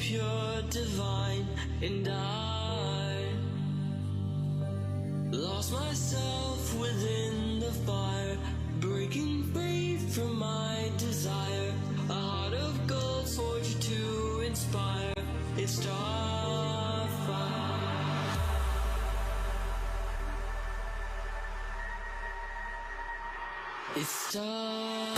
pure, divine, and I lost myself within the fire, breaking free from my desire. A heart of gold, forged to inspire. It's starfire. It's starfire.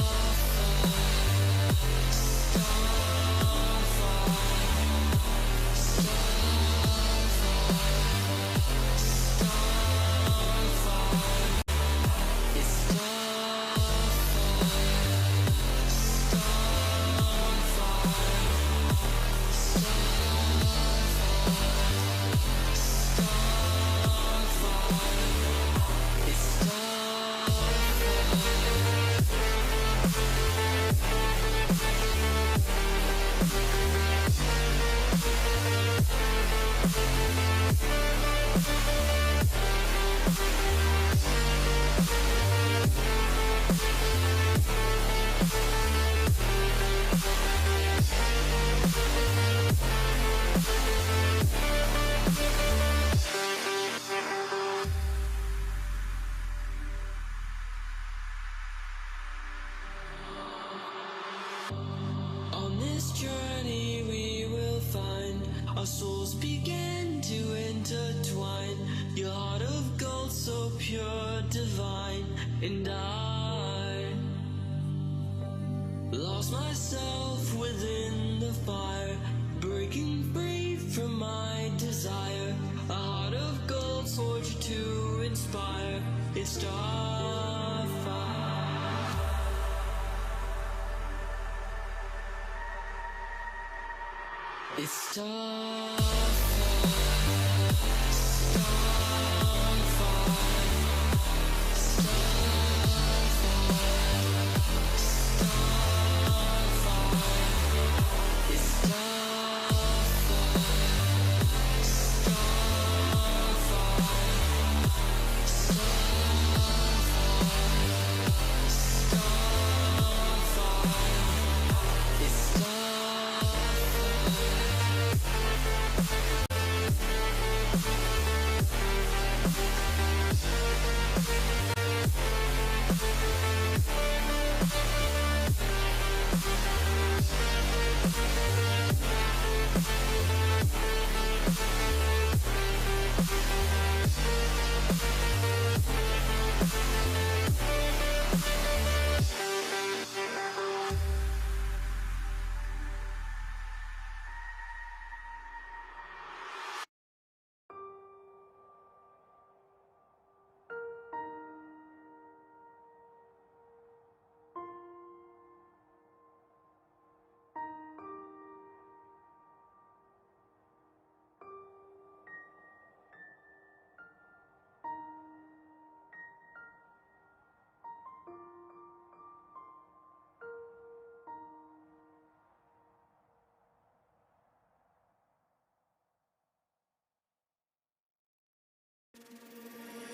On this journey we will find our souls begin to intertwine. Your heart of gold, so pure, divine, and I lost myself within the fire, breaking free from my desire. A heart of gold, forged to inspire. It's starfire. It's starfire.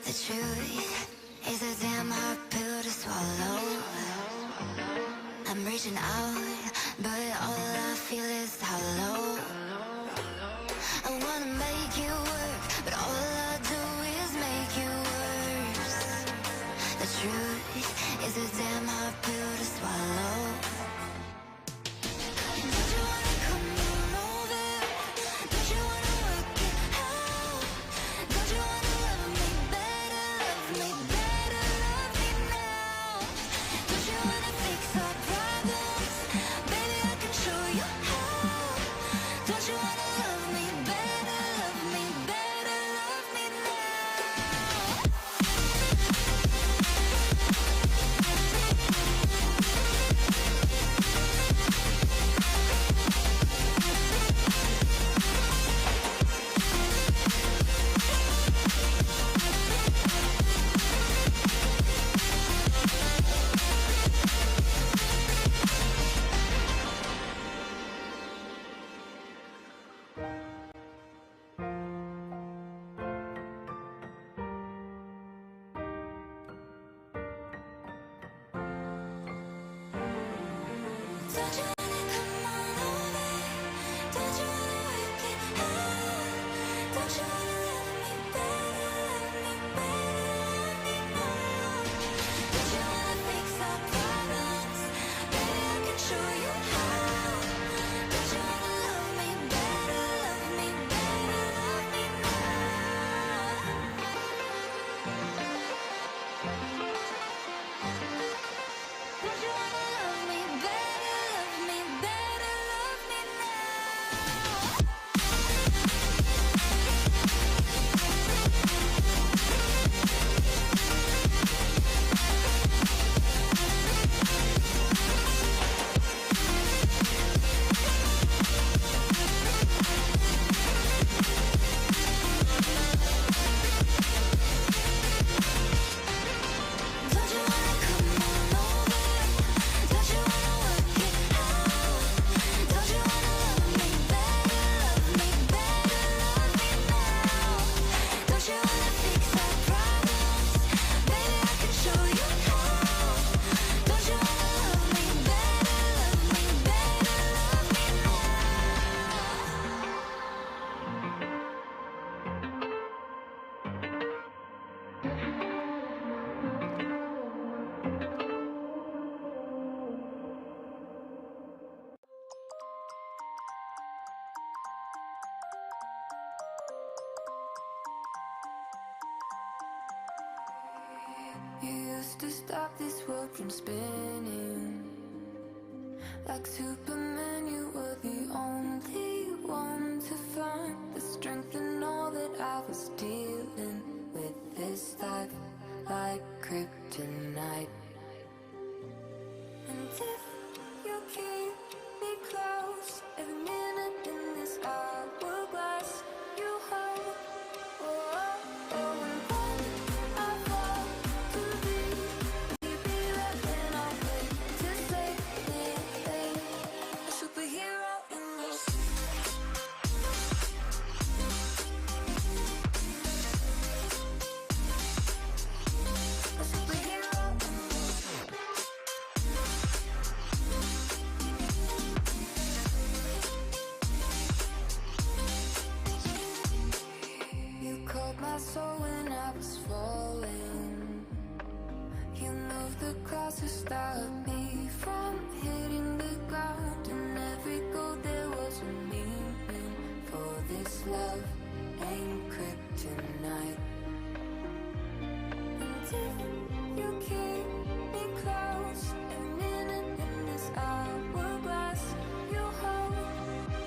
The truth is a damn hard pill to swallow. I'm reaching out, but all I feel is hollow. I wanna make you work, but all I do is make you worse. The truth is a damn hard pill to swallow. Don't you wanna come on over? Don't you wanna work it out? Don't you wanna love me better, love me better, love me now? Don't you wanna fix our problems? Baby, I can show you how. Don't you wanna love me better, love me better, love me now? Don't you wanna come on over? Don't you wanna You used to stop this world from spinning. Like Superman, you were the only one to find the strength in all that I was dealing with this life, like kryptonite. And if you keep me close, every minute in this hourglass you hold. Oh, oh, oh, and when I fall to leave, you'll be right when I wait to save me. A superhero in your sleep. A superhero in your sleep. You caught my soul when I was falling. You moved the clouds to stop me from hitting the ground. In every goal there was a meaning. For this love ain't kryptonite. And if you keep me close, every minute in this hourglass you hold.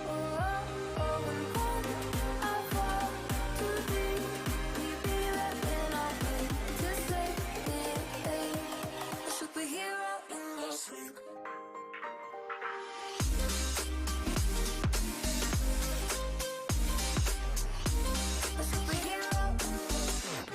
Oh, oh, oh, and when I fall to leave, you'll be right when I wait to save me. A superhero in your sleep. A superhero in your sleep.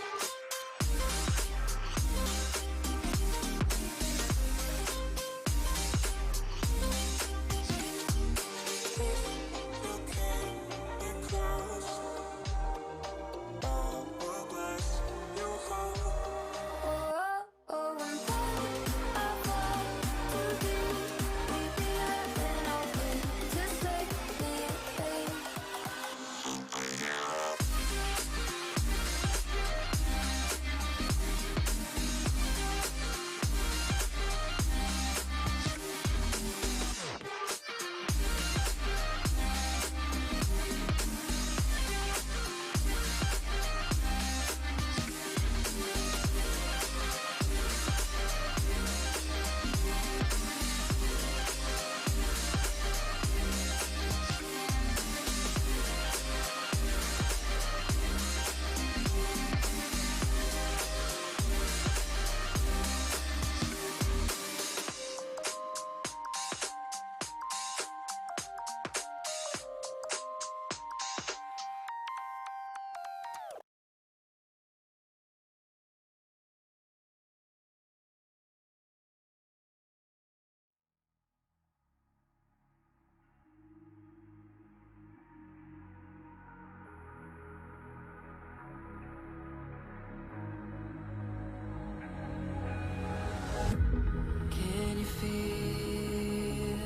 Can you feel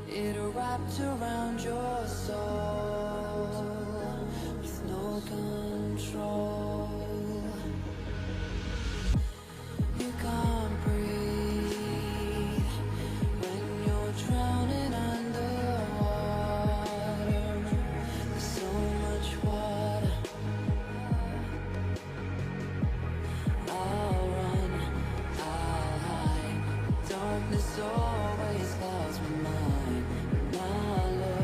it wrapped around your soul with no control? You can't breathe when you're drowning underwater. There's so much water. I'll run, I'll hide. Darkness always clouds my mind. And I look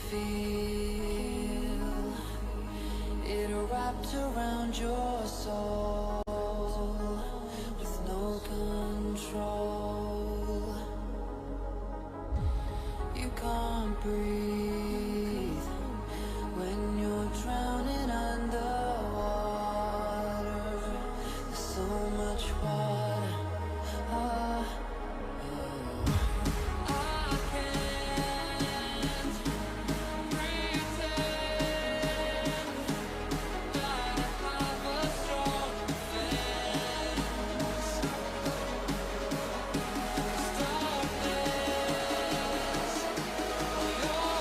feel it wrapped around your soul with no control. You can't breathe when you're drowning underwater. There's so much water. I can't pretend that I have a strong defense. Darkness, you're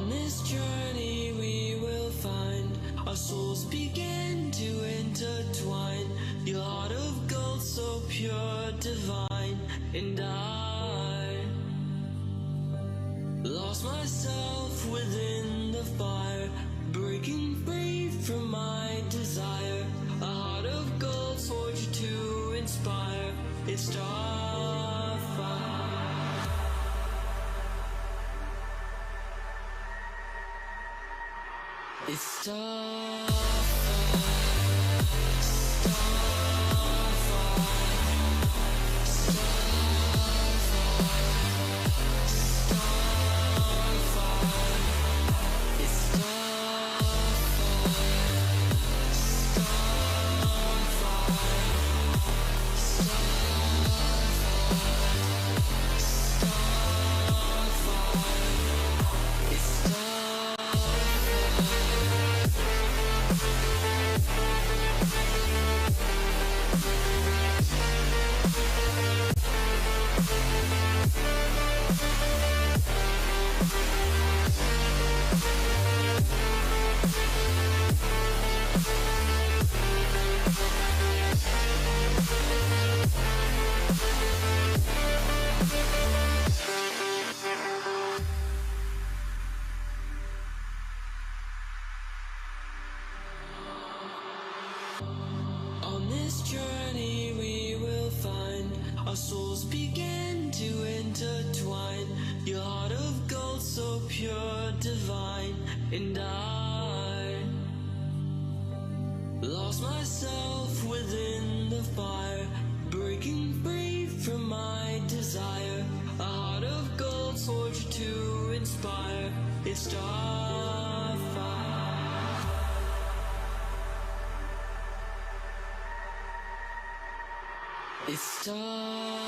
On this journey we will find our souls begin to intertwine. Your heart of gold, so pure, divine, and I lost myself within the fire, breaking free from my desire. A heart of gold forged to inspire. It's starfire. It's starfire. On this journey we will find our souls begin to intertwine. Your heart of gold, so pure, divine, and I lost myself within the fire, breaking free from my desire. A heart of gold forged to inspire. It's starfire. It's starfire.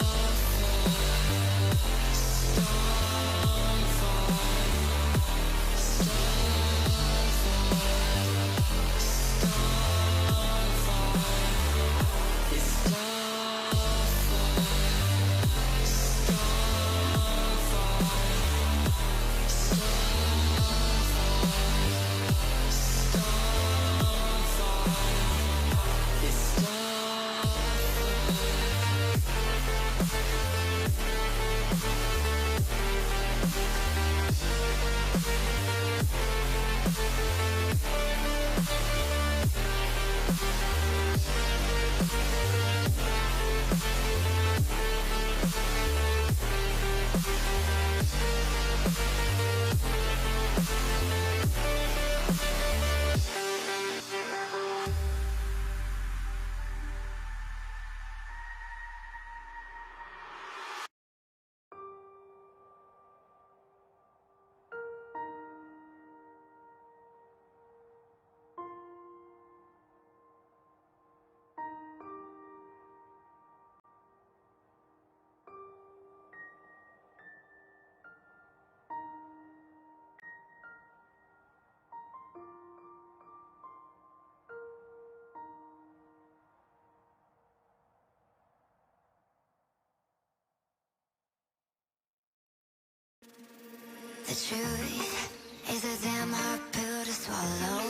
The truth is a damn hard pill to swallow.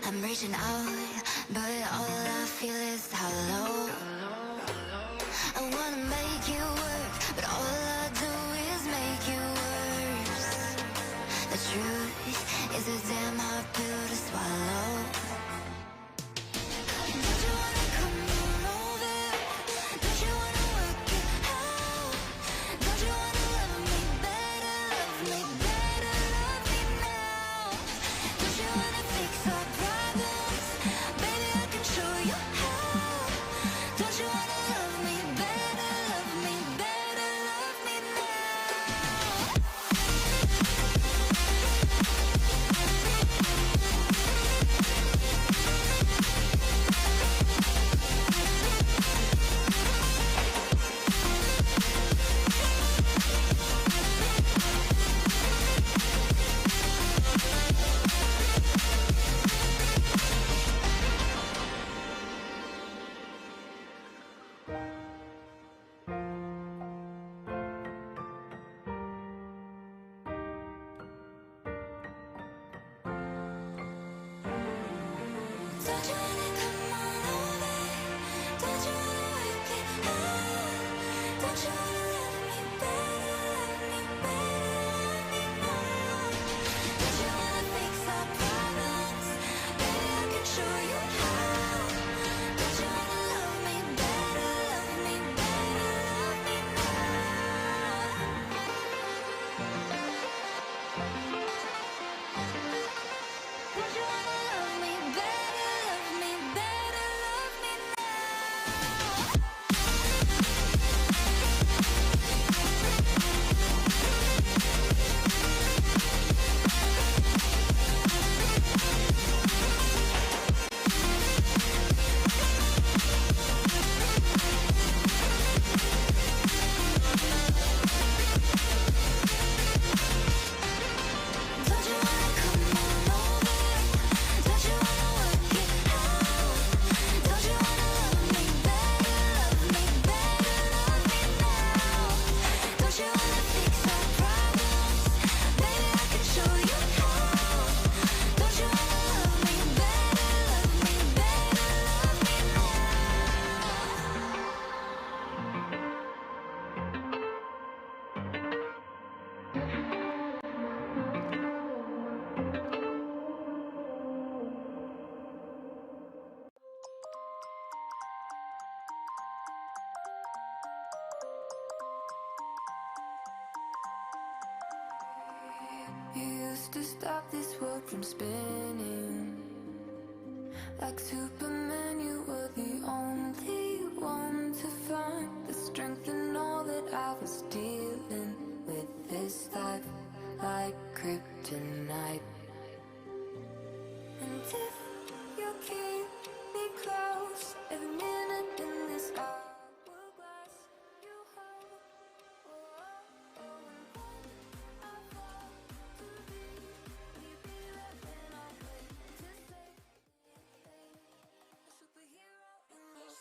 I'm reaching out, but all I feel is hollow. I wanna make you work, but all I do is make you worse. The truth is a damn hard pill to swallow. Don't you wanna come on over? Don't you wanna work it out? Don't you wanna love me better, love me better, love me now? Don't you wanna fix our problems? Baby, I can show you how. Don't you wanna love me better, love me better, love me now? Don't you wanna come on over? Don't you wanna work it out? Don't you wanna love me better, love me now? Don't you wanna fix our problems? Baby, I can show you how. Don't you wanna love me better, love me better, love me now? Don't you wanna love me better, love me better, love me now? Don't you wanna come on over? Don't you wanna work it out? Don't you wanna love me better, love me better, love me now? Don't you wanna fix our problems? Baby, I can show you how. Don't you wanna love me better, love me better, love me You used to stop this world from spinning. Like Superman, you were the only one to find the strength in all that I was dealing with this life, like kryptonite. And if you keep me close, every minute in this hourglass, you hold. Oh, and when I fall to be there, then I'll wait to say, a superhero in this.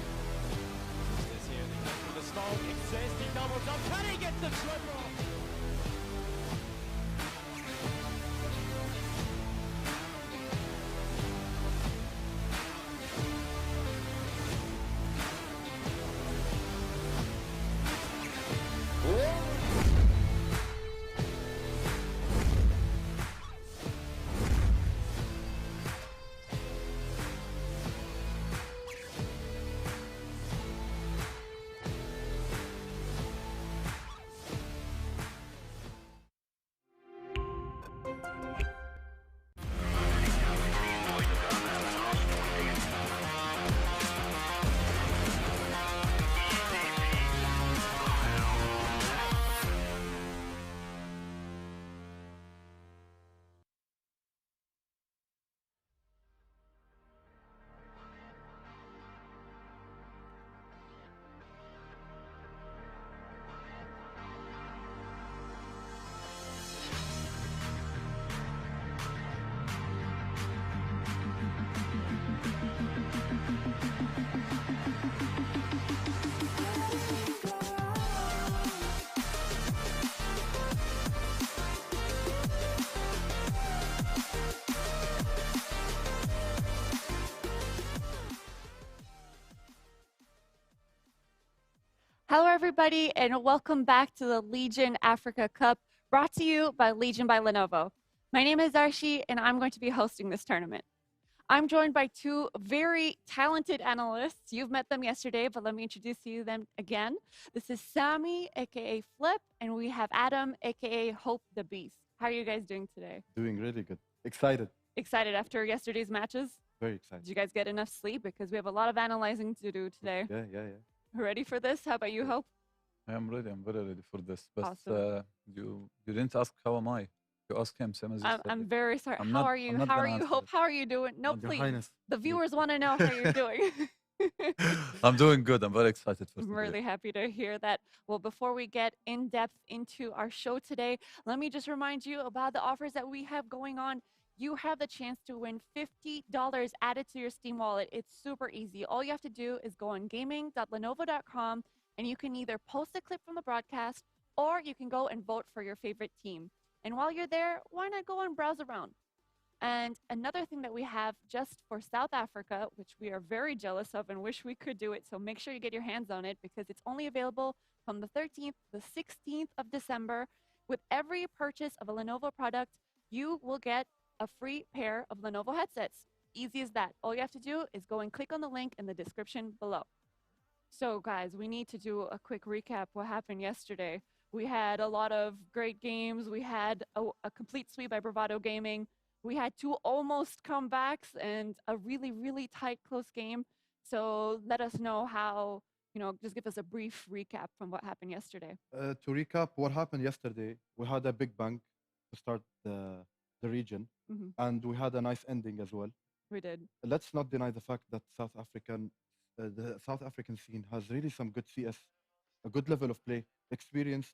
Is here, they go for the smoke, exists, he doubles up, can he get the triple? Hello, everybody, and welcome back to the Legion Africa Cup, brought to you by Legion by Lenovo. My name is Arshi, and I'm going to be hosting this tournament. I'm joined by two very talented analysts. You've met them yesterday, but let me introduce you them again. This is Sammy, aka Flip, and we have Adam, aka Hope the Beast. How are you guys doing today? Doing really good. Excited. Excited after yesterday's matches? Very excited. Did you guys get enough sleep? Because we have a lot of analyzing to do today. Yeah. Ready for this? How about you, Hope? I am ready. I'm very ready for this. But Awesome. you didn't ask how am I. You ask him, same as I'm very sorry. I'm How not- are you? I'm not How are gonna you, answer Hope? it. How are you doing? No, Your please. Highness. The viewers want to know how you're doing. I'm doing good. I'm very excited for I'm today. really happy to hear that. Well, before we get in depth into our show today, let me just remind you about the offers that we have going on. You have the chance to win $50 added to your Steam wallet. It's super easy. All you have to do is go on gaming.lenovo.com and you can either post a clip from the broadcast or you can go and vote for your favorite team. And while you're there, why not go and browse around? And another thing that we have just for South Africa, which we are very jealous of and wish we could do it, so make sure you get your hands on it because it's only available from the 13th to the 16th of December. With every purchase of a Lenovo product, you will get a free pair of Lenovo headsets. Easy as that. All you have to do is go and click on the link in the description below. So, guys, we need to do a quick recap what happened yesterday. We had a lot of great games. We had a complete sweep by Bravado Gaming. We had two almost comebacks and a really, really tight, close game. So let us know how, just give us a brief recap from what happened yesterday. To recap what happened yesterday, we had a big bang to start the region, Mhm. and we had a nice ending as well. We did. Let's not deny the fact that the South African scene has really some good CS, a good level of play, experienced,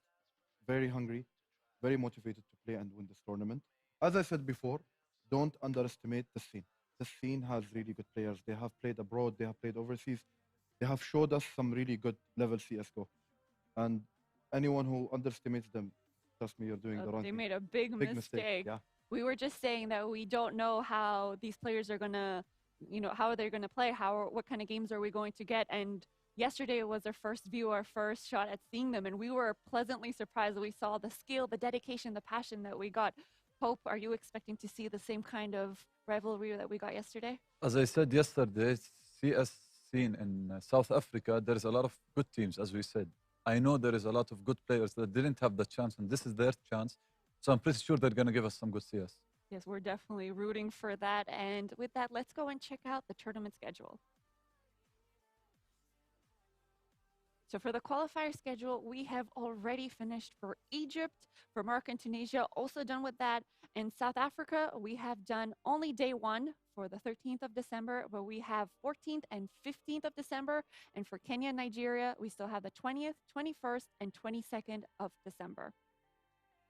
very hungry, very motivated to play and win this tournament. As I said before, don't underestimate the scene. The scene has really good players. They have played abroad, they have played overseas, they have showed us some really good level CSGO. And anyone who underestimates them, trust me, you're doing the wrong They thing. made a big Big mistake. Yeah. We were just saying that we don't know how these players are gonna, how they're gonna play. What kind of games are we going to get? And yesterday was our first view, our first shot at seeing them, and we were pleasantly surprised. We saw the skill, the dedication, the passion that we got. Pope, are you expecting to see the same kind of rivalry that we got yesterday? As I said yesterday, CS scene in South Africa, there is a lot of good teams, as we said. I know there is a lot of good players that didn't have the chance, and this is their chance. So I'm pretty sure they're going to give us some good CS. Yes, we're definitely rooting for that. And with that, let's go and check out the tournament schedule. So for the qualifier schedule, we have already finished for Egypt, for Morocco and Tunisia, also done with that. In South Africa, we have done only day one for the 13th of December, but we have 14th and 15th of December. And for Kenya and Nigeria, we still have the 20th, 21st, and 22nd of December.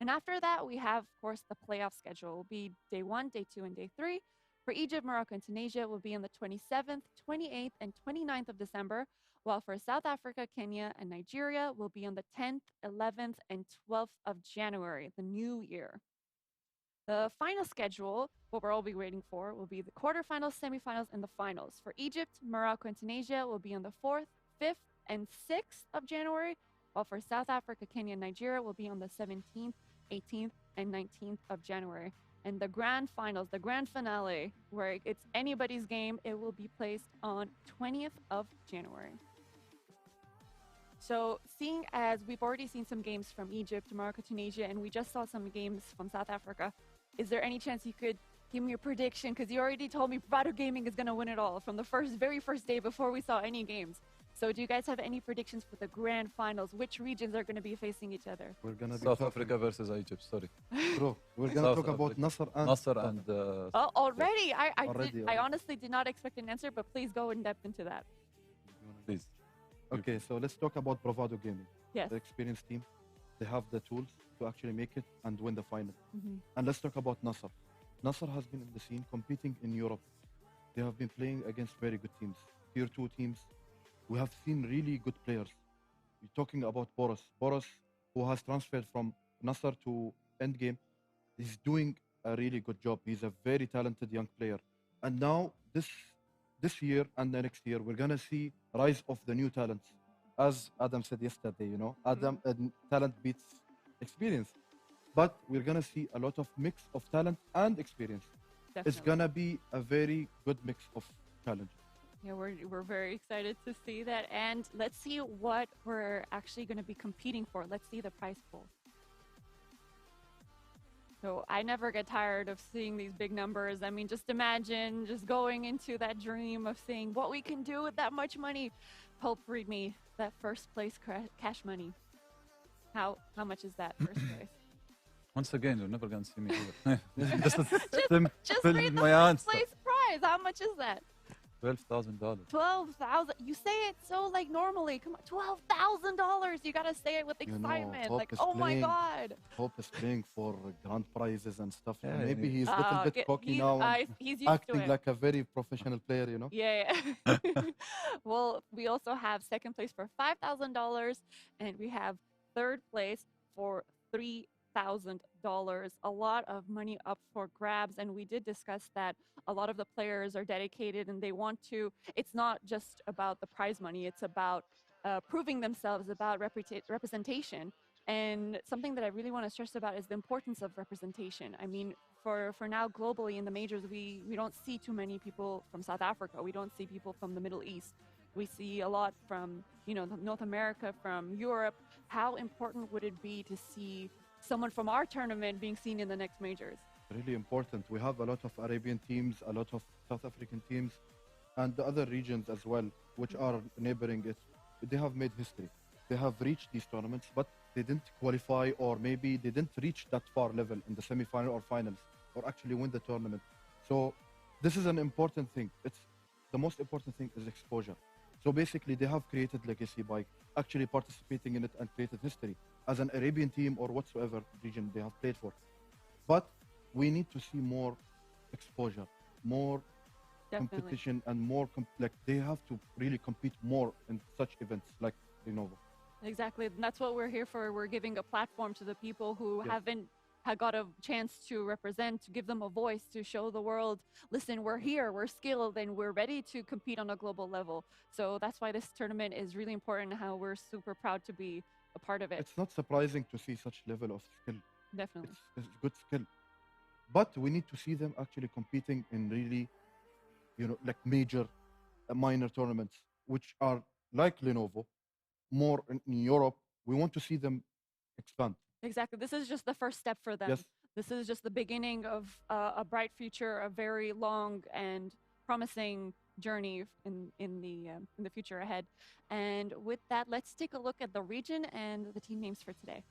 And after that, we have, of course, the playoff schedule. It will be day one, day two, and day three. For Egypt, Morocco, and Tunisia, will be on the 27th, 28th, and 29th of December, while for South Africa, Kenya, and Nigeria will be on the 10th, 11th, and 12th of January, the new year. The final schedule, what we'll all be waiting for, will be the quarterfinals, semifinals, and the finals. For Egypt, Morocco, and Tunisia will be on the 4th, 5th, and 6th of January, while for South Africa, Kenya, and Nigeria will be on the 17th, 18th, and 19th of January. And the grand finals, the grand finale, where it's anybody's game, it will be placed on 20th of January. So seeing as we've already seen some games from Egypt, Morocco, Tunisia, and we just saw some games from South Africa, is there any chance you could give me a prediction? Because you already told me Bravado Gaming is going to win it all from the very first day before we saw any games. So do you guys have any predictions for the grand finals? Which regions are going to be facing each other? We're gonna be South talking- Africa versus Egypt, sorry. Bro, we're gonna South talk about Africa. Nasser and Nasser and... Oh, already? I Already. honestly did not expect an answer, but please go in depth into that. please. Okay, so let's talk about Bravado Gaming. Yes. The experienced team, they have the tools to actually make it and win the final. Mhm. And let's talk about Nasser. Nasser has been in the scene competing in Europe. They have been playing against very good teams, tier 2 teams. We have seen really good players. You're talking about Boris. Boris, who has transferred from Nasser to Endgame, he's doing a really good job. He's a very talented young player. And now this year and the next year, we're gonna see rise of the new talents. As Adam said yesterday, talent beats experience. But we're gonna see a lot of mix of talent and experience. Definitely. It's gonna be a very good mix of challenges. Yeah, we're very excited to see that. And let's see what we're actually going to be competing for. Let's see the prize pool. So I never get tired of seeing these big numbers. I mean, just imagine just going into that dream of seeing what we can do with that much money. Pope, read me that first place cash money. How much is that first place? Once again, you're never going to see me here. Just Just read the my first answer. place prize. How much is that? $12,000. 12,000. You say it so like normally. Come on, $12,000. You gotta say it with You know, excitement. Hope Like, is oh my playing- God. Hope is playing for grand prizes and stuff. Yeah, Maybe yeah. he's a little bit cocky he's, now and he's used acting to it. like a very professional player, you know? Yeah. Well, we also have second place for $5,000, and we have third place for $3,000. A lot of money up for grabs, and we did discuss that a lot of the players are dedicated and they want to. It's not just about the prize money; it's about proving themselves, about representation. And something that I really want to stress about is the importance of representation. I mean, for now globally in the majors, we don't see too many people from South Africa. We don't see people from the Middle East. We see a lot from, North America, from Europe. How important would it be to see someone from our tournament being seen in the next majors? Really important. We have a lot of Arabian teams, a lot of South African teams, and the other regions as well, which are neighboring it. They have made history. They have reached these tournaments, but they didn't qualify, or maybe they didn't reach that far level in the semi-final or finals, or actually win the tournament. So this is an important thing. It's the most important thing is exposure. So basically, they have created legacy by actually participating in it and created history as an Arabian team or whatsoever region they have played for. But we need to see more exposure, more Definitely. competition, and more like they have to really compete more in such events like Lenovo. Exactly. And that's what we're here for. We're giving a platform to the people who Yes. haven't had got a chance to represent, to give them a voice, to show the world, listen, we're here, we're skilled, and we're ready to compete on a global level. So that's why this tournament is really important, and how we're super proud to be a part of it. It's not surprising to see such level of skill. Definitely. It's good skill. But we need to see them actually competing in really, like major, minor tournaments, which are like Lenovo, more in Europe. We want to see them expand. Exactly. This is just the first step for them. Yes. This is just the beginning of a bright future, a very long and promising journey in the future ahead. And with that, let's take a look at the region and the team names for today.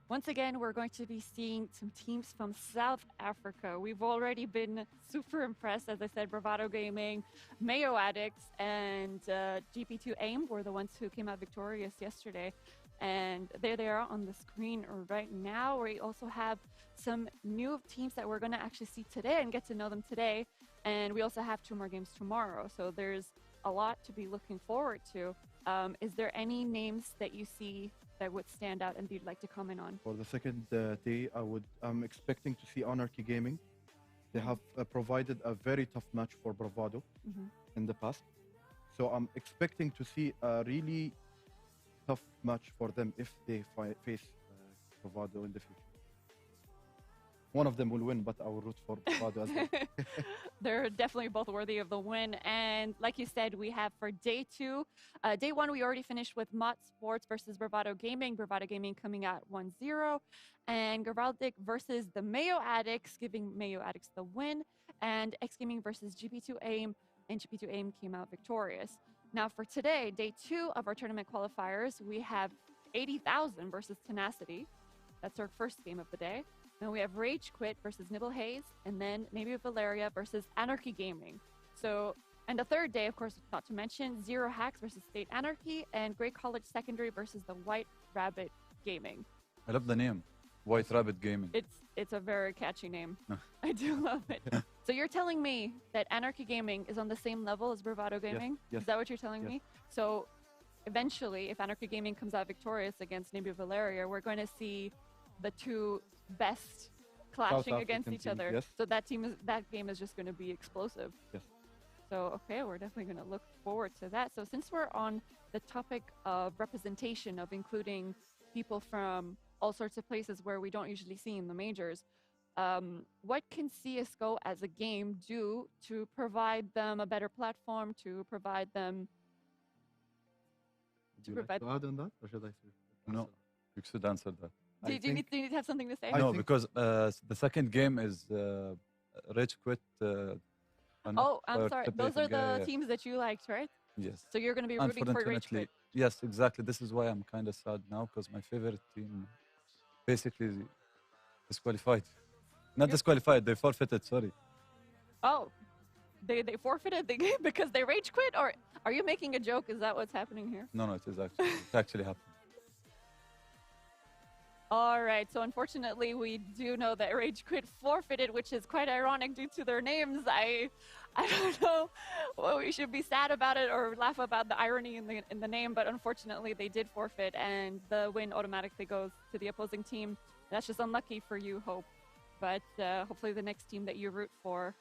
Once again, we're going to be seeing some teams from South Africa. We've already been super impressed. As I said, Bravado Gaming, Mayo Addicts, and GP2 AIM were the ones who came out victorious yesterday. And there they are on the screen right now. We also have some new teams that we're going to actually see today and get to know them today. And we also have 2 more games tomorrow. So there's a lot to be looking forward to. Is there any names that you see that would stand out and you'd like to comment on? For the second day, I'm expecting to see Anarchy Gaming. They have provided a very tough match for Bravado in the past. So I'm expecting to see a really tough match for them if they face Bravado in the future. One of them will win, but I will root for Bravado as well. They're definitely both worthy of the win. And like you said, we have for day 2, day 1, we already finished with Mott Sports versus Bravado Gaming. Bravado Gaming coming out 1-0. And Gavaldic versus the Mayo Addicts, giving Mayo Addicts the win. And X Gaming versus GP2 AIM, and GP2 AIM came out victorious. Now for today, day 2 of our tournament qualifiers, we have 80,000 versus Tenacity. That's our first game of the day. Then we have Rage Quit versus Nibble Haze, and then maybe Valeria versus Anarchy Gaming. So, and the third day, of course, not to mention, Zero Hacks versus State Anarchy, and Great College Secondary versus the White Rabbit Gaming. I love the name, White Rabbit Gaming. It's a very catchy name. I do love it. So you're telling me that Anarchy Gaming is on the same level as Bravado Gaming? yes, Is that what you're telling yes. me? So eventually, if Anarchy Gaming comes out victorious against maybe Valeria, we're going to see the 2 best clashing against African each teams, other. yes. So that game is just going to be explosive. Yes. So okay, we're definitely going to look forward to that. So since we're on the topic of representation, of including people from all sorts of places where we don't usually see in the majors, what can CSGO as a game do to provide them a better platform, to provide them Would you like provide- to add on that, or should I say? No, you should answer that. do you need to have something to say? I No, think- because the second game is Rage Quit. Oh, I'm sorry. Those are the yeah. teams that you liked, right? Yes. So you're going to be rooting for Rage Unfortunately, Quit. yes, exactly. This is why I'm kind of sad now, because my favorite team basically disqualified. Not Yep. disqualified, they forfeited, sorry. Oh, they forfeited the game because they rage quit, or are you making a joke? Is that what's happening here? No, it actually happened. All right, so unfortunately, we do know that Rage Quit forfeited, which is quite ironic due to their names. I don't know what we should be sad about it or laugh about the irony in the name, but unfortunately, they did forfeit, and the win automatically goes to the opposing team. That's just unlucky for you, Hope. But hopefully, the next team that you root for,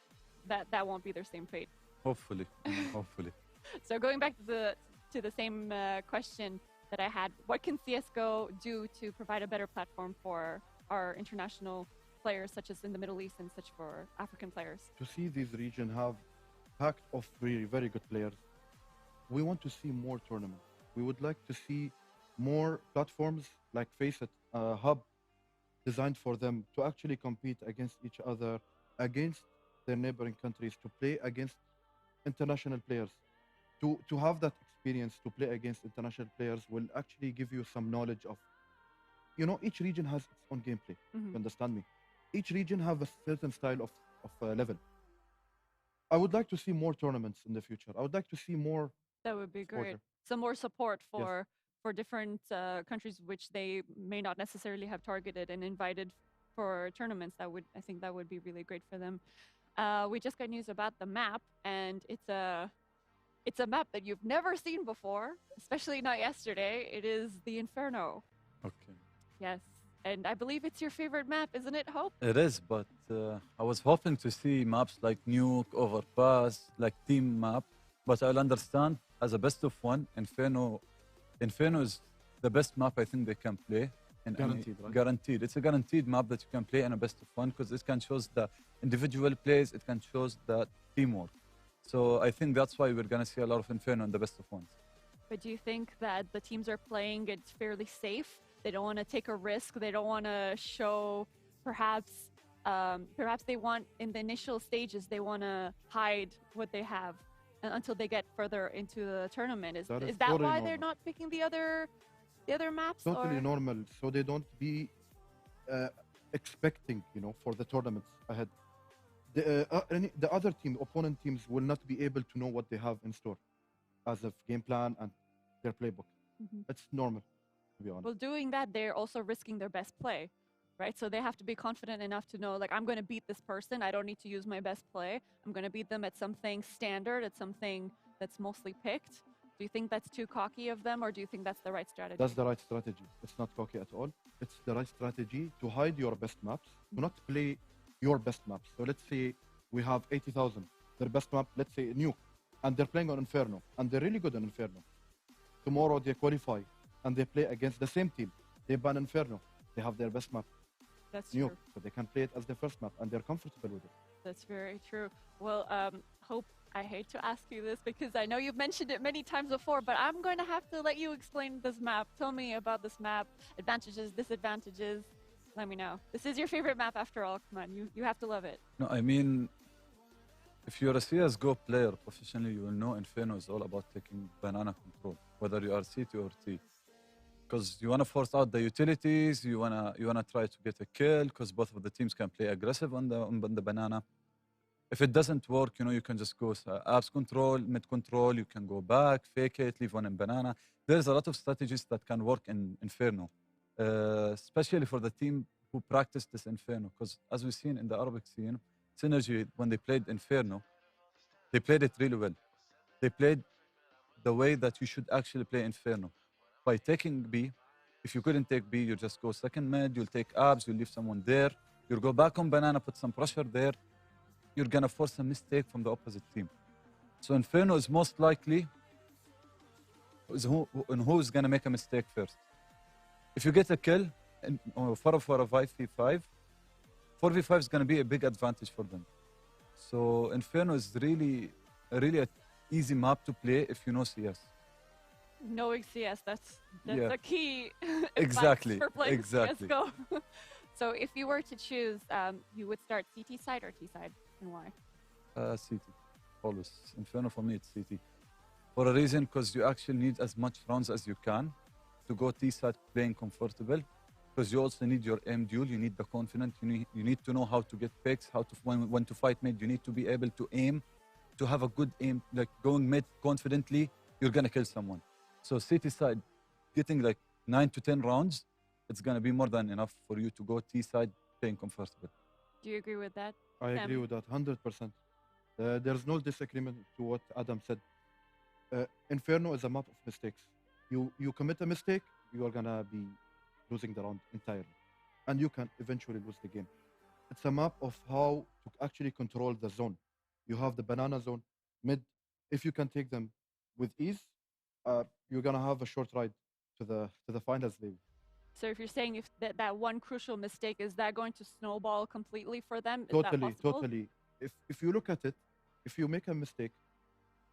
that won't be their same fate. Hopefully, hopefully. So going back to the same question that I had, what can CS:GO do to provide a better platform for our international players, such as in the Middle East and such for African players? To see this region have packed of very, very good players, we want to see more tournaments. We would like to see more platforms like Faceit, a hub designed for them to actually compete against each other, against their neighboring countries, to play against international players. To have that experience to play against international players will actually give you some knowledge of, each region has its own gameplay. You understand me? Each region have a certain style of level. I would like to see more tournaments in the future. I would like to see more. That would be great. exposure. Some more support Yes. for different countries which they may not necessarily have targeted and invited for tournaments. I think that would be really great for them. We just got news about the map, and it's a map that you've never seen before, especially not yesterday. It is the Inferno. Okay. Yes. And I believe it's your favorite map, isn't it, Hope? It is, but I was hoping to see maps like Nuke, Overpass, like team map. But I'll understand as a best of one, Inferno is the best map I think they can play. In Guaranteed, right? Guaranteed. It's a guaranteed map that you can play in a best of one because it can show the individual plays, it can show the teamwork. So I think that's why we're going to see a lot of Inferno in the best of ones. But do you think that the teams are playing it fairly safe? They don't want to take a risk. They don't want to show perhaps they want in the initial stages, they want to hide what they have until they get further into the tournament. Is That is that totally why they're normal. not picking the other maps? Totally or? normal, so they don't be expecting, for the tournaments ahead. The other team, opponent teams, will not be able to know what they have in store as of game plan and their playbook. It's normal, to be honest. Well, doing that, they're also risking their best play, right? So they have to be confident enough to know, like, I'm going to beat this person. I don't need to use my best play. I'm going to beat them at something standard, at something that's mostly picked. Do you think that's too cocky of them, or do you think that's the right strategy? That's the right strategy. It's not cocky at all. It's the right strategy to hide your best maps, to not play your best maps. So let's say we have 80,000. Their best map, let's say Nuke, and they're playing on Inferno, and they're really good on Inferno. Tomorrow they qualify, and they play against the same team. They ban Inferno. They have their best map, That's Nuke, true. so they can play it as their first map, and they're comfortable with it. That's very true. Well, Hope, I hate to ask you this because I know you've mentioned it many times before, but I'm going to have to let you explain this map. Tell me about this map, advantages, disadvantages. Let me know. This is your favorite map after all. Come on, you have to love it. No, I mean, if you're a CSGO player professionally, you will know Inferno is all about taking banana control, whether you are CT or T. Because you want to force out the utilities, you wanna try to get a kill, because both of the teams can play aggressive on the banana. If it doesn't work, you can just go abs control, mid control, you can go back, fake it, leave one in banana. There's a lot of strategies that can work in Inferno, especially for the team who practice this Inferno. Because as we've seen in the Arabic scene, Synergy, when they played Inferno, they played it really well. They played the way that you should actually play Inferno. By taking B, if you couldn't take B, you just go second mid, you'll take abs, you'll leave someone there, you'll go back on banana, put some pressure there, you're gonna force a mistake from the opposite team. So Inferno is most likely who's gonna make a mistake first. If you get a kill for a 5v5, 4v5 is gonna be a big advantage for them. So Inferno is really an easy map to play if you know CS. Knowing CS, that's Yeah. a key Exactly, advice for playing exactly. CS:GO. So if you were to choose, you would start CT side or T side, and why? CT, always. Inferno for me, it's CT. For a reason, because you actually need as much rounds as you can to go T-side playing comfortable. Because you also need your aim duel, you need the confidence, you need to know how to get picks, when to fight mid, you need to be able to aim to have a good aim, like going mid confidently, you're gonna kill someone. So City side getting like 9 to 10 rounds, it's gonna be more than enough for you to go T side playing comfortable. Do you agree with that? I agree Sam? with that 100%. There's no disagreement to what Adam said. Inferno is a map of mistakes. You commit a mistake, you are gonna be losing the round entirely, and you can eventually lose the game. It's a map of how to actually control the zone. You have the banana zone, mid. If you can take them with ease, you're gonna have a short ride to the finals, baby. So if you're saying if that one crucial mistake, is that going to snowball completely for them? Is that Totally, possible? totally. If you look at it, if you make a mistake,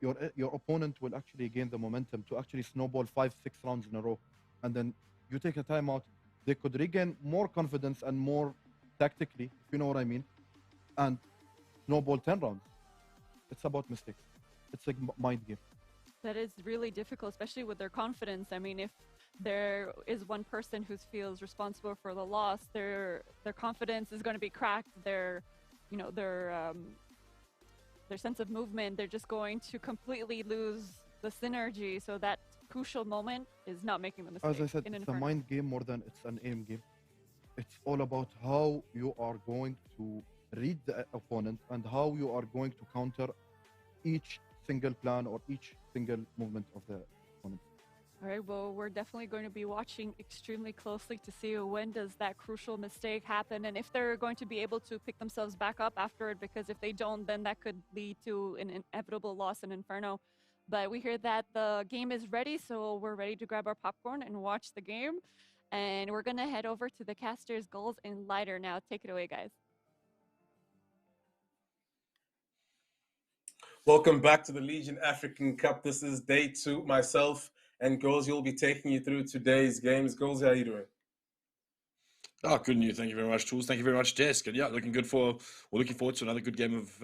your opponent will actually gain the momentum to actually snowball 5, 6 rounds in a row, and then you take a timeout. They could regain more confidence and more tactically, if you know what I mean, and snowball 10 rounds. It's about mistakes. It's like mind game. That is really difficult, especially with their confidence. I mean, if there is one person who feels responsible for the loss, their confidence is going to be cracked. Their sense of movement, they're just going to completely lose the synergy. So that crucial moment is not making the mistake. As I said, in it's a Inferno. mind game more than it's an aim game. It's all about how you are going to read the opponent and how you are going to counter each single plan or each single movement of the opponent. All right, well, we're definitely going to be watching extremely closely to see when does that crucial mistake happen and if they're going to be able to pick themselves back up after it, because if they don't, then that could lead to an inevitable loss in Inferno. But we hear that the game is ready, so we're ready to grab our popcorn and watch the game. And we're going to head over to the casters' goals and lighter now. Take it away, guys. Welcome back to the Legion African Cup. This is day 2. Myself and Goals, you'll be taking you through today's games. Goals, how are you doing? Oh, good news. Thank you very much, Tools. Thank you very much, Desk. And yeah, looking forward to another good game of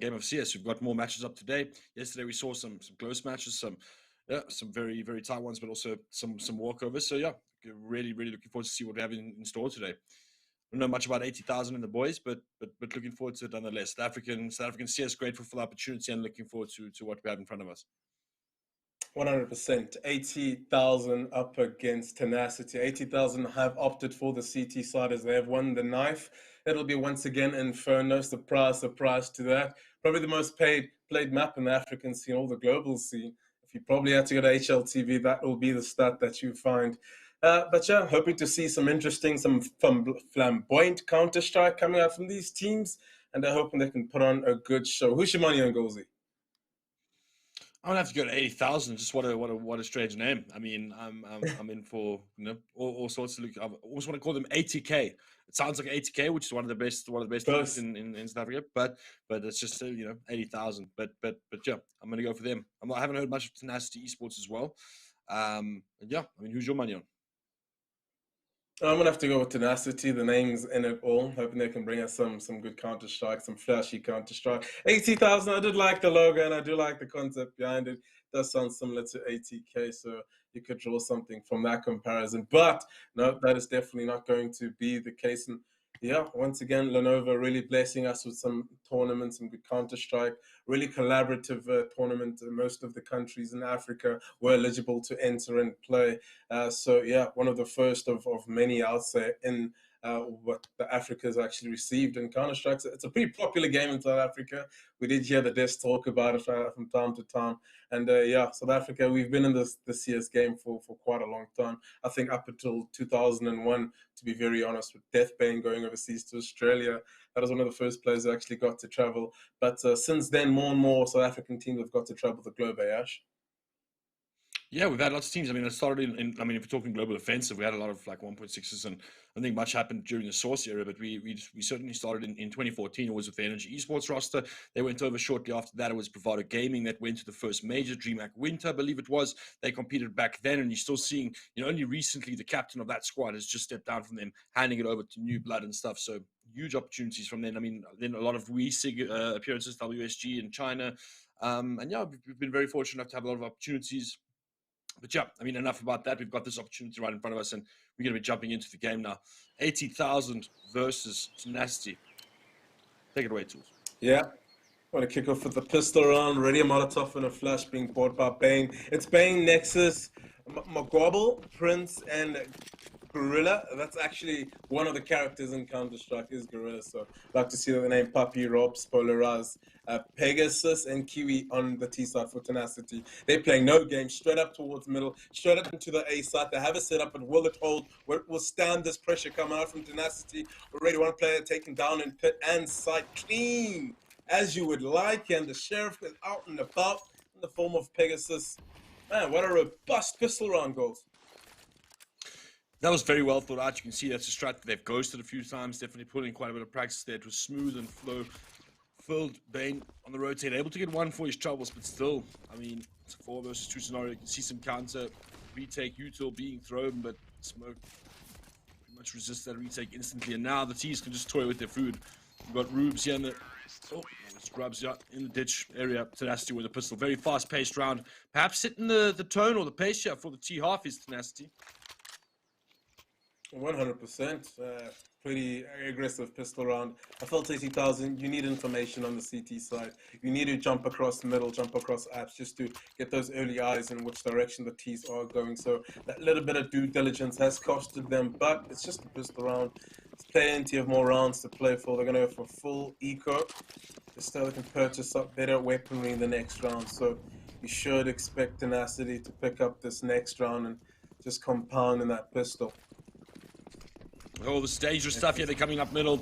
game of CS. We've got more matches up today. Yesterday we saw some close matches, some very very tight ones, but also some walkovers. So yeah, really looking forward to see what we have in store today. I don't know much about 80,000 in the boys, but looking forward to it nonetheless. South African CS, grateful for the opportunity and looking forward to what we have in front of us. 100%. 80,000 up against Tenacity. 80,000 have opted for the CT side as they have won the knife. It'll be once again Inferno. Surprise to that. Probably the most played map in the African scene, or the global scene. If you probably had to go to HLTV, that will be the stat that you find. But yeah, hoping to see some interesting, some flamboyant Counter-Strike coming out from these teams, and they're hoping they can put on a good show. Who's your money on, Golsey? I'm gonna have to go to 80,000. Just what a strange name. I mean, I'm in for all sorts of. I almost want to call them 80K. It sounds like 80K, which is one of the best teams in South Africa. But it's just 80,000. But yeah, I'm gonna go for them. I haven't heard much of Tenacity Esports as well. And yeah, I mean, who's your money on? I'm gonna have to go with Tenacity. The name's in it all. Hoping they can bring us some good Counter-Strike, some flashy Counter-Strike. 80,000. I did like the logo and I do like the concept behind it. It does sound similar to 80K, so you could draw something from that comparison. But no, that is definitely not going to be the case. And yeah, once again, Lenovo really blessing us with some tournaments, some good Counter-Strike, really collaborative tournament. Most of the countries in Africa were eligible to enter and play. So yeah, one of the first of many, I'll say, in what the Africa's actually received in Counter-Strike. So it's a pretty popular game in South Africa. We did hear the desk talk about it from time to time. And yeah, South Africa, we've been in the CS game for quite a long time. I think up until 2001, to be very honest, with Deathbane going overseas to Australia. That was one of the first players who actually got to travel. But since then, more and more South African teams have got to travel the globe, Ash. Yeah, we've had lots of teams. I mean, it started if you're talking global offensive, we had a lot of like 1.6s, and I think much happened during the Source era, but we certainly started in 2014. It was with the Energy Esports roster. They went over shortly after that. It was Bravado Gaming that went to the first major, DreamHack Winter, I believe it was. They competed back then, and you're still seeing, only recently the captain of that squad has just stepped down from them, handing it over to new blood and stuff. So huge opportunities from then. I mean, then a lot of WeSig appearances, WSG in China. And yeah, we've been very fortunate enough to have a lot of opportunities. But yeah, I mean, enough about that. We've got this opportunity right in front of us, and we're going to be jumping into the game now. 80,000 versus Tenacity. Take it away, Tools. Yeah. Want to kick off with the pistol round. Ready a Molotov and a flash being bought by Bane. It's Bane, Nexus, Magwabble, Prince, and Gorilla. That's actually one of the characters in Counter-Strike is Gorilla. So I'd like to see the name Puppy, Robs, Polarized, Pegasus, and Kiwi on the T side for Tenacity. They're playing no game, straight up towards middle, straight up into the A side. They have a setup, but will it hold? Will stand this pressure coming out from Tenacity? Already one player taken down in pit and side clean, as you would like, and the Sheriff is out and about in the form of Pegasus. Man, what a robust pistol round goes. That was very well thought out. You can see that's a strat that they've ghosted a few times, definitely putting in quite a bit of practice there. It was smooth and filled Bane on the rotate, able to get one for his troubles, but still, I mean, it's a 4 versus 2 scenario. You can see some counter retake util being thrown, but Smoke pretty much resists that retake instantly, and now the T's can just toy with their food. We've got Rubes here in the Scrubs in the ditch area. Tenacity with a pistol. Very fast-paced round. Perhaps setting the tone or the pace here for the T half is Tenacity. 100%. Pretty aggressive pistol round. I felt 80,000. You need information on the CT side. You need to jump across the middle, jump across apps, just to get those early eyes in which direction the T's are going. So that little bit of due diligence has costed them, but it's just a pistol round. There's plenty of more rounds to play for. They're going to go for full eco, just so they can purchase up better weaponry in the next round. So you should expect Tenacity to pick up this next round and just compound in that pistol. Oh, this dangerous stuff here. They're coming up middle.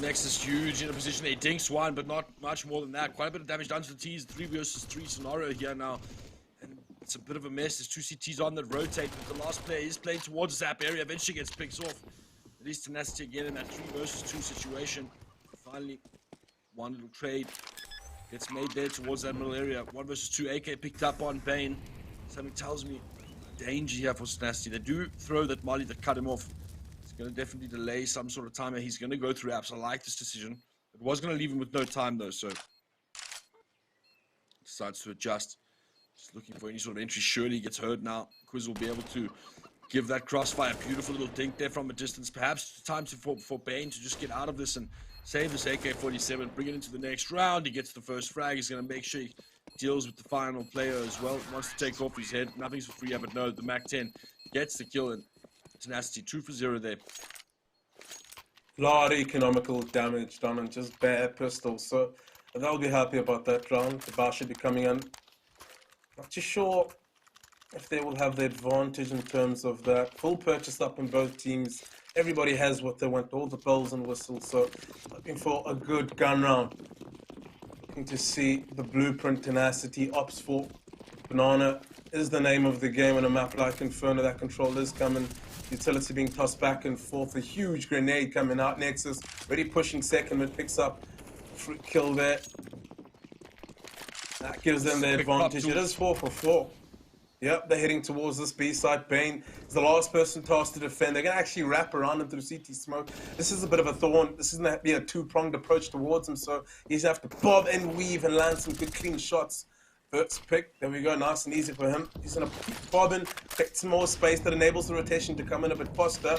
Nexus huge in a position. They dinks one, but not much more than that. Quite a bit of damage done to the T's. 3 versus 3 scenario here now. And it's a bit of a mess. There's 2 CTs on that rotate, but the last player is playing towards the Zap area. Eventually gets picked off. At least Tenacity again in that 3 versus 2 situation. Finally, one little trade gets made there towards that middle area. 1 versus 2. AK picked up on Bane. Something tells me danger here for Tenacity. They do throw that molly that cut him off. Going to definitely delay some sort of timer. He's going to go through apps. I like this decision. It was going to leave him with no time though, so decides to adjust. Just looking for any sort of entry. Surely he gets hurt now. Quiz will be able to give that crossfire. Beautiful little dink there from a distance. Perhaps time for Bane to just get out of this and save this AK-47. Bring it into the next round. He gets the first frag. He's going to make sure he deals with the final player as well. Wants to take off his head. Nothing's for free, but no, the MAC-10 gets the kill and Tenacity 2 for 0 there. A lot of economical damage done on just bare pistols, so they'll be happy about that round. The bar should be coming in. Not too sure if they will have the advantage in terms of that. Full purchase up in both teams. Everybody has what they want, all the bells and whistles, so looking for a good gun round. Looking to see the blueprint Tenacity ops for. Banana is the name of the game on a map like Inferno. That control is coming. Utility being tossed back and forth. A huge grenade coming out. Nexus already pushing second, but picks up free kill there. That gives them the advantage. It is 4 for 4. Yep, they're heading towards this B side. Bane is the last person tasked to defend. They're going to actually wrap around him through CT smoke. This is a bit of a thorn. This is going to be a 2-pronged approach towards him, so he's going to have to bob and weave and land some good clean shots. First pick, there we go, nice and easy for him. He's going to bob in, get some more space that enables the rotation to come in a bit faster.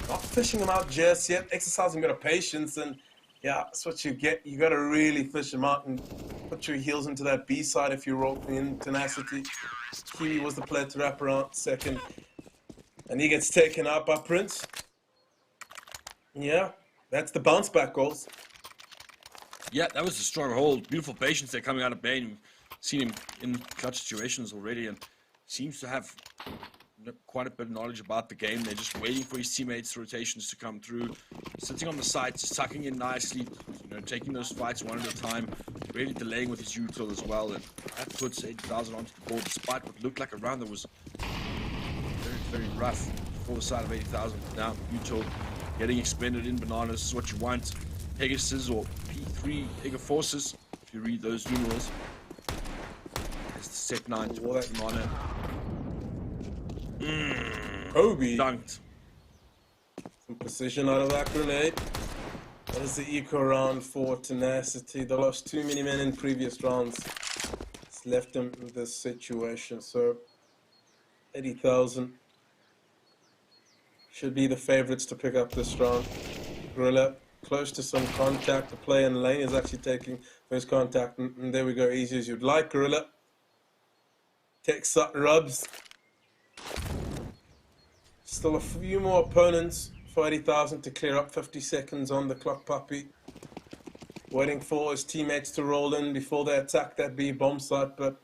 Not fishing him out just yet, exercising a bit of patience, and yeah, that's what you get. You got to really fish him out and put your heels into that B side if you roll in Tenacity. Kiwi was the player to wrap around second, and he gets taken out by Prince. Yeah, that's the bounce back goals. Yeah, that was a strong hold. Beautiful patience there coming out of Bane. Seen him in clutch situations already and seems to have quite a bit of knowledge about the game. They're just waiting for his teammates' rotations to come through. Sitting on the side, just tucking in nicely, taking those fights one at a time, really delaying with his util as well. And that puts 80,000 onto the board despite what looked like a round that was very, very rough for the side of 80,000. Now, util getting expended in bananas is what you want. Pegasus or P3 Ega Forces, if you read those numerals. Set 9 to Banana. Kobe. Dunked. Some precision out of that grenade. That is the eco round for Tenacity. They lost too many men in previous rounds. It's left them in this situation. So 80,000 should be the favorites to pick up this round. Gorilla close to some contact. The player in lane is actually taking first contact. And there we go, easy as you'd like. Gorilla takes up Rubs. Still a few more opponents for 80,000 to clear up. 50 seconds on the clock, Puppy. Waiting for his teammates to roll in before they attack that B bomb site, but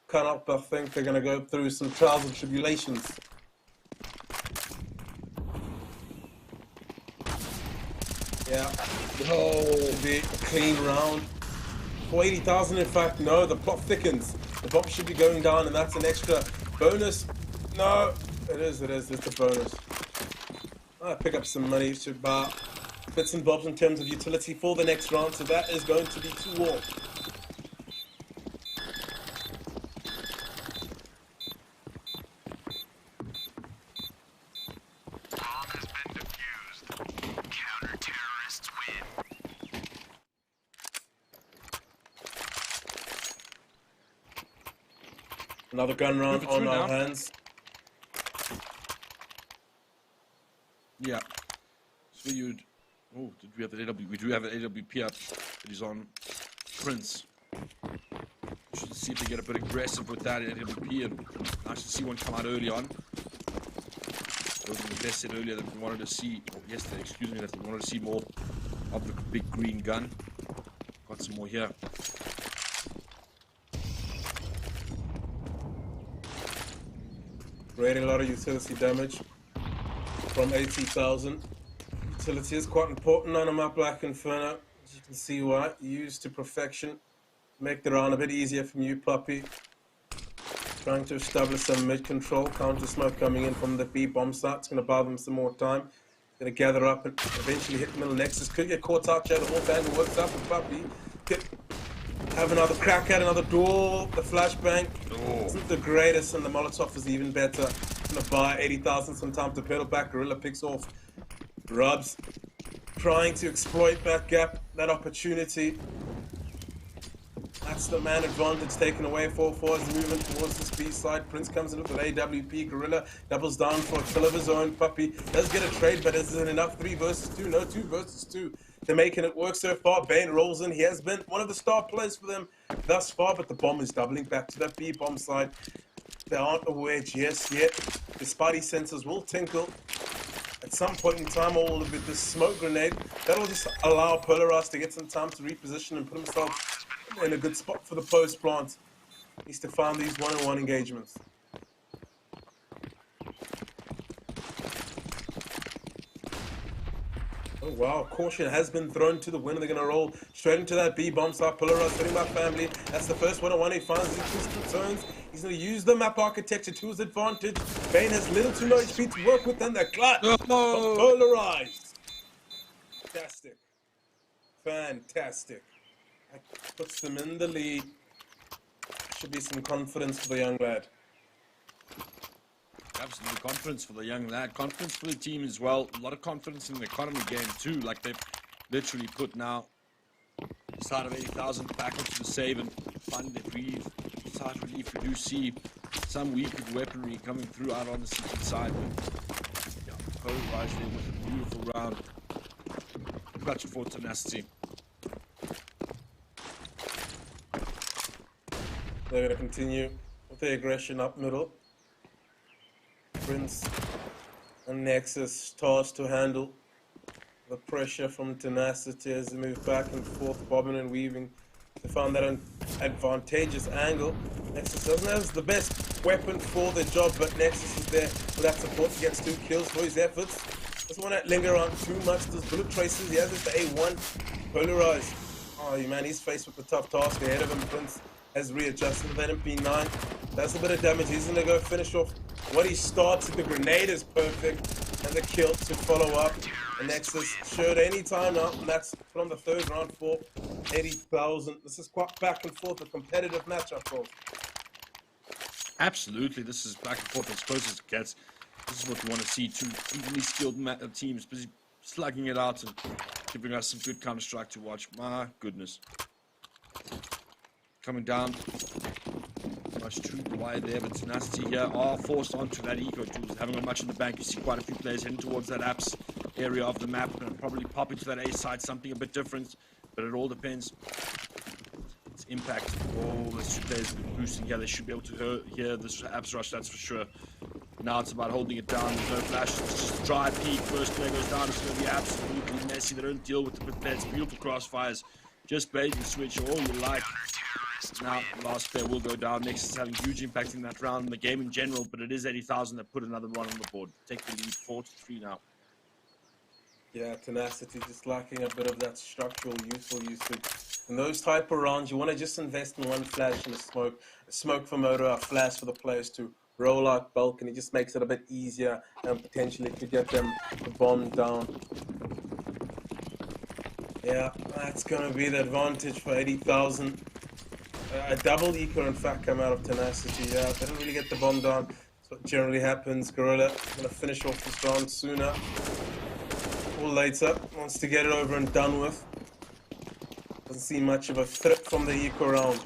can't help but think they're going to go through some trials and tribulations. Yeah, to be a clean round. For 80,000, in fact, no, the plot thickens. The bomb should be going down, and that's an extra bonus. No, it is, it's a bonus. I pick up some money to buy bits and bobs in terms of utility for the next round, so that is going to be 2 all. Another gun round on our hands. Yeah. So you'd. Oh, did we have an AW? We do have an AWP up. It is on Prince. Should see if they get a bit aggressive with that AWP, and I should see one come out early on. Those are the best said earlier that we wanted to see. Oh, yesterday, excuse me, that we wanted to see more of the big green gun. Got some more here. Creating a lot of utility damage from 80,000. Utility is quite important on a map like Inferno. As you can see why. Used to perfection. Make the round a bit easier from you, Puppy. Trying to establish some mid-control. Counter smoke coming in from the B bomb site. It's going to buy them some more time. Going to gather up and eventually hit the middle nexus. Could get caught out here. The whole bang works out for Puppy. Could have another crack at another door. The flashbang isn't the greatest, and the Molotov is even better. Going to buy 80,000 some time to pedal back. Gorilla picks off Rubs. Trying to exploit that gap, that opportunity. That's the man advantage taken away. 4-4 is moving towards the speed side. Prince comes in with an AWP. Gorilla doubles down for a kill of his own. Puppy does get a trade, but isn't enough. 3 versus 2. No, 2 versus 2. They're making it work so far. Bane rolls in. He has been one of the star players for them thus far, but the bomb is doubling back to that B bomb side. They aren't aware just yet. The spidey sensors will tinkle. At some point in time, all of it, this smoke grenade, that'll just allow Polarized to get some time to reposition and put himself in a good spot for the post plant. Needs to find these one-on-one engagements. Oh wow, caution has been thrown to the wind. They're going to roll straight into that B bomb site. Polarized hitting my family. That's the first one-on-one he finds. He twists and turns. He's going to use the map architecture to his advantage. Bane has little to no HP to work with, and the clutch of Polarized. Fantastic. Fantastic. That puts them in the lead. Should be some confidence for the young lad. Absolutely, confidence for the young lad, confidence for the team as well. A lot of confidence in the economy game too. Like they've literally put now the side of 80,000 back into the save and fund their breathe. Side relief. We do see some weakened weaponry coming through out on the secret side. But yeah, Polarized there with a beautiful round. Clutch for tenacity. They're going to continue with the aggression up middle. Prince and Nexus tasked to handle the pressure from tenacity as they move back and forth, bobbing and weaving. They found that an advantageous angle. Nexus doesn't have the best weapon for the job, but Nexus is there for that support. He gets 2 kills for his efforts. Doesn't want to linger around too much. Those bullet traces, he has it for A1. Polarized. Oh man, he's faced with the tough task ahead of him. Prince has readjusted that MP9. That's a bit of damage. He's going to go finish off what he starts. The grenade is perfect. And the kill to follow up. The Nexus showed any time now. And that's from the 3rd round for 80,000. This is quite back and forth, a competitive matchup, folks. Absolutely, this is back and forth as close as it gets. This is what we want to see. 2 evenly skilled teams busy slugging it out and giving us some good Counter-Strike to watch. My goodness. Coming down. much truth why there, but Tenacity here are forced onto that eco tools. Haven't got much in the bank. You see quite a few players heading towards that apps area of the map. Gonna probably pop into that A side, something a bit different, but it all depends. Its impact. Oh, those two players boosting here. They should be able to hear this apps rush, that's for sure. Now it's about holding it down. There's no flash. It's just a dry peak. First player goes down. It's going to be absolutely messy. They don't deal with the pits. Beautiful crossfires. Just bait and switch all you like. Now, last player will go down. Next is having huge impact in that round, the game in general, but it is 80,000 that put another one on the board. Take the lead 4-3 now. Yeah, Tenacity just lacking a bit of that structural useful usage. In those type of rounds, you want to just invest in one flash and a smoke for motor, a flash for the players to roll out bulk, and it just makes it a bit easier and potentially to get them the bomb down. Yeah, that's going to be the advantage for 80,000. A double eco, in fact, come out of Tenacity. Yeah, they don't really get the bomb down. That's what generally happens. Gorilla going to finish off this round sooner or later. Wants to get it over and done with. Doesn't see much of a threat from the eco round.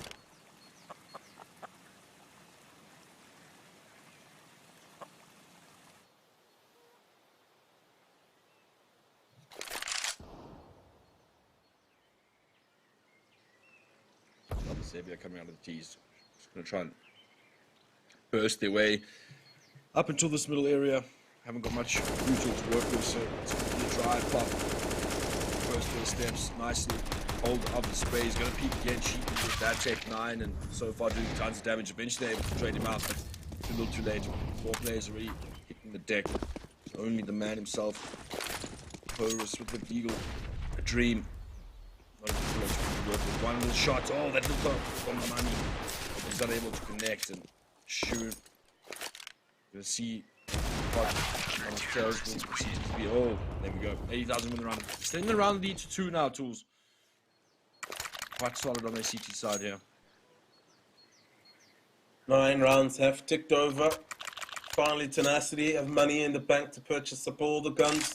Xavier coming out of the tees. Just going to try and burst their way up until this middle area. Haven't got much neutral to work with, so it's going to be a dry pop. First little steps, nicely hold of the spray. He's going to peek again, cheeky with that check 9, and so far doing tons of damage. Eventually able to trade him out, but it's a little too late. 4 players already hitting the deck. Only the man himself. Horus with the Beagle. A dream. Not able to work with one little shot. Oh, that little from the money. He's not able to connect and shoot. You'll see what tails will seem to be. Oh, there we go. 80,000 win the round. Extending the round lead to 2 now, Tools. Quite solid on their CT side here. 9 rounds have ticked over. Finally, Tenacity have money in the bank to purchase up all the guns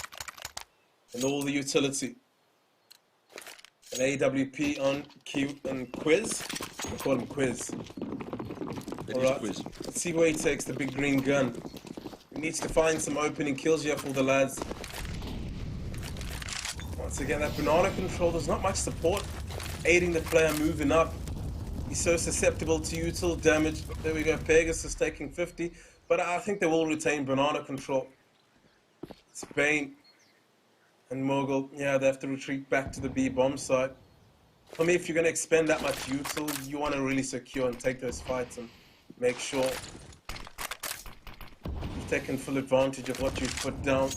and all the utility. An AWP on Q and Quiz. I call him Quiz. Alright, Quiz. let's see where he takes the big green gun. He needs to find some opening kills here for the lads. Once again, that banana control, there's not much support aiding the player moving up. He's so susceptible to util damage. There we go, Pegasus is taking 50, but I think they will retain banana control. Spain and Mogul, yeah, they have to retreat back to the B bomb site. For me, if you're going to expend that much util, you want to really secure and take those fights and make sure you've taken full advantage of what you've put down.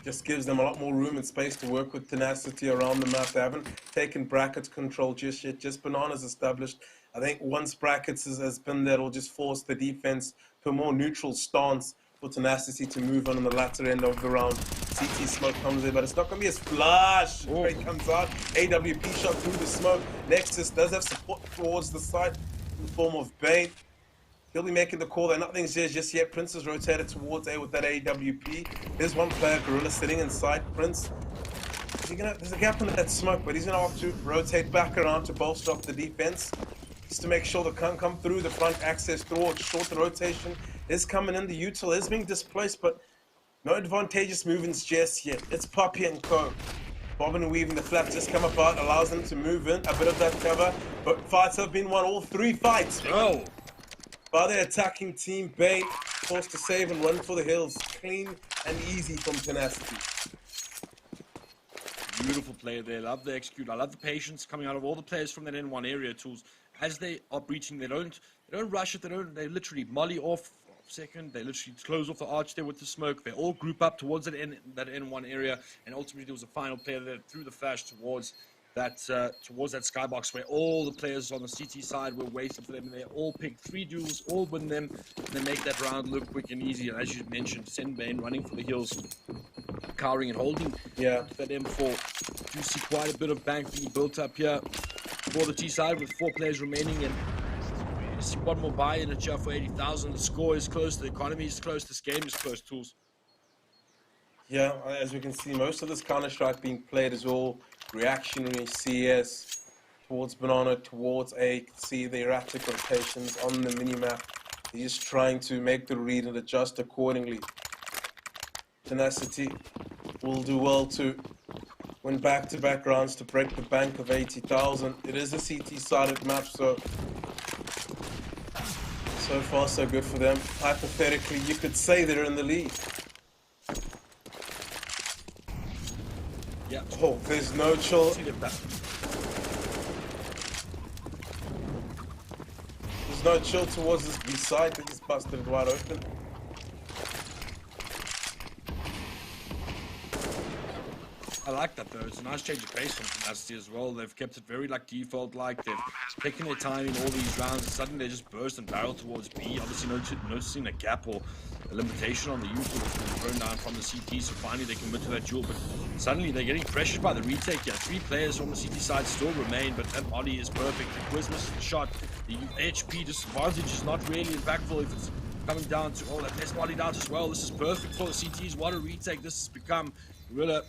Just gives them a lot more room and space to work with Tenacity around the map. They haven't taken brackets control just yet, just bananas established. I think once brackets has been there, it'll just force the defense to a more neutral stance for Tenacity to move on the latter end of the round. CT smoke comes in, but it's not going to be a splash. Great comes out. AWP shot through the smoke. Nexus does have support towards the side in the form of Bane. He'll be making the call there. Nothing's there just yet. Prince has rotated towards A with that AWP. There's one player, Gorilla, sitting inside Prince. There's a gap in that smoke, but he's going to have to rotate back around to bolster up the defense. Just to make sure they can't come through the front access towards shorter rotation. Is coming in, the util is being displaced, but no advantageous movements just yet. It's Poppy and Co. Bobbing and weaving, the flap just come apart, allows them to move in, a bit of that cover, but fights have been won, all 3 fights. Oh! By the attacking team, Bane forced to save and run for the hills. Clean and easy from Tenacity. Beautiful player there. Love the execute. I love the patience coming out of all the players from that N1 area. Tools as they are breaching, they don't rush it. They literally molly off second. They literally close off the arch there with the smoke. They all group up towards that N1 area, and ultimately there was a final player there threw the flash towards that skybox where all the players on the CT side were waiting for them, and they all pick 3 duels, all win them, and they make that round look quick and easy. And as you mentioned, Senbane running for the hills, cowering and holding that M4. You see quite a bit of bank being built up here for the T side with 4 players remaining, and you see one more buy in a chair for 80,000. The score is close, the economy is close, this game is close, Tools. Yeah, as we can see, most of this Counter-Strike being played is all reactionary CS, towards Banana, towards A. See the erratic rotations on the minimap. He's just trying to make the read and adjust accordingly. Tenacity will do well to win back-to-back rounds to break the bank of 80,000. It is a CT-sided map, so far so good for them. Hypothetically, you could say they're in the lead. Yeah. Oh, there's no chill. There's no chill towards this B side. They just busted it wide open. I like that though. It's a nice change of pace from Tenacity as well. They've kept it very like default-like. They've taken their time in all these rounds, and suddenly they just burst and barrel towards B. Obviously, noticing a gap or a limitation on the U tool that's been thrown down from the CT. So finally, they commit to that duel. But suddenly, they're getting pressured by the retake. Yeah, 3 players from the CT side still remain, but that body is perfect. The Quiz misses the shot. The HP disadvantage is not really impactful if it's coming down to that less bodied out as well. This is perfect for the CTs. What a retake this has become. Gorilla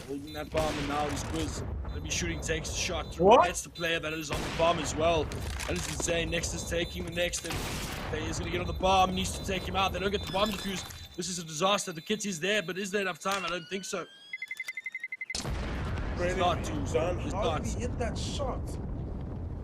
holding that bomb, and now this Quiz gonna be shooting, takes the shot through. Gets the player that is on the bomb as well. That is insane. Next is taking the next, and the player is gonna get on the bomb, needs to take him out. They don't get the bomb defused. This is a disaster. The kit is there, but is there enough time? I don't think so. It's not, dude. It's How not. did he hit that shot?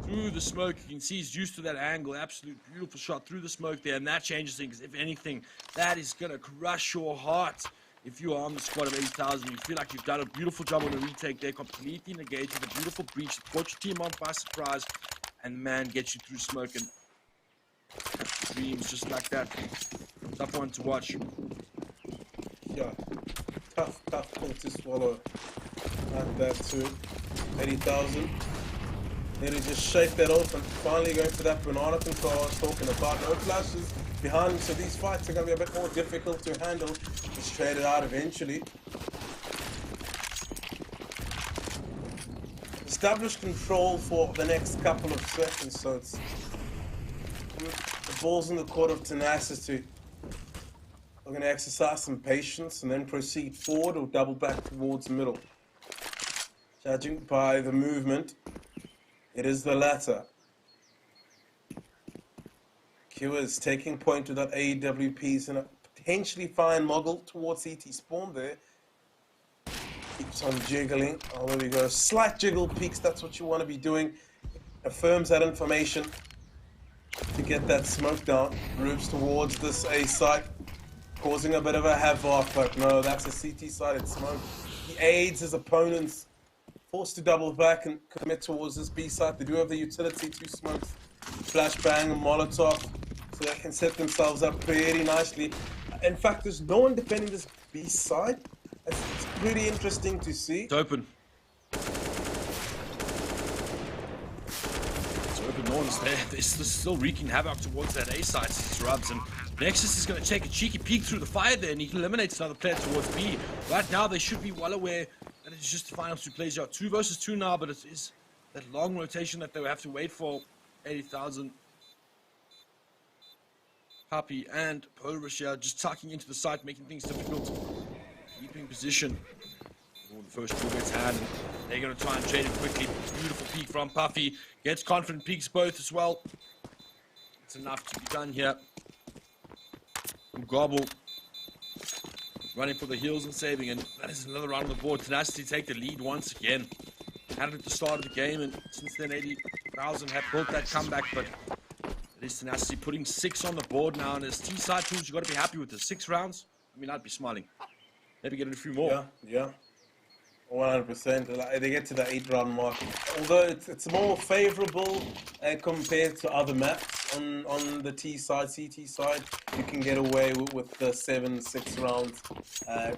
Through the smoke, you can see he's used to that angle. Absolute beautiful shot through the smoke there, and that changes things. If anything, that is gonna crush your heart. If you are on the squad of 80,000, you feel like you've done a beautiful job on the retake there, completely negated a beautiful breach, caught your team on by surprise, and man, gets you through smoke and dreams just like that. Tough one to watch. Yeah, tough pill to swallow. Like that too. 80,000. Need to just shake that open. Finally going for that banana control I was talking about. No flashes behind, so these fights are going to be a bit more difficult to handle. Just trade it out eventually. Establish control for the next couple of seconds, so it's the ball's in the court of Tenacity. We're going to exercise some patience and then proceed forward or double back towards middle. Judging by the movement, it is the latter. Q is taking point with that AWPs and a potentially fine moggle towards CT spawn there. Keeps on jiggling. Oh, there we go. Slight jiggle peaks, that's what you want to be doing. Affirms that information to get that smoke down. Moves towards this A site, causing a bit of a havoc, but no, that's a CT-sided smoke. He aids his opponents. Forced to double back and commit towards this B site. They do have the utility to smoke, flashbang, and Molotov, so they can set themselves up pretty nicely. In fact, there's no one defending this B side. It's pretty interesting to see. It's open. It's open. No one's there. They're still wreaking havoc towards that A side. Rubs, and Nexus is going to take a cheeky peek through the fire there, and he eliminates another player towards B. Right now, they should be well aware. And it's just the final 2 plays out. 2 versus 2 now, but it is that long rotation that they will have to wait for. 80,000. Puppy and Polarishia just tucking into the site, making things difficult. Keeping position. Oh, the first 2 gets had, and they're going to try and trade it quickly. Beautiful peek from Puffy. Gets confident, peeks both as well. It's enough to be done here. Gobble. Running for the heels and saving, and that is another round on the board. Tenacity take the lead once again. Had it at the start of the game, and since then 80,000 have built that comeback, but it is Tenacity putting 6 on the board now, and as T-side tools, you've got to be happy with the 6 rounds. I mean, I'd be smiling. Maybe get a few more. Yeah. 100%. Like, they get to the 8-round mark. Although it's more favorable compared to other maps on the T side, CT side. You can get away with the 7-6 rounds,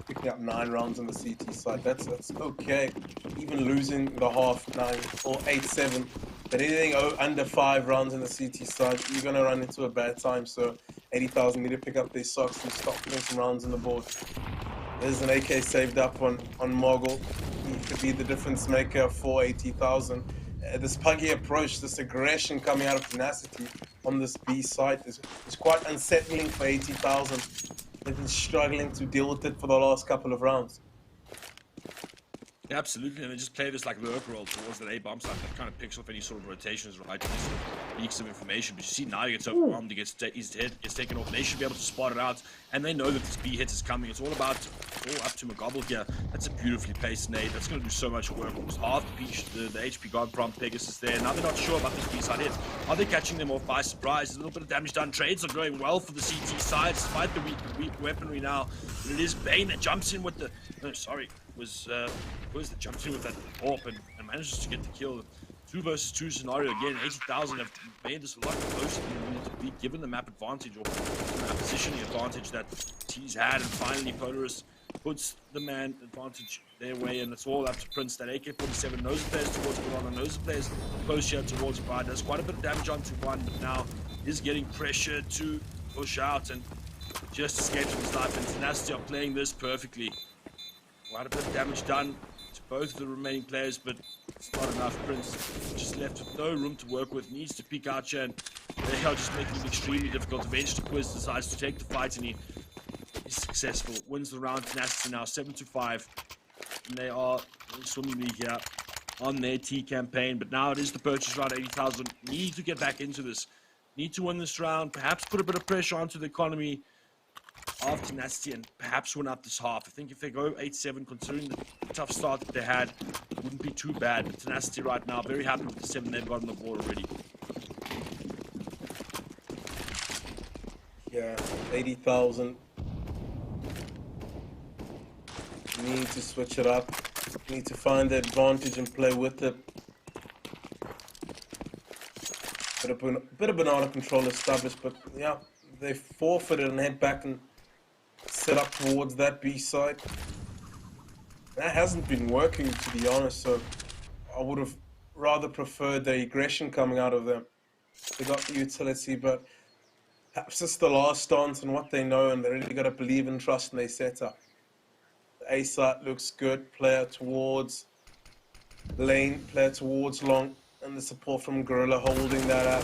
picking up 9 rounds on the CT side. That's okay. Even losing the half 9 or 8-7. But anything under 5 rounds on the CT side, you're gonna run into a bad time. So 80,000 need to pick up their socks and stop putting some rounds on the board. There's an AK saved up on Mogul. He could be the difference maker for 80,000. This puggy approach, this aggression coming out of Tenacity on this B site is quite unsettling for 80,000. They've been struggling to deal with it for the last couple of rounds. Yeah, absolutely, and they just play this like lurk roll towards that A bomb site that kind of picks off any sort of rotations, right? Any sort of leaks of information. But you see now he gets overwhelmed, his head gets taken off. They should be able to spot it out, and they know that this B hit is coming. It's all up to McGobble here. That's a beautifully placed nade. That's going to do so much work. It was half the HP gone from Pegasus there. Now they're not sure about this B side hit. Are they catching them off by surprise? A little bit of damage done. Trades are going well for the CT side, despite the weak weaponry now. But it is Bane that jumps in with the. No, sorry. Was that jumps in with that AWP and manages to get the kill. 2 versus 2 scenario again. 80,000 have made this a lot closer than they needed to be, given the map advantage or map positioning advantage that T's had, and finally Polaris puts the man advantage their way, and it's all up to Prince. That AK-47 knows the players towards Piranha, knows the players close here towards Pride. Does quite a bit of damage onto one, but now is getting pressure to push out and just escape from his life. And Tenacity are playing this perfectly. Quite a bit of damage done to both of the remaining players, but it's not enough. Prince just left with no room to work with, needs to peek out here, and they are just making it extremely difficult. Eventually, Quiz decides to take the fight, and he is successful. Wins the round. Tenacity now 7-5, and they are swimmingly here on their T campaign. But now it is the purchase round. 80,000 need to get back into this, need to win this round, perhaps put a bit of pressure onto the economy of Tenacity and perhaps win up this half. I think if they go 8-7, considering the tough start that they had, it wouldn't be too bad. But Tenacity right now, very happy with the 7 they've got on the board already. Yeah, 80,000. Need to switch it up. Need to find the advantage and play with it. Bit of banana control established, but yeah, they forfeited and head back and set up towards that B side. That hasn't been working, to be honest, so I would have rather preferred the aggression coming out of them. They got the utility, but perhaps it's the last stance and what they know, and they really got to believe and trust in their setup. The A side looks good, player towards lane, player towards long, and the support from Gorilla holding that up.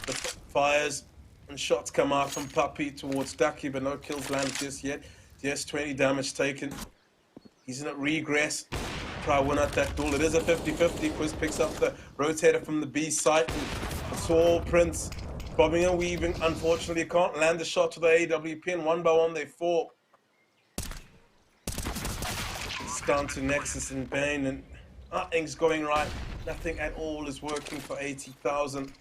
The fires and shots come out from Puppy towards Ducky, but no kills landed just yet. Yes, 20 damage taken. He's in a regress. Try win at that duel. It is a 50-50. Quiz picks up the rotator from the B side. And Saul Prince bobbing and weaving. Unfortunately, can't land the shot to the AWP, and one by one they fall. It's down to Nexus and Bane, and nothing's going right. Nothing at all is working for 80,000.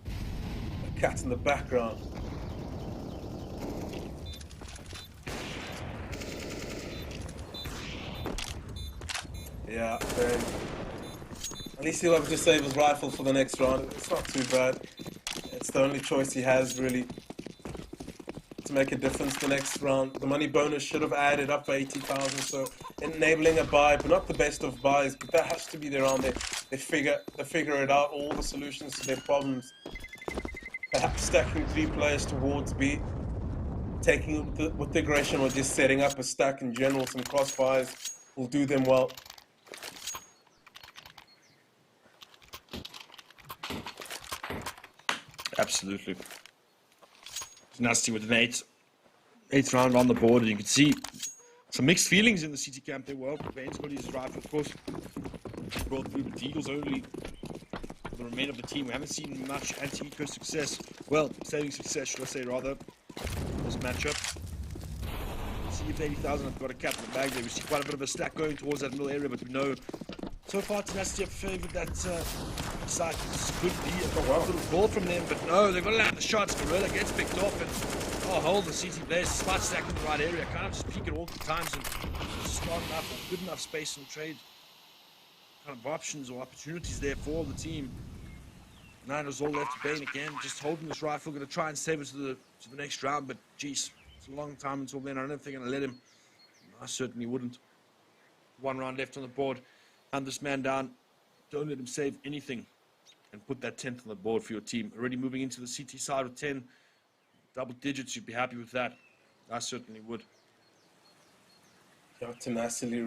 A cat in the background. Yeah, Bane. At least he'll have to save his rifle for the next round. It's not too bad. It's the only choice he has, really, to make a difference the next round. The money bonus should have added up for 80,000, so enabling a buy, but not the best of buys. But that has to be the round they figure it out, all the solutions to their problems. Perhaps stacking 3 players towards B, taking with the aggression, or just setting up a stack in general. Some crossfires will do them well. Absolutely. Nasty with an 8th round on the board, and you can see some mixed feelings in the CT camp there. Well, Bane's got his rifle, of course, brought through, but Eagles only for the remainder of the team. We haven't seen much anti-eco success. Well, saving success, should I say, rather, this matchup. See if 80,000 have got a cap in the bag there. We see quite a bit of a stack going towards that middle area, but we know so far Tenacity have favoured that side. This could be a little ball from them, but no, they've got to land the shots. Gorilla gets picked off, and hold the CT players, smart stack in the right area. Kind of just peek at all the times and strong enough or good enough space and trade kind of options or opportunities there for the team. Niners all left to Bane again, just holding this rifle, going to try and save it to the next round, but geez, it's a long time until then. I don't know if they're going to let him. I certainly wouldn't. 1 round left on the board. Hunt this man down. Don't let him save anything. And put that 10th on the board for your team. Already moving into the CT side with 10 double digits. You'd be happy with that. I certainly would. Yeah, tenacity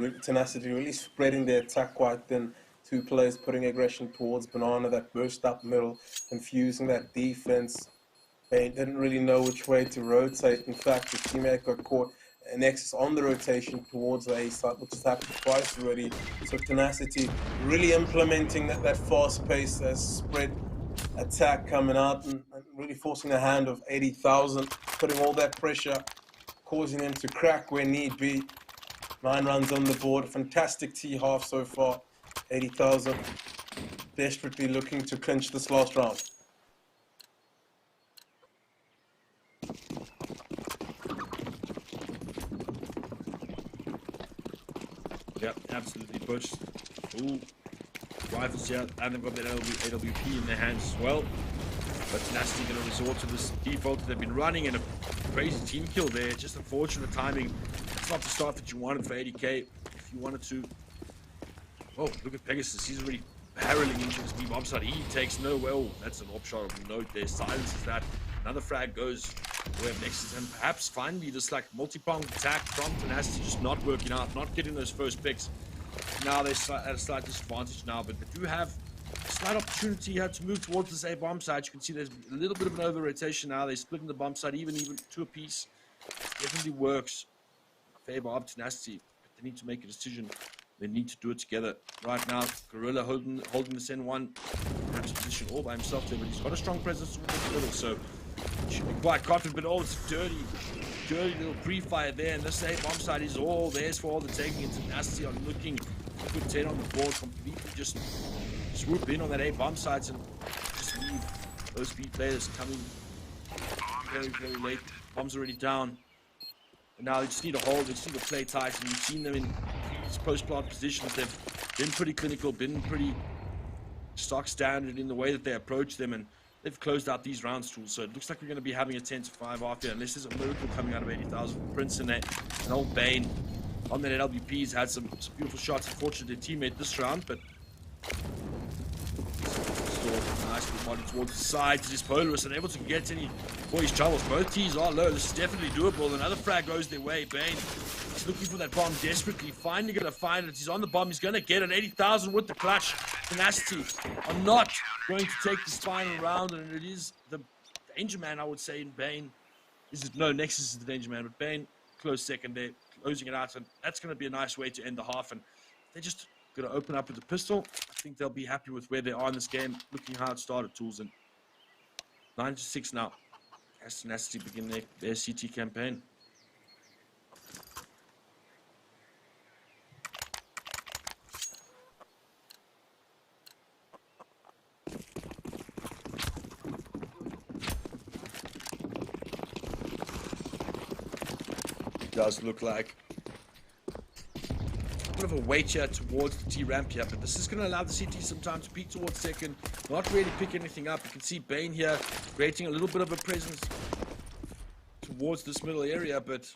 really spreading their attack quite thin. 2 players putting aggression towards Banana, that burst up middle, confusing that defense. They didn't really know which way to rotate. In fact, his teammate got caught Nexus on the rotation towards the A side, which has happened twice already. So Tenacity really implementing that fast pace, spread attack coming out and really forcing the hand of 80,000, putting all that pressure, causing them to crack where need be. 9 runs on the board, fantastic T half so far. 80,000 desperately looking to clinch this last round. Yeah, absolutely. Bush. Ooh. Rifles here, and they've got that AWP in their hands as well. But Tenacity going to resort to this default they've been running, and a crazy team kill there. Just unfortunate timing. It's not the start that you wanted for 80k. If you wanted to. Oh, look at Pegasus. He's already barreling into his B-bomb side. He takes no well. That's an op shot of note there. Silences that. Another frag goes away of Nexus, and perhaps finally this like multi-pronged attack from Tenacity just not working out, not getting those first picks. Now they're at a slight disadvantage now, but they do have a slight opportunity here to move towards this A bomb side. You can see there's a little bit of an over rotation now. They're splitting the bomb side even to a piece. Definitely works. Favor of Tenacity, but they need to make a decision. They need to do it together. Right now, Gorilla holding this N1 perhaps position all by himself there, but he's got a strong presence towards the middle, so he should be quite confident. But oh, it's a dirty little pre-fire there, and this A bomb side is all theirs for all the taking. And Tenacity are looking to put 10 on the board, completely just swoop in on that A bomb sides and just leave those B players coming very, very late. Bomb's already down. And now they just need to hold, they just need to play tight, and you've seen them in these post-plant positions. They've been pretty clinical, been pretty stock standard in the way that they approach them, and they've closed out these rounds tools. So it looks like we're going to be having a 10-5 after, unless there's a miracle coming out of 80,000. Prince and old Bane on that LBP's had some beautiful shots. Unfortunately, their teammate this round, but still nice body towards the side to this Polaris and able to get any boys troubles. Both T's are low. This is definitely doable. Another frag goes their way. Bane is looking for that bomb desperately. Finally going to find it. He's on the bomb. He's going to get it. 80,000 with the clutch. Tenacity are not going to take this final round, and it is the danger man, I would say, in Bane. No, Nexus is the danger man, but Bane close second there, closing it out, and that's going to be a nice way to end the half. And they're just going to open up with the pistol. I think they'll be happy with where they are in this game, looking how it started, tools. And 9-6 now. As Tenacity begin their CT campaign. Does look like a bit of a wait here towards the T ramp here, but this is going to allow the CT some time to peek towards second, not really pick anything up. You can see Bane here creating a little bit of a presence towards this middle area, but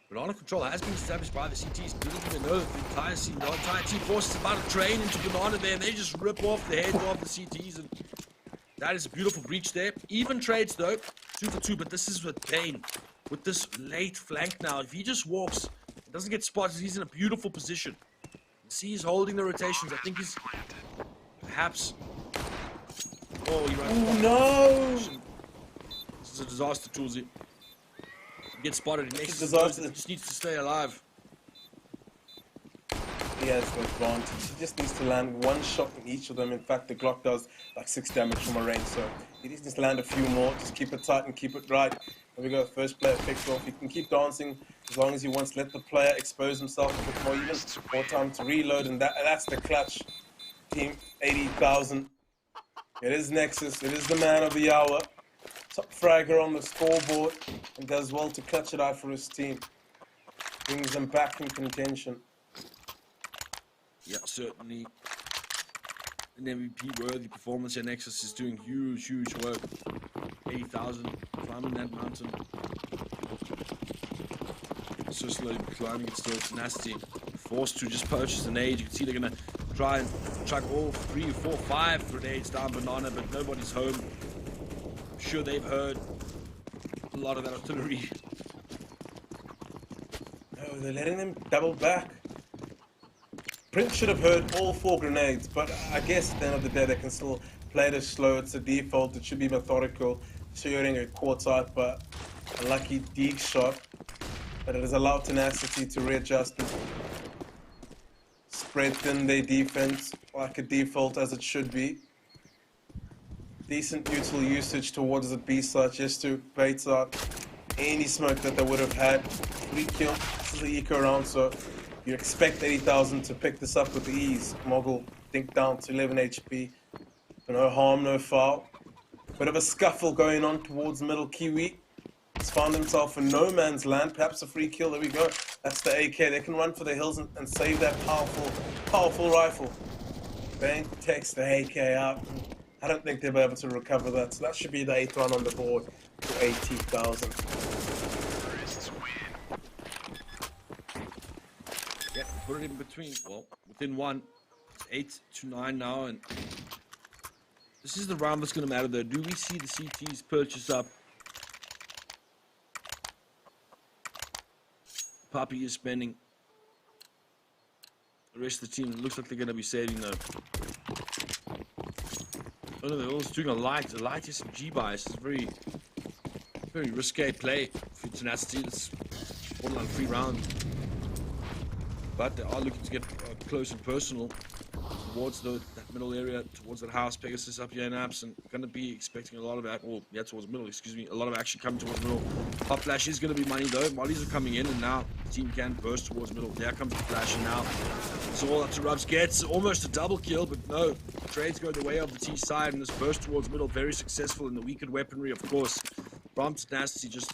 banana control has been established by the CTs. Didn't even know that the entire team force is about to train into banana there, and they just rip off the heads of the CTs, and that is a beautiful breach there. Even trades though, 2 for 2, but this is with Bane. With this late flank now, if he just walks, doesn't get spotted, he's in a beautiful position. See, he's holding the rotations. I think he's perhaps. Oh, he runs. Oh no! This is a disaster, Toolsy. He gets spotted. He makes disaster. He just needs to stay alive. He has the advantage. He just needs to land one shot in each of them. In fact, the Glock does like 6 damage from a range, so he just needs to land a few more. Just keep it tight and keep it right. There we go, first player picked off. He can keep dancing as long as he wants. Let the player expose himself a bit more, even more time to reload, and that's the clutch. Team 80,000. It is Nexus. It is the man of the hour. Top fragger on the scoreboard, and does well to clutch it out for his team. Brings them back in contention. Yeah, certainly an MVP-worthy performance here. Nexus is doing huge work. 80,000, climbing that mountain. So slowly climbing it still. Tenacity forced to just purchase an nade. You can see they're going to try and chuck all 3, 4, 5 grenades down banana, but nobody's home. I'm sure they've heard a lot of that artillery. Oh, they're letting them double back. Prince should have heard all 4 grenades, but I guess at the end of the day they can still play this slow. It's a default. It should be methodical. Securing a quartet, but a lucky Deeg shot but it has allowed Tenacity to readjust and spread thin their defense like a default as it should be. Decent neutral usage towards the B side just to bait out any smoke that they would have had. Free kill. This is the eco round, so you expect 80,000 to pick this up with ease. Mogul dink down to 11 HP. No harm, no foul. Bit of a scuffle going on towards middle. Kiwi has found himself in no man's land. Perhaps a free kill. There we go. That's the AK. They can run for the hills and save that powerful rifle. Bang takes the AK out. I don't think they'll be able to recover that. So that should be the 8th run on the board to 80,000. Yeah, put it in between. Well, within one. It's 8 to 9 now, and this is the round that's going to matter, though. Do we see the CTs purchase up? Papi is spending. The rest of the team, it looks like they're going to be saving, though. Oh no, they're also doing a light SMG bias. It's very, very risque play for Tenacity. It's borderline free round. But they are looking to get close and personal towards that middle area, towards that house. Pegasus up here in apps, and going to be expecting a lot of that. Well, yeah, towards the middle, excuse me. A lot of action coming towards the middle. Pop flash is going to be money though. Mollies are coming in, and now the team can burst towards middle. There comes the flash, and now it's all up to Rubs. Gets almost a double kill, but no. Trades go the way of the T side, and this burst towards middle, very successful in the weakened weaponry, of course. From Tenacity just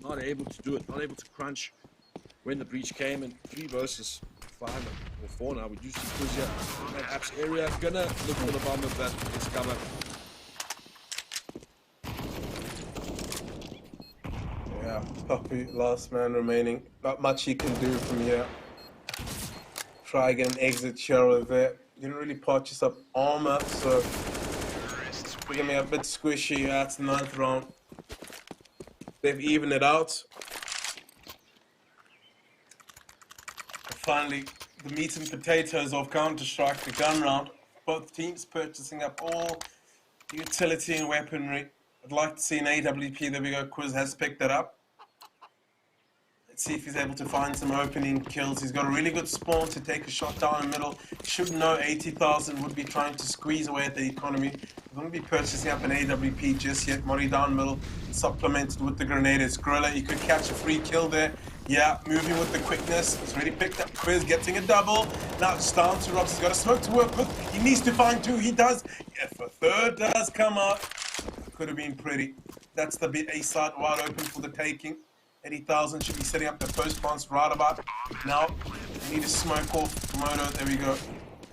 not able to do it, not able to crunch when the breach came, and 3 versus 5 or 4 now. We do see Quiz here in that apps area. Gonna look for the bomb of that gets cover. Yeah, Puppy, last man remaining. Not much he can do from here. Try get an exit shell there. Didn't really purchase up armor, so we're gonna be a bit squishy at the 9th round. They've evened it out. Finally, the meat and potatoes of Counter-Strike, the gun round. Both teams purchasing up all utility and weaponry. I'd like to see an AWP. There we go. Quiz has picked that up. Let's see if he's able to find some opening kills. He's got a really good spawn to take a shot down the middle. Should know 80,000 would be trying to squeeze away at the economy. We're going to be purchasing up an AWP just yet. Mori down middle, supplemented with the grenades. Gorilla, he could catch a free kill there. Yeah, moving with the quickness. He's already picked up Quiz, getting a double. Now it's down to Robs. He's got a smoke to work with. He needs to find 2. He does. If a 3rd does come out, could have been pretty. That's the bit A side wide open for the taking. 80,000 should be setting up the first bounce right about now. We need to smoke off Moto. There we go.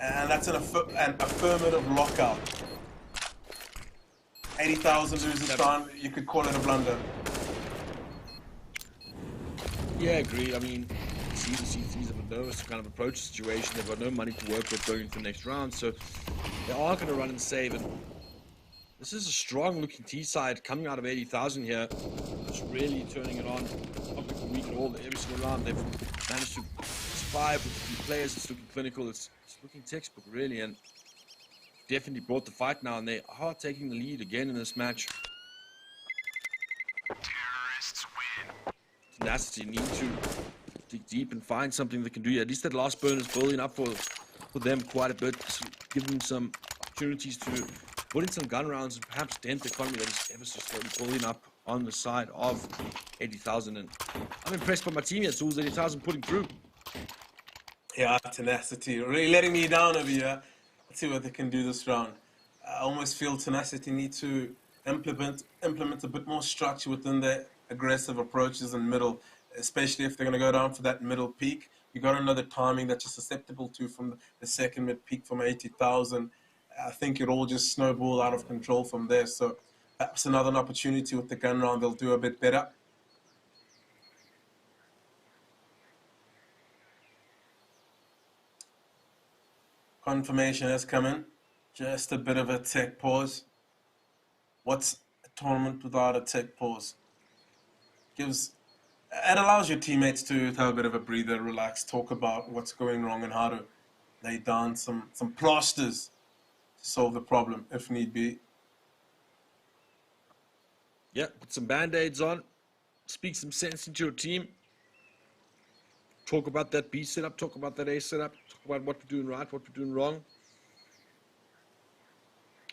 And that's an affirmative lockout. 80,000 loses time. You could call it a blunder. Yeah, agreed. I mean, the CTs have a nervous kind of approach situation. They've got no money to work with going into the next round, so they are going to run and save. And this is a strong-looking T side coming out of 80,000 here. Just really turning it on. Not looking weak at all. Every single round they've managed to survive with the players. It's looking clinical. It's looking textbook, really, and definitely brought the fight now. And they are taking the lead again in this match. Tenacity need to dig deep and find something they can do. At least that last burn is building up for them quite a bit. To give them some opportunities to put in some gun rounds and perhaps dent the economy that is ever so slowly building up on the side of 80,000. And I'm impressed by my team here. Tools 80,000 putting through. Yeah, Tenacity really letting me down over here. Let's see what they can do this round. I almost feel Tenacity need to implement a bit more structure within their aggressive approaches in middle, especially if they're going to go down for that middle peak. You got another timing that you're susceptible to from the second mid peak from 80,000. I think it all just snowball out of control from there. So perhaps another opportunity with the gun round, they'll do a bit better. Confirmation has come in. Just a bit of a tech pause. What's a tournament without a tech pause? It allows your teammates to have a bit of a breather, relax, talk about what's going wrong and how to lay down some plasters to solve the problem if need be. Yeah, put some band-aids on, speak some sense into your team. talk about that B setup, talk about that A setup, talk about what we're doing right, what we're doing wrong.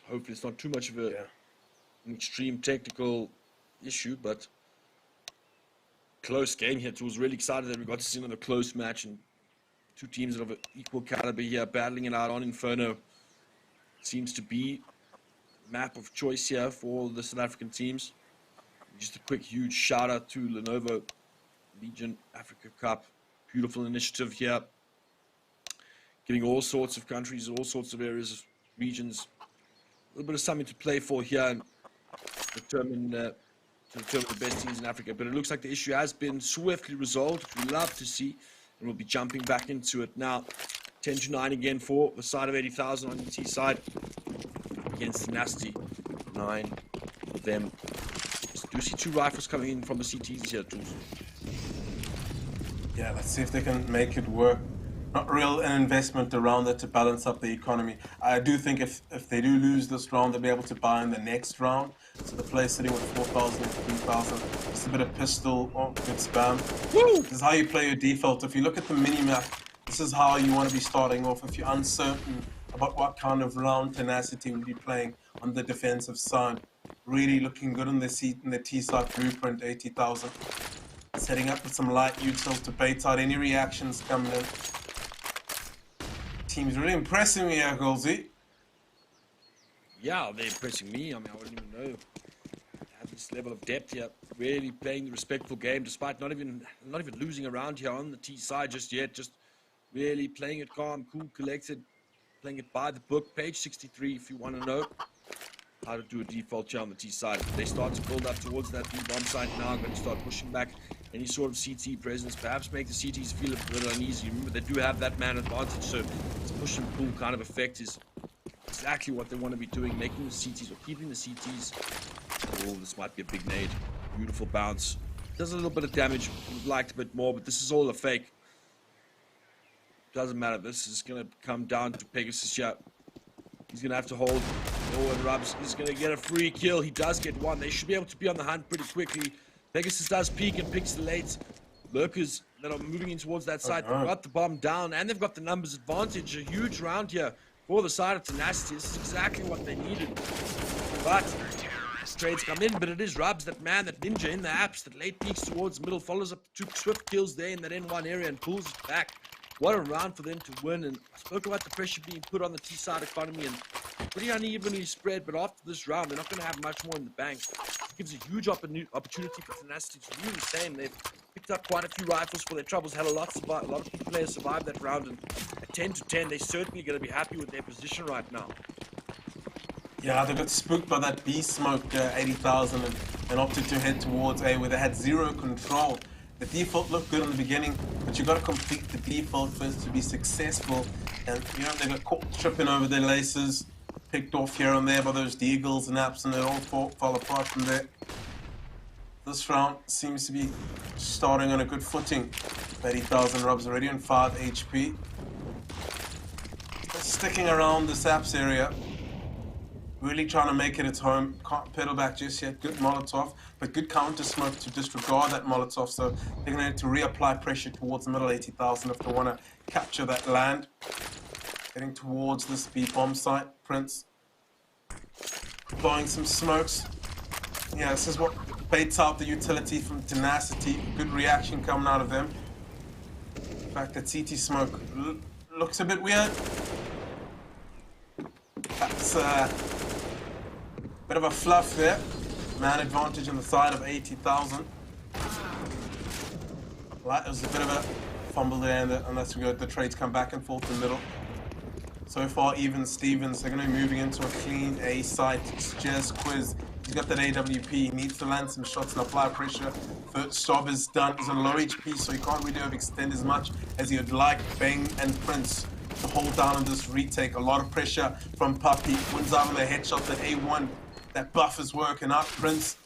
Hopefully it's not too much of an extreme technical issue, but close game here. It was really excited that we got to see another close match and two teams of equal caliber here battling it out on Inferno. Seems to be map of choice here for the South African teams. Just a quick huge shout out to Lenovo Legion Africa Cup. Beautiful initiative here, giving all sorts of countries, all sorts of areas, regions, a little bit of something to play for here and determine the best teams in Africa. But it looks like the issue has been swiftly resolved, which we love to see, and we'll be jumping back into it now. 10-9 again for the side of 80,000 on the T side against Tenacity. 9 of them. Do see two rifles coming in from the CTs here, tools. Yeah, let's see if they can make it work. Not real an investment around it to balance up the economy. I do think if they do lose this round, they'll be able to buy in the next round. So the player's sitting with 4,000 and 3,000. Just a bit of pistol, good spam. This is how you play your default. If you look at the mini-map, this is how you want to be starting off. If you're uncertain about what kind of round Tenacity will be playing on the defensive side. Really looking good on the T side blueprint, 80,000. Setting up with some light utils to bait out any reactions coming in. Team's really impressing me here, Golsey. Yeah, they're impressing me. I mean, I wouldn't even know. They have this level of depth here, really playing the respectful game, despite not even losing around here on the T side just yet. Just really playing it calm, cool, collected, playing it by the book. Page 63, if you want to know how to do a default here on the T side. They start to build up towards that B bomb site now. I'm going to start pushing back any sort of CT presence, perhaps make the CTs feel a little uneasy. Remember, they do have that man advantage, so this push and pull kind of effect is exactly what they want to be doing, making the CTs or keeping the CTs. Oh, this might be a big nade. Beautiful bounce. Does a little bit of damage. Would have liked a bit more, but this is all a fake. Doesn't matter. This is going to come down to Pegasus here. He's going to have to hold. Oh, and Rubs is going to get a free kill. He does get one. They should be able to be on the hunt pretty quickly. Pegasus does peek and picks the late lurkers that are moving in towards that side. They've got the bomb down, and they've got the numbers advantage. A huge round here for the side of Tenacity. This is exactly what they needed. But trades come in, but it is Rubs, that man, that ninja in the apps, that late peeks towards middle, follows up two swift kills there in that N1 area and pulls it back. What a round for them to win, and I spoke about the pressure being put on the T-side economy and pretty unevenly spread, but after this round, they're not going to have much more in the bank. It gives a huge opportunity for Tenacity to do the same. They've picked up quite a few rifles for their troubles, had a lot of key players survive that round, and at 10-10, they're certainly going to be happy with their position right now. Yeah, they got spooked by that B smoke, 80,000, and opted to head towards A, where they had zero control. The default looked good in the beginning, but you got to complete the default first to be successful. And you know, they got caught tripping over their laces, picked off here and there by those deagles and apps, and it all fell apart from there. This round seems to be starting on a good footing. 80,000 Rubs already on 5 HP. Sticking around this apps area. Really trying to make it its home. Can't pedal back just yet. Good Molotov, but good counter smoke to disregard that Molotov. So they're going to need to reapply pressure towards the middle 80,000 if they want to capture that land. Heading towards this B bomb site. Prince blowing some smokes. Yeah, this is what baits out the utility from Tenacity. Good reaction coming out of them. In fact, that CT smoke looks a bit weird. That's bit of a fluff there. Man advantage on the side of 80,000. Right, there was a bit of a fumble there, and unless we got the trades come back and forth in the middle. So far, even Stevens, they're going to be moving into a clean A site. It's Jez Quiz. He's got that AWP. He needs to land some shots and apply pressure. First job is done. He's on low HP, so he can't really overextend as much as he would like. Bang and Prince to hold down on this retake. A lot of pressure from Puppy. Wins out on the headshot that A1. That buff is working out. Prince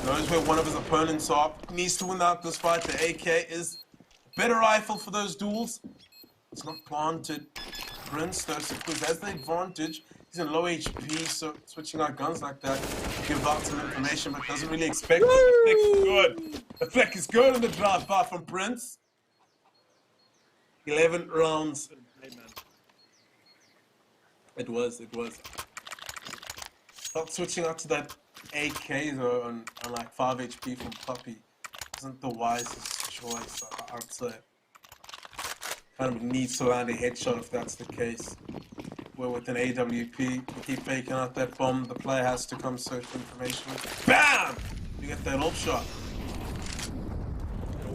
knows where one of his opponents are. Needs to win out this fight. The AK is a better rifle for those duels. It's not planted. Prince, though, has the advantage. He's in low HP, so switching out guns like that gives out some information, but doesn't really expect it. The flick is good. The flick is good on the drive-by from Prince. 11 rounds. It was. Not switching out to that AK though on like 5 HP from Puppy isn't the wisest choice, I'd say. Kind of needs to land a headshot if that's the case. Where with an AWP, you keep faking out that bomb, the player has to come search for information. BAM! You get that ult shot.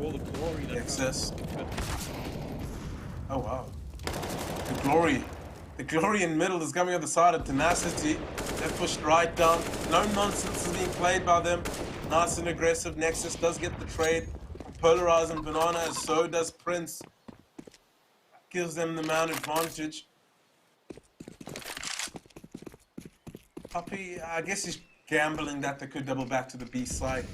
All the glory that Excess. Oh wow. The glory in middle is coming on the side of Tenacity. They're pushed right down. No nonsense is being played by them. Nice and aggressive. Nexus does get the trade. Polarize and Banana, as so does Prince. Gives them the man advantage. Puppy, I guess he's gambling that they could double back to the B side.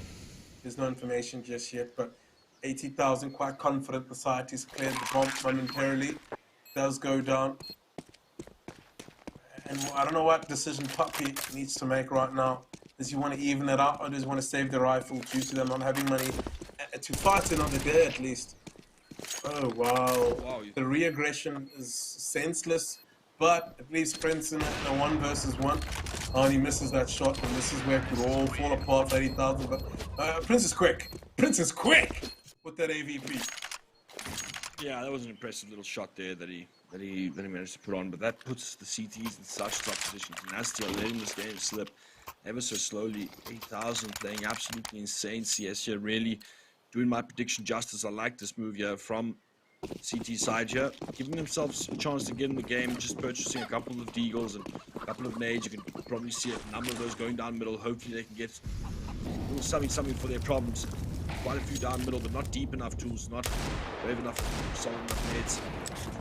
There's no information just yet, but 80,000 quite confident the site is cleared. The bomb momentarily does go down. And I don't know what decision Puppy needs to make right now. Does he want to even it out, or does he want to save the rifle due to them not having money to fight another day at least? Oh wow. The re-aggression is senseless, but it leaves Prince in a 1 versus 1. Oh, and he misses that shot, and this is where it could all fall apart for 80,000. But Prince is quick. Prince is quick with that AVP. Yeah, that was an impressive little shot there that he managed to put on, but that puts the CTs in such tough positions. Nasty are letting this game slip ever so slowly. 8,000 playing absolutely insane CS here, really doing my prediction justice. I like this move here from CT side here, giving themselves a chance to get in the game, just purchasing a couple of deagles and a couple of nades. You can probably see a number of those going down middle. Hopefully they can get a little something for their problems. Quite a few down middle, but not deep enough tools, not brave enough, solid enough nades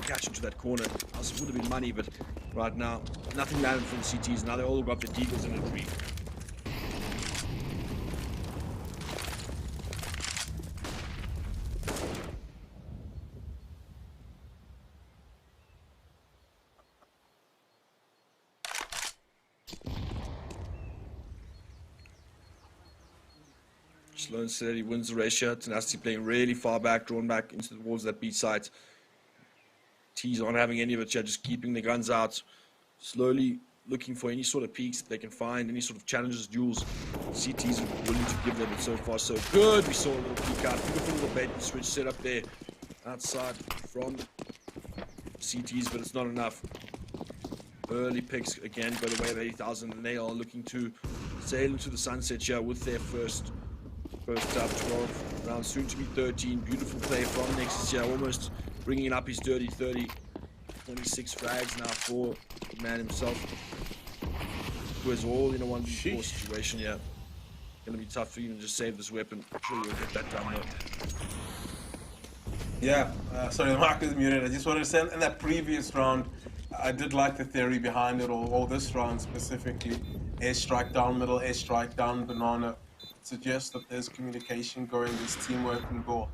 to catch into that corner. Else it would have been money, but right now, nothing landed from the CTs. Now they all got their deagles in a tree. Slow and steady wins the race here. Tenacity playing really far back, drawn back into towards that B site. T's aren't having any of it yet, just keeping the guns out. Slowly looking for any sort of peaks that they can find, any sort of challenges, duels. CT's are willing to give them, but so far so good. We saw a little peek out. Beautiful little bait and switch set up there outside from CT's, but it's not enough. Early picks again, go the way of 80,000, and they are looking to sail into the sunset here with their first up, 12 rounds, soon to be 13. Beautiful play from Nexus here, almost bringing up his dirty 30. 26 frags now for the man himself, who is all in a 1v4 situation here. Gonna be tough to even just save this weapon. I'm sure you'll get that done though. Yeah, sorry, the mic is muted. I just wanted to say in that previous round, I did like the theory behind it, or this round specifically. Airstrike down middle, airstrike down banana. Suggests that there's communication going, there's teamwork involved.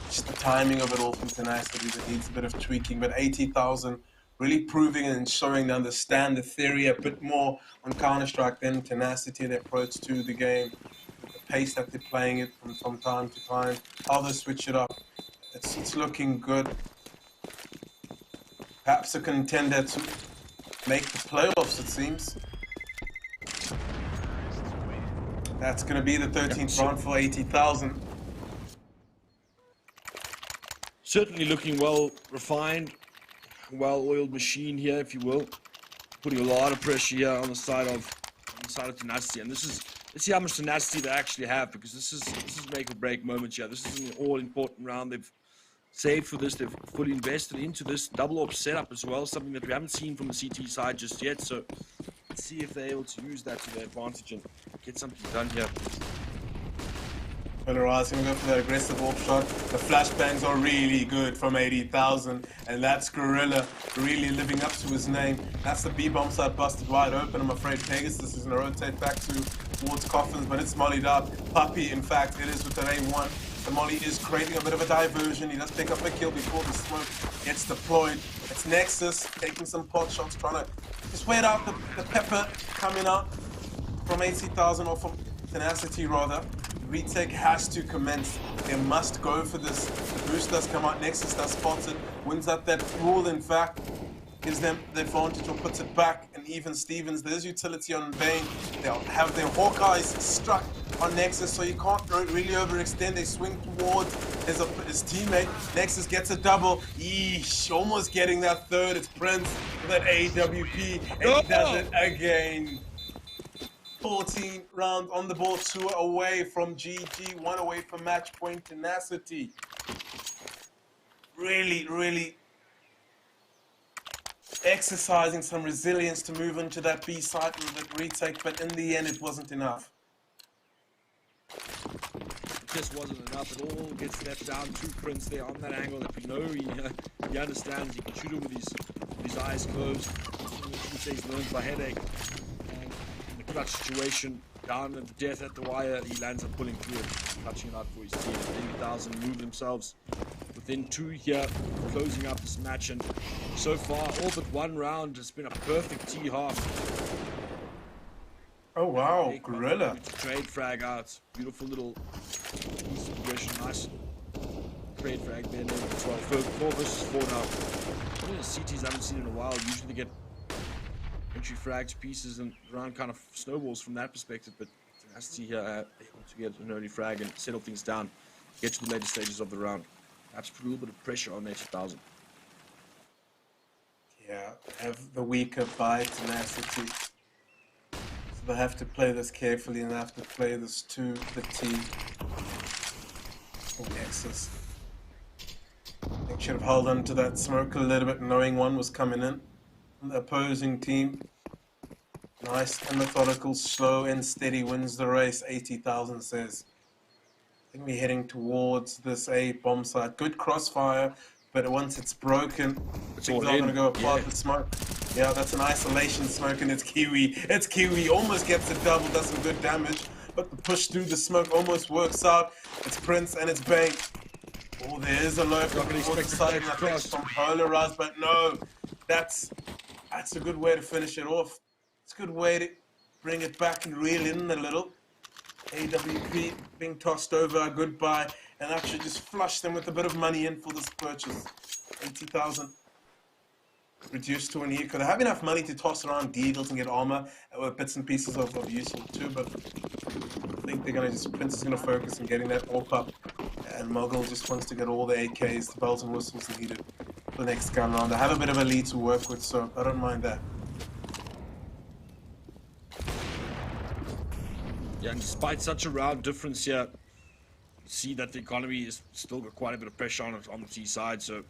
Just the timing of it all from Tenacity that needs a bit of tweaking. But 80,000 really proving and showing to understand the theory a bit more on Counter-Strike than Tenacity, their approach to the game, the pace that they're playing it from time to time, how they switch it up. It's looking good. Perhaps a contender to make the playoffs, it seems. That's going to be the 13th round for 80,000. Certainly looking well refined, well-oiled machine here, if you will. Putting a lot of pressure here on the side of Tenacity, and let's see how much tenacity they actually have, because this is make or break moment here. This is an all-important round. They've saved for this. They've fully invested into this double op setup as well, something that we haven't seen from the CT side just yet. So let's see if they're able to use that to their advantage and get something done here. Polarize going to go for that aggressive off shot. The flashbangs are really good from 80,000, and that's Gorilla really living up to his name. That's the B-bomb side busted wide open. I'm afraid Pegasus is going to rotate back towards Coffins, but it's mollied up. Puppy, in fact, it is with an A1. The molly is creating a bit of a diversion. He does pick up a kill before the smoke gets deployed. It's Nexus taking some pot shots, trying to just wait out the pepper coming out from 80,000, or from Tenacity rather. retake has to commence. They must go for this. The boost does come out. Nexus does spot it. Wins out that rule, in fact. Gives them the advantage or puts it back. And even Stevens, there's utility on Bane. They'll have their Hawkeyes struck on Nexus, so you can't really overextend. They swing towards his teammate. Nexus gets a double. Yeesh, almost getting that third. It's Prince with that AWP, and he does it again. 14 rounds on the ball, 2 away from GG, 1 away from match point. Tenacity. Really exercising some resilience to move into that B side with that retake, but in the end it wasn't enough. It just wasn't enough. It all gets left down to Prince there on that angle that we know he understands. He can shoot it with his eyes closed. He says he learns by headache. And in the clutch situation, down at the death at the wire, he lands up pulling through it, touching it out for his team. 80,000 move themselves within 2 here, closing up this match. And so far, all but one round has been a perfect T half. Oh wow, Gorilla. Trade frag out. Beautiful little piece of progression. Nice trade frag there. 12. 4 versus 4 now. One of the CTs I haven't seen in a while. Usually get entry frags, pieces, and round kind of snowballs from that perspective. But Tenacity here able to get an early frag and settle things down. Get to the later stages of the round. Perhaps put a little bit of pressure on 80,000. Yeah, have the weaker by Tenacity. They have to play this carefully and they have to play this to the T. Oh, Nexus. They should have held on to that smoke a little bit, knowing one was coming in. The opposing team. Nice and methodical, slow and steady wins the race. 80,000 says. I think we're heading towards this A bomb site. Good crossfire, but once it's broken, things are going to go apart with smoke. Yeah, that's an isolation smoke, and it's Kiwi. It's Kiwi. Almost gets a double, does some good damage. But the push through the smoke almost works out. It's Prince and it's Bane. Oh, there is a lurk on the side, I think, from Polarized, but no. That's a good way to finish it off. It's a good way to bring it back and reel in a little. AWP being tossed over, a good buy, and actually just flush them with a bit of money in for this purchase. 80,000. Reduced to an eco. They have enough money to toss around deagles and get armor with bits and pieces of useful too, but I think they're gonna Prince is gonna focus on getting that AWP up, and Mogul just wants to get all the AKs, the bells and whistles needed for the next gun round. I have a bit of a lead to work with, so I don't mind that. Yeah, and despite such a round difference here, you see that the economy has still got quite a bit of pressure on it on the T side, so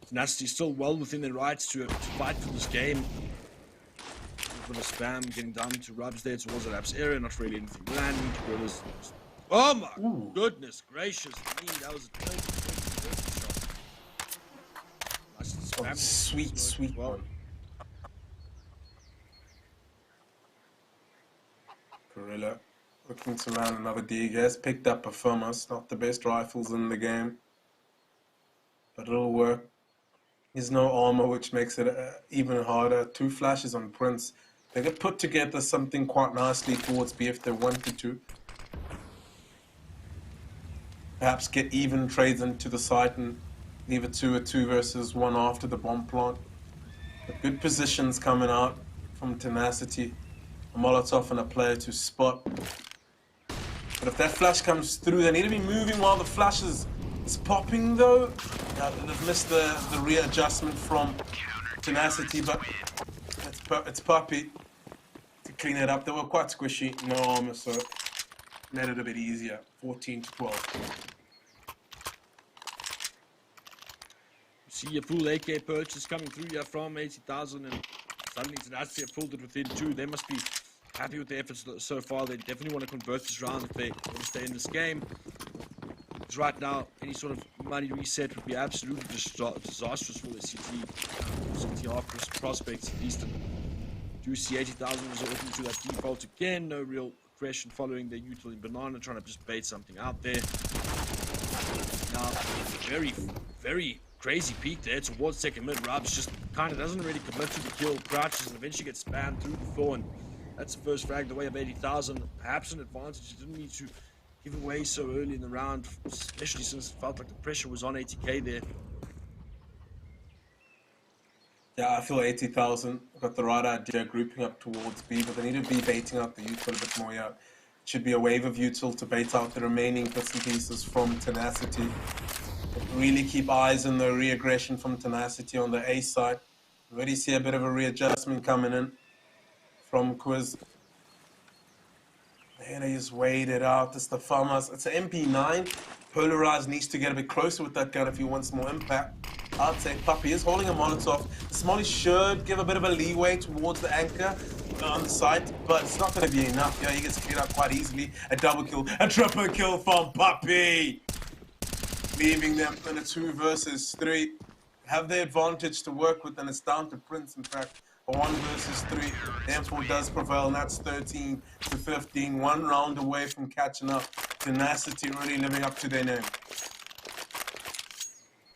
Tenacity still well within their rights to fight for this game. A bit of spam getting down to Rubs there towards the Labs area, not really anything landing. Oh my goodness gracious me, that was a shot. Nice spam. Sweet one. Gorilla looking to land another DGS, picked up a FOMOS, not the best rifles in the game, but it'll work. There's no armor, which makes it even harder. 2 flashes on Prince. They could put together something quite nicely towards B if they wanted to. Perhaps get even trades into the site and leave it to a 2 versus 1 after the bomb plant. But good positions coming out from Tenacity. A Molotov and a player to spot. But if that flash comes through, they need to be moving while the flash is popping though. They've missed the readjustment from Tenacity, but it's Puppy to clean it up. They were quite squishy, no armor, so made it a bit easier. 14 to 12. See a full AK purchase coming through here from 80,000, and suddenly Tenacity have pulled it within 2. They must be happy with the efforts so far. They definitely want to convert this round if they want to stay in this game. Because right now, any sort of money reset would be absolutely disastrous for the CT half prospects, at least. Do see 80,000 resorting to that default again. No real aggression following their util in Banana, trying to just bait something out there. Now, very crazy peek there towards second mid. Rubs just kind of doesn't really commit to the kill, crouches, and eventually gets spammed through the floor. And that's the first frag the way of 80,000. Perhaps an advantage. He didn't need to giving way so early in the round, especially since it felt like the pressure was on ATK there. Yeah, I feel 80,000 got the right idea, grouping up towards B, but they need to be baiting out the util a bit more. Yeah, it should be a wave of util to bait out the remaining bits and pieces from Tenacity. But really keep eyes on the re-aggression from Tenacity on the A side. Already see a bit of a readjustment coming in from Quiz. And they just wait it out. It's the farmers. It's an MP9. Polarized needs to get a bit closer with that gun if he wants more impact. I'd say Puppy is holding a Molotov. The Smolly should give a bit of a leeway towards the anchor on the site, but it's not going to be enough. Yeah, he gets cleared out quite easily. A double kill, a triple kill from Puppy, leaving them in a 2 versus 3. Have the advantage to work with, and it's down to Prince, in fact. A 1 versus 3. M4 does prevail, and that's 13 to 15. 1 round away from catching up. Tenacity really living up to their name.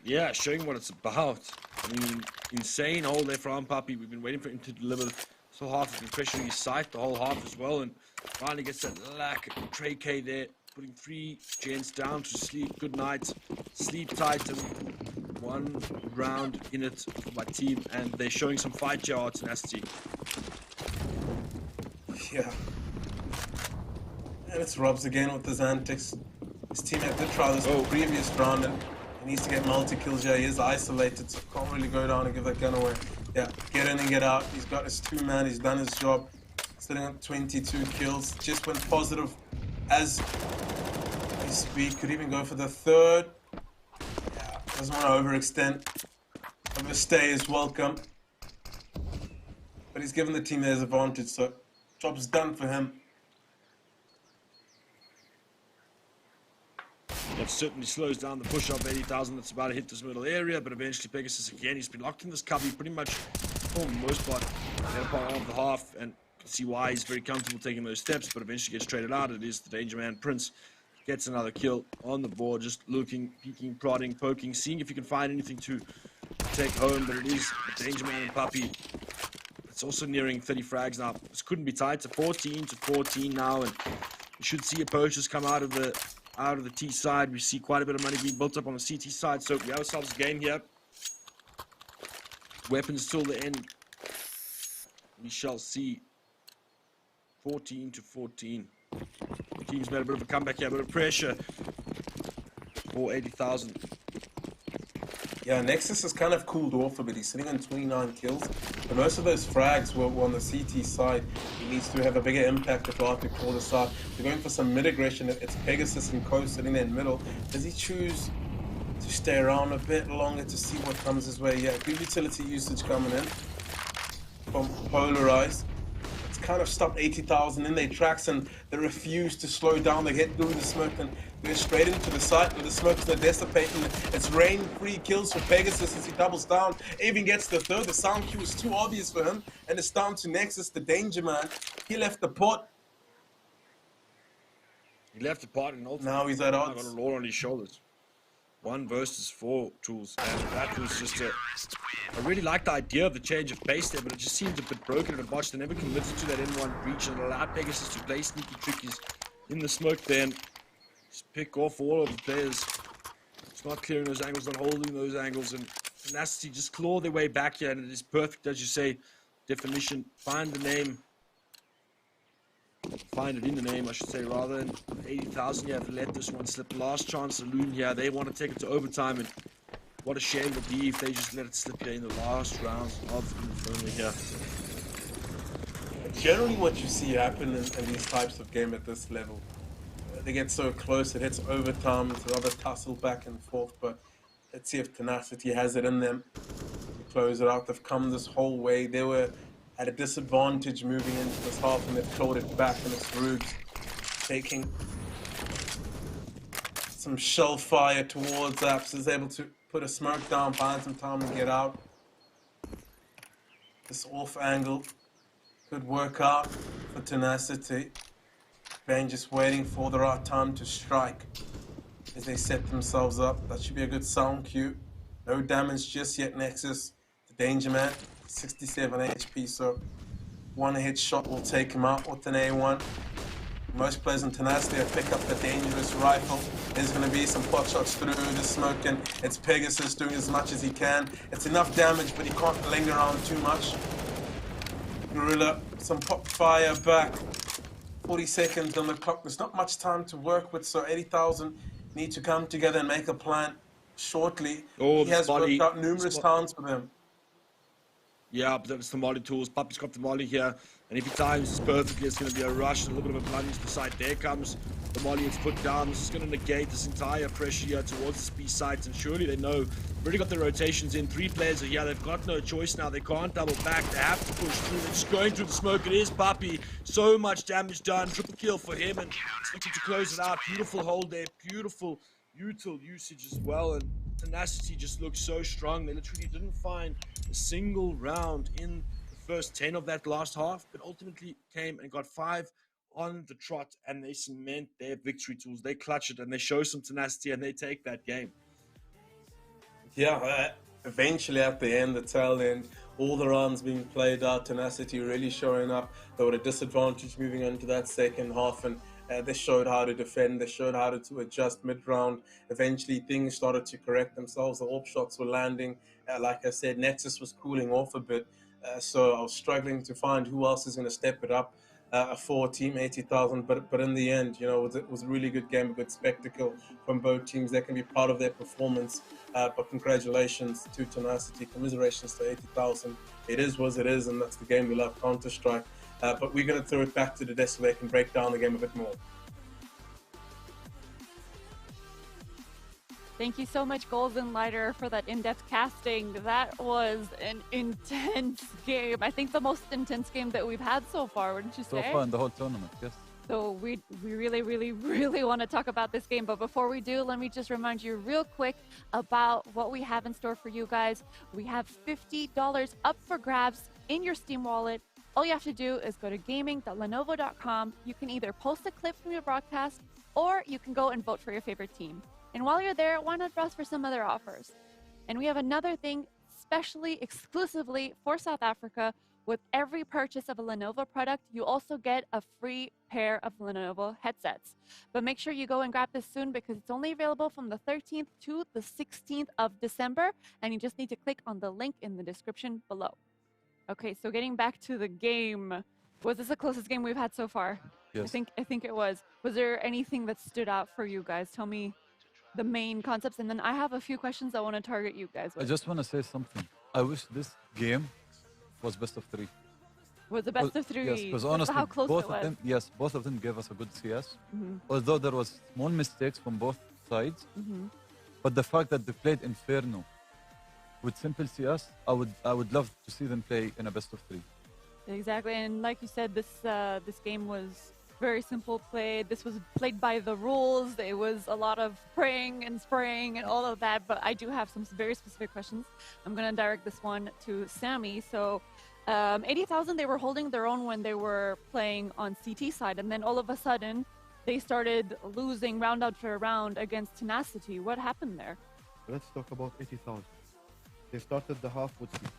Yeah, showing what it's about. I mean, insane hold there from Puppy. We've been waiting for him to deliver. So half has been pressuring his sight the whole half as well, and finally gets that lack of Trey K there, putting 3 gents down to sleep. Good night, sleep tight, and 1 round in it for my team, and they're showing some fight here at Tenacity. Yeah. And it's Robs again with his antics. His teammate did try this previous round, and he needs to get multi-kills here. He is isolated, so can't really go down and give that gun away. Yeah, get in and get out. He's got his 2-man. He's done his job. Sitting at 22 kills. Just went positive as we speak. Could even go for the 3rd. Yeah, doesn't want to overextend. Overstay is welcome. But he's given the team their advantage, so job's done for him. That certainly slows down the push of 80,000 that's about to hit this middle area, but eventually Pegasus again, he's been locked in this cubby pretty much for the most part, better part of the half, and you can see why he's very comfortable taking those steps, but eventually gets traded out. It is the Danger Man Prince, gets another kill on the board, just looking, peeking, prodding, poking, seeing if you can find anything to take home, but it is the Danger Man and Puppy. It's also nearing 30 frags now. This couldn't be tight. It's a 14 to 14 now, and you should see approaches come out of the T side. We see quite a bit of money being built up on the CT side, so we have ourselves a game here. Weapons till the end. We shall see. 14 to 14. The team's made a bit of a comeback here, a bit of pressure for 80,000. Yeah, Nexus has kind of cooled off a bit. He's sitting on 29 kills, but most of those frags were on the CT side. He needs to have a bigger impact if I have to call this out. They're going for some mid-aggression. It's Pegasus and Co sitting there in the middle. Does he choose to stay around a bit longer to see what comes his way? Yeah, good utility usage coming in from Polarized. It's kind of stopped 80,000 in their tracks, and they refuse to slow down. They get through the smoke and go straight into the site where the smoke's not dissipating. It's rain-free kills for Pegasus as he doubles down. Even gets the 3rd. The sound cue is too obvious for him, and it's down to Nexus, the Danger Man. He left the pot. He left the pot and ultimately Now he's at got odds. a law on his shoulders. 1 versus 4 tools, and that was just I really like the idea of the change of pace there, but it just seemed a bit broken and a botched. They never committed to that N1 breach and allowed Pegasus to play sneaky trickies in the smoke there and just pick off all of the players. It's not clearing those angles, not holding those angles, and Tenacity just claw their way back here, and it is perfect, as you say, definition. Find the name. Find it in the name, I should say, rather than 80,000. Yeah, let this one slip. Last chance saloon here. They want to take it to overtime, and what a shame it would be if they just let it slip here in the last rounds of Inferno here. Generally what you see happen in these types of game at this level, they get so close, it hits overtime, it's another tussle back and forth, but let's see if Tenacity has it in them to close it out. They've come this whole way. They were at a disadvantage moving into this half, and they've clawed it back, and it's Rubes taking some shell fire towards Apps, is able to put a smoke down, find some time and get out. This off angle could work out for Tenacity. Bane just waiting for the right time to strike as they set themselves up. That should be a good sound cue. No damage just yet, Nexus. The Danger Man, 67 HP, so one headshot will take him out with an A1. most players in Tenacity have picked up the dangerous rifle. There's going to be some pot shots through the smoke, and it's Pegasus doing as much as he can. It's enough damage, but he can't linger around too much. Gorilla, some pop fire back. 40 seconds on the clock. There's not much time to work with, so 80,000 need to come together and make a plan shortly. Oh, He has Molly. worked out numerous times for them. Yeah, but that's the Molly tools. Puppy's got the Molly here. And if he times this perfectly, it's going to be a rush and a little bit of a plunge to the side. There comes the Molly. It's put down. This is going to negate this entire pressure here towards the B sides. And surely they know. They've already got their rotations in. 3 players are here. They've got no choice now. They can't double back. They have to push through. They're just going through the smoke. It is Puppy. So much damage done. Triple kill for him. And it's looking to close it out. Beautiful hold there. Beautiful util usage as well. And Tenacity just looks so strong. They literally didn't find a single round in the first 10 of that last half, but ultimately came and got 5 on the trot, and they cement their victory tools. They clutch it and they show some tenacity and they take that game. Yeah, eventually at the end, the tail end, all the rounds being played out, Tenacity really showing up. They were at a disadvantage moving into that second half, and they showed how to defend. They showed how to adjust mid-round. Eventually, things started to correct themselves. The AWP shots were landing. Like I said, Nexus was cooling off a bit. So I was struggling to find who else is going to step it up for Team 80,000. But in the end, you know, it was a really good game, a good spectacle from both teams. They can be proud of their performance. But congratulations to Tenacity. Commiserations to 80,000. It is what it is, and that's the game we love, Counter-Strike. But we're going to throw it back to the desk so they can break down the game a bit more. Thank you so much, Golden Lighter, for that in-depth casting. That was an intense game. I think the most intense game that we've had so far, wouldn't you say? So far in the whole tournament, yes. So we really want to talk about this game. But before we do, let me just remind you real quick about what we have in store for you guys. We have $50 up for grabs in your Steam wallet. All you have to do is go to gaming.lenovo.com. You can either post a clip from your broadcast, or you can go and vote for your favorite team. And while you're there, why not browse for some other offers? And we have another thing specially, exclusively for South Africa. With every purchase of a Lenovo product, you also get a free pair of Lenovo headsets. But make sure you go and grab this soon, because it's only available from the 13th to the 16th of December. And you just need to click on the link in the description below. Okay, so getting back to the game. Was this the closest game we've had so far? Yes. I think it was. Was there anything that stood out for you guys? Tell me the main concepts, and then I have a few questions I want to target you guys I with. just want to say something. I wish this game was best of 3. Was the best of 3? Yes, because That's honestly, how close both it was. of them, yes, both of them gave us a good CS. Mhm. Although there was small mistakes from both sides, Mhm. but the fact that they played Inferno with simple CS, I would love to see them play in a best of 3. Exactly, and like you said, this game was very simple played. This was played by the rules. It was a lot of praying and spraying and all of that. But I do have some very specific questions. I'm gonna direct this one to Sammy. So, 80,000, they were holding their own when they were playing on CT side, and then all of a sudden, they started losing round after round against Tenacity. What happened there? Let's talk about 80,000. They started the half with CT.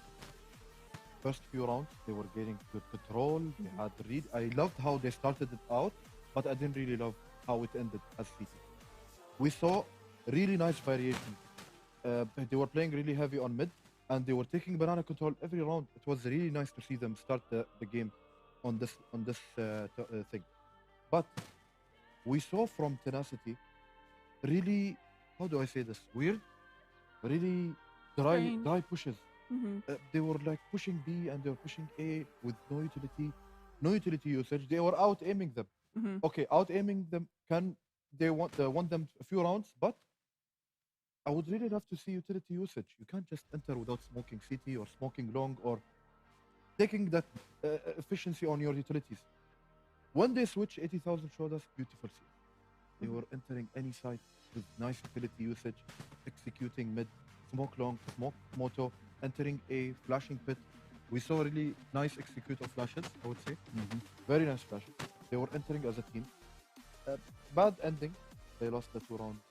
First few rounds, they were getting good control. They had read. I loved how they started it out, but I didn't really love how it ended as CT. We saw really nice variation. They were playing really heavy on mid, and they were taking banana control every round. It was really nice to see them start the game on this thing. But we saw from Tenacity really, how do I say this? Weird, really Strange. dry pushes. Mhm. They were like pushing B and they were pushing A with no utility usage. They were out aiming them. Mhm. Okay, out aiming them, they want them a few rounds, but I would really love to see utility usage. You can't just enter without smoking CT or smoking long or taking that efficiency on your utilities. When they switch, 80,000 showed us beautiful CS. They were entering any site with nice utility usage, executing mid, smoke long, smoke moto, entering a flashing pit. We saw really nice execute of flashes, I would say. Very nice flashes. They were entering as a team. Bad ending. They lost the 2 rounds.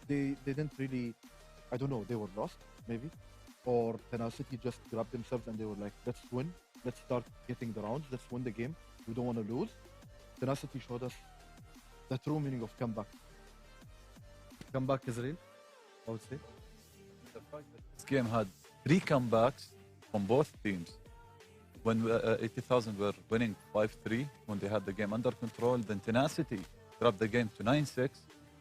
They didn't really, I don't know, they were lost, maybe. Or Tenacity just grabbed themselves and they were like, let's win. Let's start getting the rounds. Let's win the game. We don't want to lose. Tenacity showed us the true meaning of comeback. Comeback is real, I would say. The fact that this game had 3 comebacks from both teams. When 80,000 were winning 5-3, when they had the game under control, then Tenacity dropped the game to 9-6,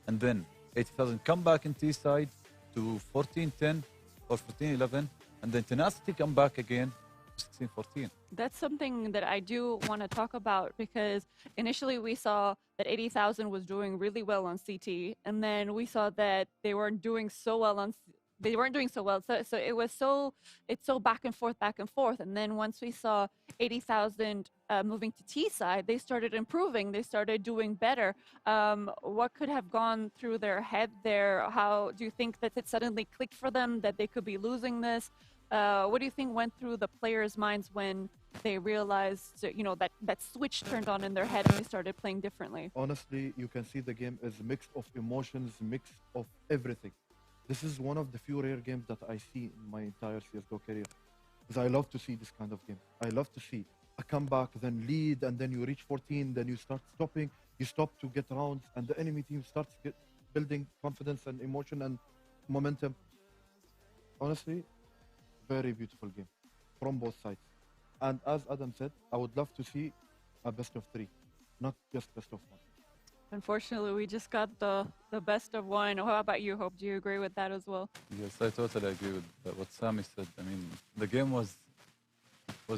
and then 80,000 come back in T-side to 14-10 or 14-11, and then Tenacity come back again to 16-14. That's something that I do want to talk about because initially we saw that 80,000 was doing really well on CT, and then we saw that they weren't doing so well on. They weren't doing so well, so it's so back and forth, and then once we saw 80,000 moving to T side, they started improving, they started doing better. What could have gone through their head there? How do you think that it suddenly clicked for them that they could be losing this? What do you think went through the players' minds when they realized, that switch turned on in their head and they started playing differently? Honestly, you can see the game is a mix of emotions, mix of everything. This is one of the few rare games that I see in my entire CSGO career. Because I love to see this kind of game. I love to see a comeback, then lead, and then you reach 14, then you start stopping, you stop to get rounds, and the enemy team starts building confidence and emotion and momentum. Honestly, very beautiful game from both sides. And as Adam said, I would love to see a best of 3, not just best of 1. Unfortunately, we just got the best of one. How about you, Hope? Do you agree with that as well? Yes, I totally agree with what Sami said. I mean, the game was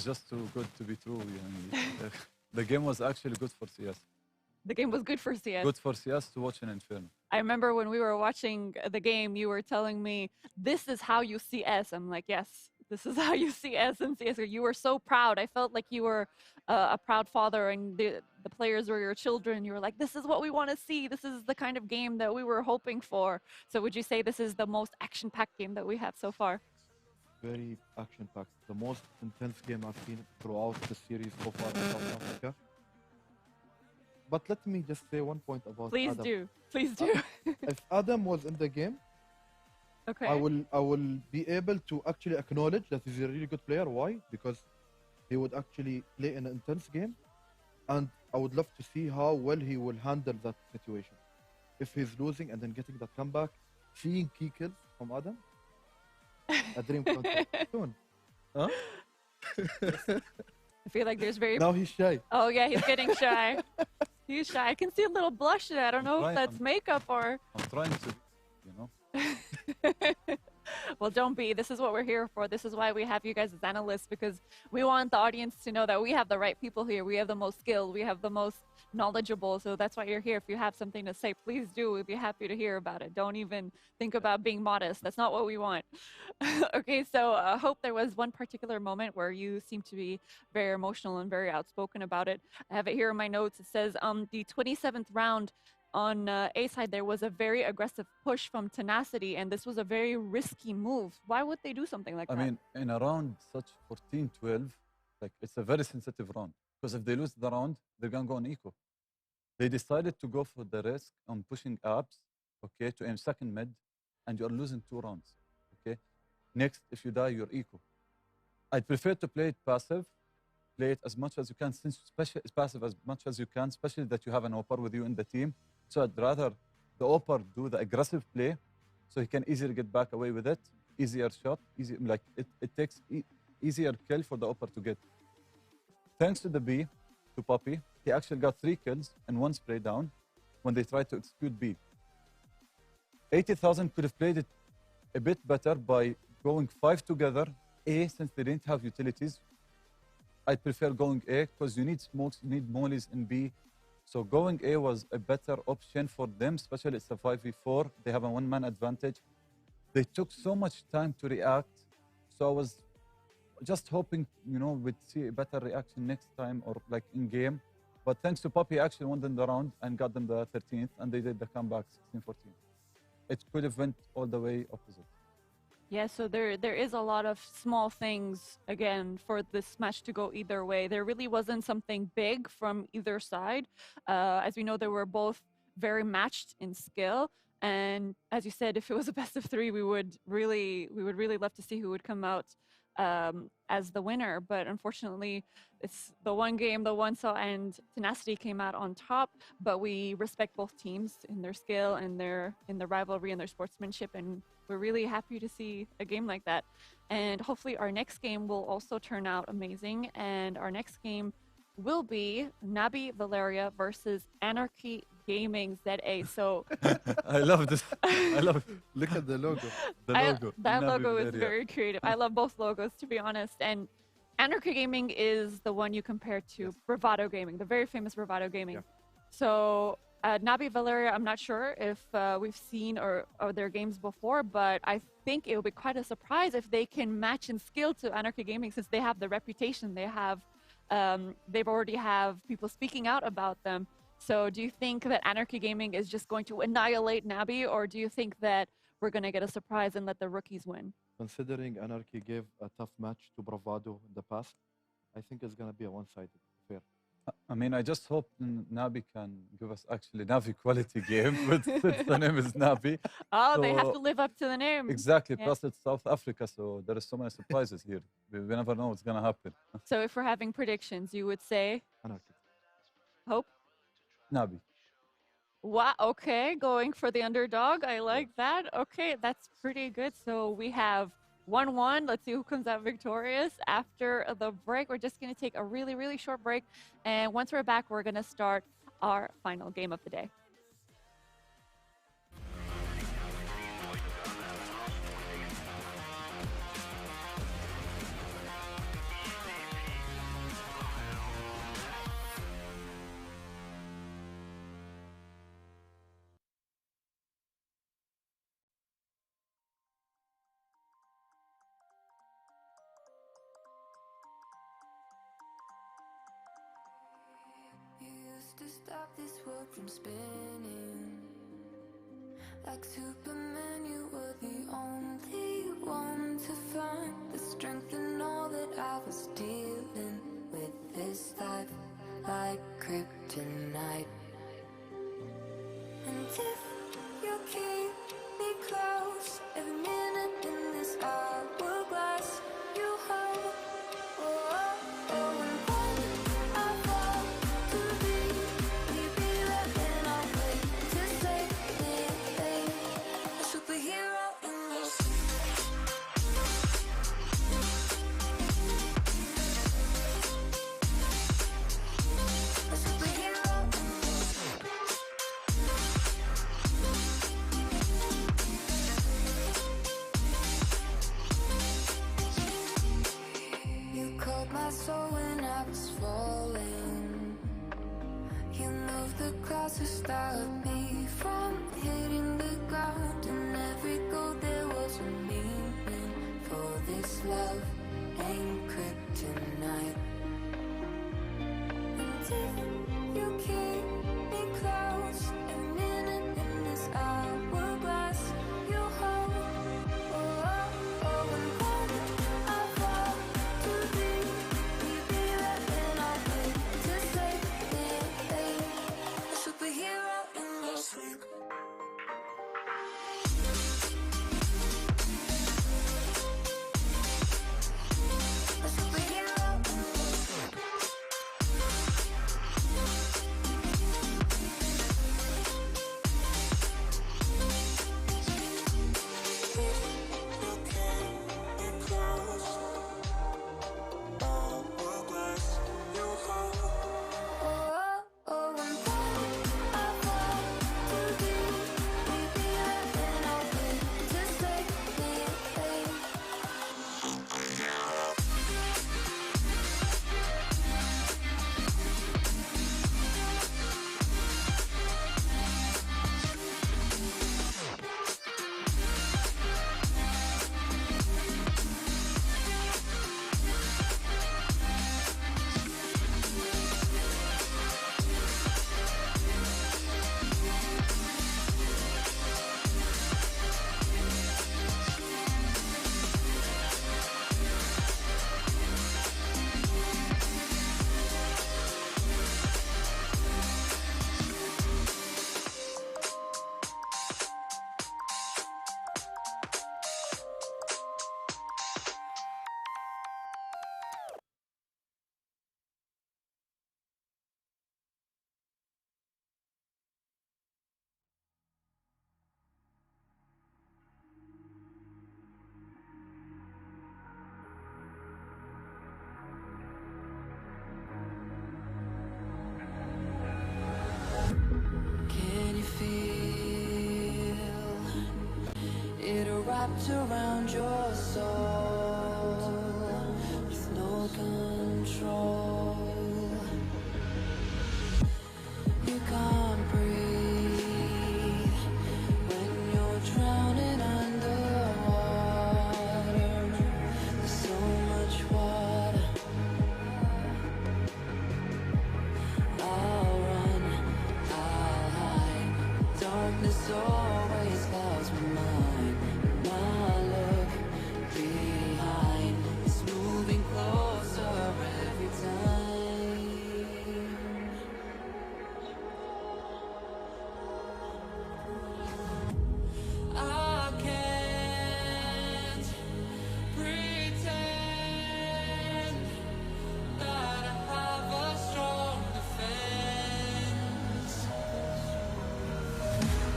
just too good to be true. The game was actually good for CS. The game was good for CS. Good for CS to watch in Inferno. I remember when we were watching the game, you were telling me, this is how you see S. I'm like, yes, this is how you see S and CS. You were so proud. I felt like you were a proud father and the players were your children. You were like, this is what we want to see. This is the kind of game that we were hoping for. So would you say this is the most action-packed game that we have so far? Very action-packed. The most intense game I've seen throughout the series so far in South Africa. But let me just say one point about Please Adam. do. Please do. If Adam was in the game, Okay. I will be able to actually acknowledge that he's a really good player. Why? Because he would actually play in an intense game, and I would love to see how well he will handle that situation. If he's losing and then getting that comeback, seeing key kills from Adam, a dream come true. Soon. Huh? I feel like there's very... Now he's shy. Oh, yeah, he's getting shy. He's shy. I can see a little blush there. I don't know if that's makeup or... I'm trying to, Well, don't be. This is what we're here for. This is why we have you guys as analysts, because we want the audience to know that we have the right people here. We have the most skilled. We have the most knowledgeable. So that's why you're here. If you have something to say, please do. We'd be happy to hear about it. Don't even think about being modest. That's not what we want. Okay, so Hope, there was one particular moment where you seem to be very emotional and very outspoken about it. I have it here in my notes. It says, the 27th round, on A side, there was a very aggressive push from Tenacity, and this was a very risky move. Why would they do something like that? I mean, in a round such 14-12, like it's a very sensitive round. Because if they lose the round, they're gonna go on eco. They decided to go for the risk on pushing abs, okay, to aim second mid, and you're losing 2 rounds, okay? Next, if you die, you're eco. I'd prefer to play it passive, play it as much as you can, since passive as much as you can, especially that you have an OPER with you in the team. So I'd rather the OPER do the aggressive play so he can easily get back away with it, easier shot, it takes easier kill for the OPER to get. Thanks to the B, to Poppy, he actually got 3 kills and 1 spray down when they tried to execute B. 80,000 could have played it a bit better by going 5 together, A, since they didn't have utilities. I prefer going A because you need smokes, you need mollies in B. So going A was a better option for them, especially it's a 5v4. They have a 1-man advantage. They took so much time to react. So I was just hoping, we'd see a better reaction next time or like in game. But thanks to Poppy, actually won them the round and got them the 13th, and they did the comeback 16-14. It could have went all the way opposite. Yeah, so there is a lot of small things, again, for this match to go either way. There really wasn't something big from either side. As we know, they were both very matched in skill. And as you said, if it was a best of 3, we would really love to see who would come out as the winner. But unfortunately, it's the one game, the one so, and Tenacity came out on top. But we respect both teams in their skill and in the rivalry and their sportsmanship, and we're really happy to see a game like that. And hopefully, our next game will also turn out amazing. And our next game will be Nabi Valeria versus Anarchy Gaming ZA. So I love this. I love Look at the logo. the logo. that Nabi logo is Valeria. very creative. I love both logos, to be honest. And Anarchy Gaming is the one you compare to Bravado Gaming, the very famous Bravado Gaming. Yeah. So Nabi Valeria, I'm not sure if we've seen or their games before, but I think it will be quite a surprise if they can match in skill to Anarchy Gaming, since they have the reputation they have. They've already have people speaking out about them. So do you think that Anarchy Gaming is just going to annihilate Nabi, or do you think that we're going to get a surprise and let the rookies win? Considering Anarchy gave a tough match to Bravado in the past, I think it's going to be a one-sided affair. I mean, I just hope Nabi can give us actually Navi quality game, but since the name is Nabi. Oh, they have So- to live up to the name. Exactly. Yeah. Plus, it's South Africa, so there are so many surprises here. We never know what's gonna happen. So if we're having predictions, you would say Anarchy. Hope? Nabi. Wow, okay, going for the underdog. I like that. Okay, that's pretty good. So we have 1-1. Let's see who comes out victorious after the break. We're just going to take a really, really short break. And once we're back, we're going to start our final game of the day. You used to stop this world from spinning. Like Superman, you were the only one to find the strength in all that I was dealing with. This life like kryptonite. And if you keep me close, every minute in this hourglass, you hold. Oh, oh, oh, and when I fall to be right then I'll wait to save me, a superhero in your a superhero in You called my soul when I was falling. You moved the clouds to stop me from hitting the ground. And every goal there was a meaning. For this love ain't kryptonite. And if you keep me close, every minute in this hourglass, you hold. Oh, oh, oh, and when I fall to be right then I'll wait to save me, a superhero in your sleep. A superhero in your sleep. wrapped around your soul with no control. You can't breathe when you're drowning underwater. There's so much water. I'll run, I'll hide. Darkness always clouds my mind. My look behind is moving closer every time. I can't pretend that I have a strong defense.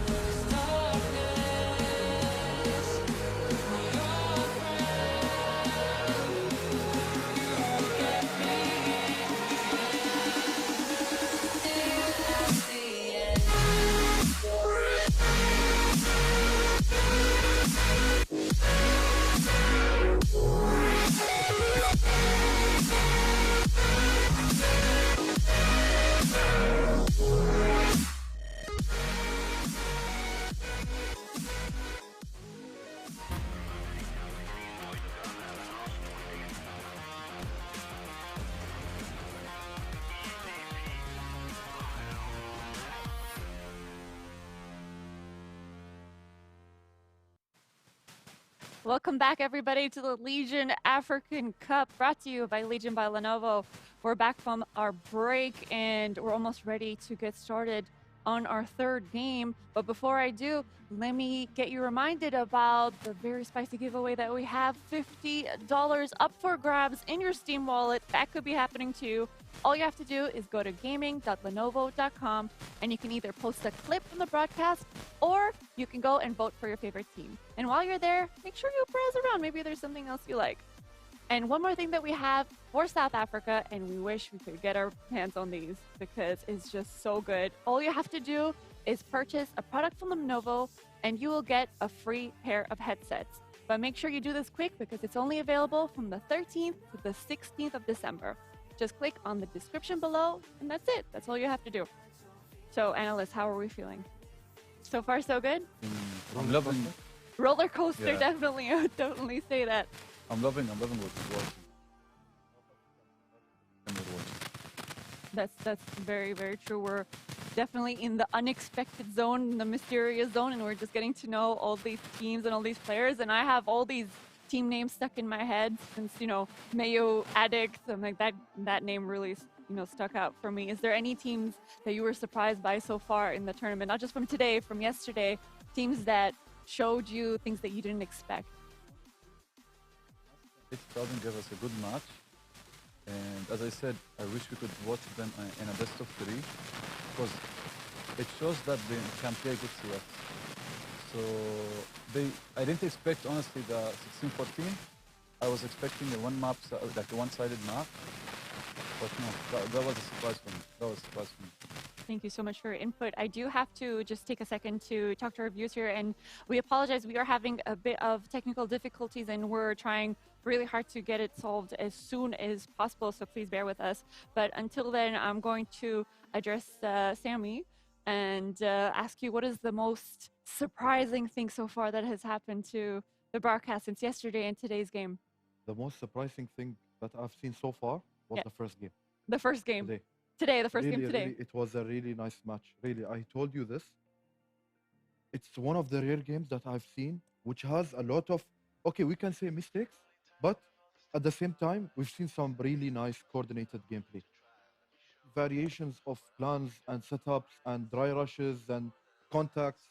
There's darkness for your friend. You get me till at the end. Welcome back, everybody, to the Legion African Cup, brought to you by Legion by Lenovo. We're back from our break, and we're almost ready to get started on our third game. But before I do, let me get you reminded about the very spicy giveaway that we have. $50 up for grabs in your Steam wallet. That could be happening to you. All you have to do is go to gaming.lenovo.com, and you can either post a clip from the broadcast, or you can go and vote for your favorite team. And while you're there, make sure you browse around. Maybe there's something else you like. And one more thing that we have for South Africa, and we wish we could get our hands on these because it's just so good. All you have to do is purchase a product from Lenovo, and you will get a free pair of headsets. But make sure you do this quick because it's only available from the 13th to the 16th of December. Just click on the description below, and that's it. That's all you have to do. So, analysts, how are we feeling? So far, so good? I'm loving. Roller coaster, Yeah. definitely. I would definitely say that. I'm loving what we're watching. And we're watching. That's very, very true. We're definitely in the unexpected zone, in the mysterious zone, and we're just getting to know all these teams and all these players. And I have all these team names stuck in my head since, Mayo Addict. I'm like, that name really, stuck out for me. Is there any teams that you were surprised by so far in the tournament? Not just from today, from yesterday, teams that showed you things that you didn't expect? It doesn't give us a good match. And as I said, I wish we could watch them in a best of three, because it shows that they can play good CS. So I didn't expect, honestly, the 16-14. I was expecting a like a one-sided map. But no, that was a surprise for me. Thank you so much for your input. I do have to just take a second to talk to our viewers here, and we apologize. We are having a bit of technical difficulties, and we're trying really hard to get it solved as soon as possible, so please bear with us. But until then, I'm going to address Sammy and ask you, what is the most surprising thing so far that has happened to the broadcast since yesterday and today's game? The most surprising thing that I've seen so far was Yeah. the first game. The first game. Today. The first game today. Really, it was a really nice match. Really, I told you this. It's one of the rare games that I've seen which has a lot of, okay, we can say mistakes, but at the same time, we've seen some really nice coordinated gameplay. Variations of plans and setups and dry rushes and contacts.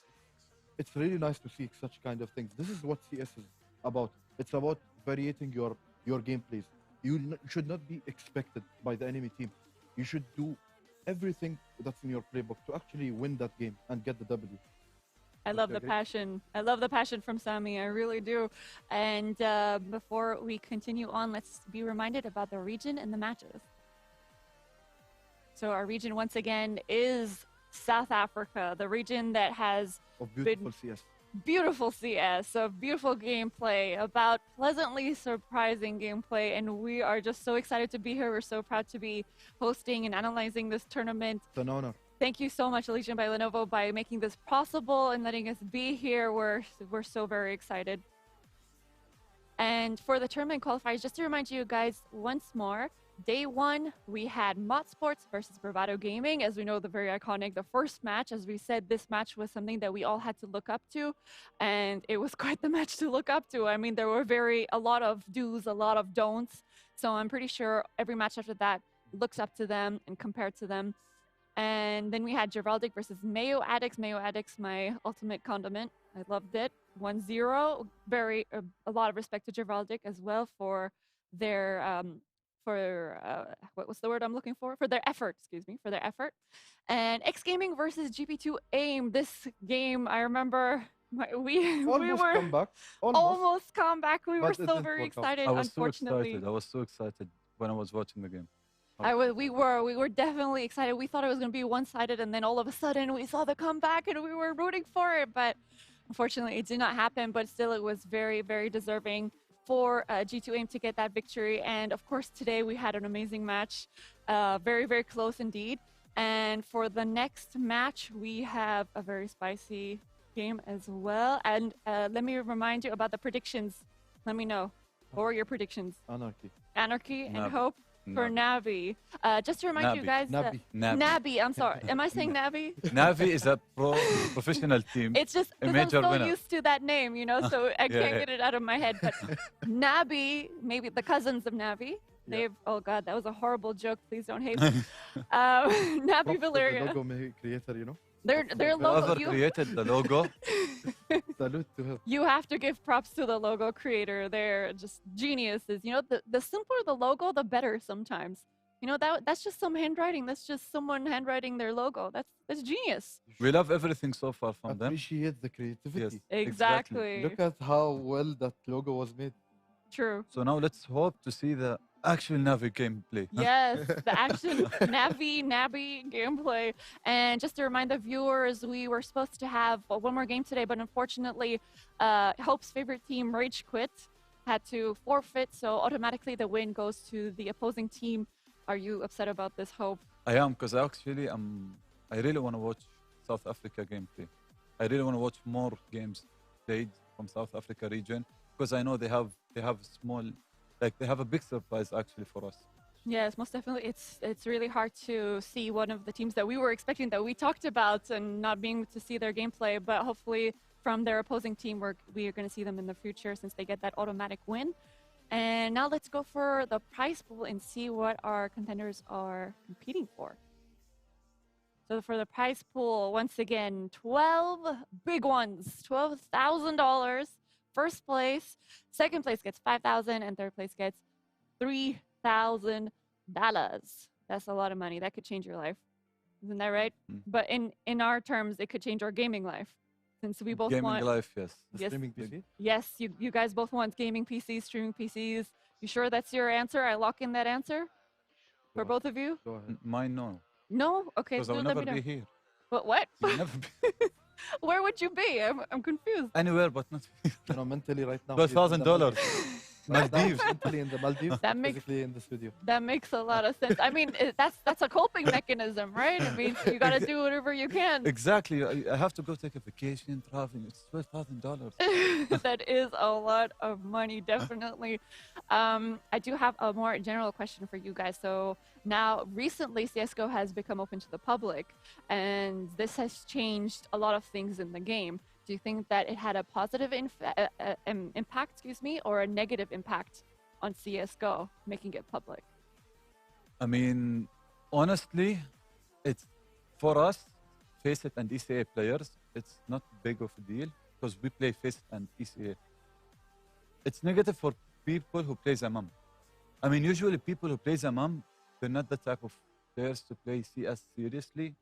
It's really nice to see such kind of things. This is what CS is about. It's about variating your gameplays. You should not be expected by the enemy team. You should do everything that's in your playbook to actually win that game and get the W. I love the agree? passion. I love the passion from Sami. I really do. And before we continue on, let's be reminded about the region and the matches. So our region, once again, is South Africa, the region that has Of beautiful CS. beautiful CS, a beautiful gameplay, about pleasantly surprising gameplay, and we are just so excited to be here. We're so proud to be hosting and analyzing this tournament. It's an honor. Thank you so much, Legion by Lenovo, by making this possible and letting us be here. We're so very excited. And for the tournament qualifiers, just to remind you guys once more, day one, we had Mott Sports versus Bravado Gaming. As we know, the very iconic, the first match. As we said, this match was something that we all had to look up to, and it was quite the match to look up to. I mean, there were a lot of do's, a lot of don'ts. So I'm pretty sure every match after that looks up to them and compared to them. And then we had Geraldic versus Mayo Addicts. Mayo Addicts, my ultimate condiment. I loved it. 1-0. A lot of respect to Geraldic as well for their what was the word I'm looking for? For their effort, excuse me, for their effort. And X Gaming versus GP2 AIM. This game, I remember we Almost were come back. almost come back. We were But it so didn't very work out. excited. I was so Unfortunately, excited. I was so excited when I was watching the game. we were definitely excited. We thought it was going to be one-sided, and then all of a sudden we saw the comeback, and we were rooting for it. But unfortunately, it did not happen. But still, it was very, very deserving for G2 AIM to get that victory. And of course, today we had an amazing match, very, very close indeed. And for the next match, we have a very spicy game as well. And let me remind you about the predictions. Let me know. What were your predictions? Anarchy. Anarchy and Navi. hope for Navi. Just to remind you Navi. guys, Nabi. Nabi. I'm sorry. Am I saying Navi? Navi is a professional team. It's just A because I'm major so winner. used to that name, so I can't yeah. get it out of my head. But Nabi, maybe the cousins of Navi. They've, oh God, that was a horrible joke. Please don't hate me. Navi Props to the Valeria. logo creator, Their Whoever logo. created the logo, Salute to him. You have to give props to the logo creator. They're just geniuses. The simpler the logo, the better sometimes. That's just some handwriting. That's just someone handwriting their logo. That's genius. we love everything so far from them. Appreciate the creativity. Yes. Exactly. Look at how well that logo was made. True. So now let's hope to see the actual Navi gameplay. Yes, the action Navi gameplay. And just to remind the viewers, we were supposed to have one more game today, but unfortunately, Hope's favorite team, Rage Quit, had to forfeit. So automatically the win goes to the opposing team. Are you upset about this, Hope? I am, because actually I really want to watch South Africa gameplay. I really want to watch more games played from South Africa region, because I know they have small, they have a big surprise actually for us. Yes, most definitely. It's really hard to see one of the teams that we were expecting, that we talked about, and not being able to see their gameplay. But hopefully from their opposing team, we are going to see them in the future since they get that automatic win. And now let's go for the prize pool and see what our contenders are competing for. So for the prize pool, once again, 12 big ones, $12,000. First place, second place gets $5,000, and third place gets $3,000. That's a lot of money. That could change your life. Isn't that right? Mm. But in our terms, it could change our gaming life. Since we both Gaming want... life, yes. The Yes. streaming PC. Yes, you guys both want gaming PCs, streaming PCs. You sure that's your answer? I lock in that answer for Go both of you? Go ahead. Mine, no. No? Okay, Because so I will let me never know. be here. But what? You'll never be Where would you be? I'm confused. anywhere but not here. Mentally right now. he's in the $12,000. Maldives. Right now, Maldives. mentally in the Maldives. That makes- physically in the studio. That makes a lot of sense. I mean, that's a coping mechanism, right? I mean, you got to do whatever you can. Exactly. I have to go take a vacation, traveling. It's $12,000. That is a lot of money, definitely. I do have a more general question for you guys. So now, recently, CSGO has become open to the public, and this has changed a lot of things in the game. Do you think that it had a positive impact, or a negative impact on CSGO, making it public? I mean, honestly, it's for us, Faceit and ECA players, it's not big of a deal because we play Faceit and ECA. It's negative for people who play Zamam. I mean, usually people who play Zamam, they're not the type of players to play CS seriously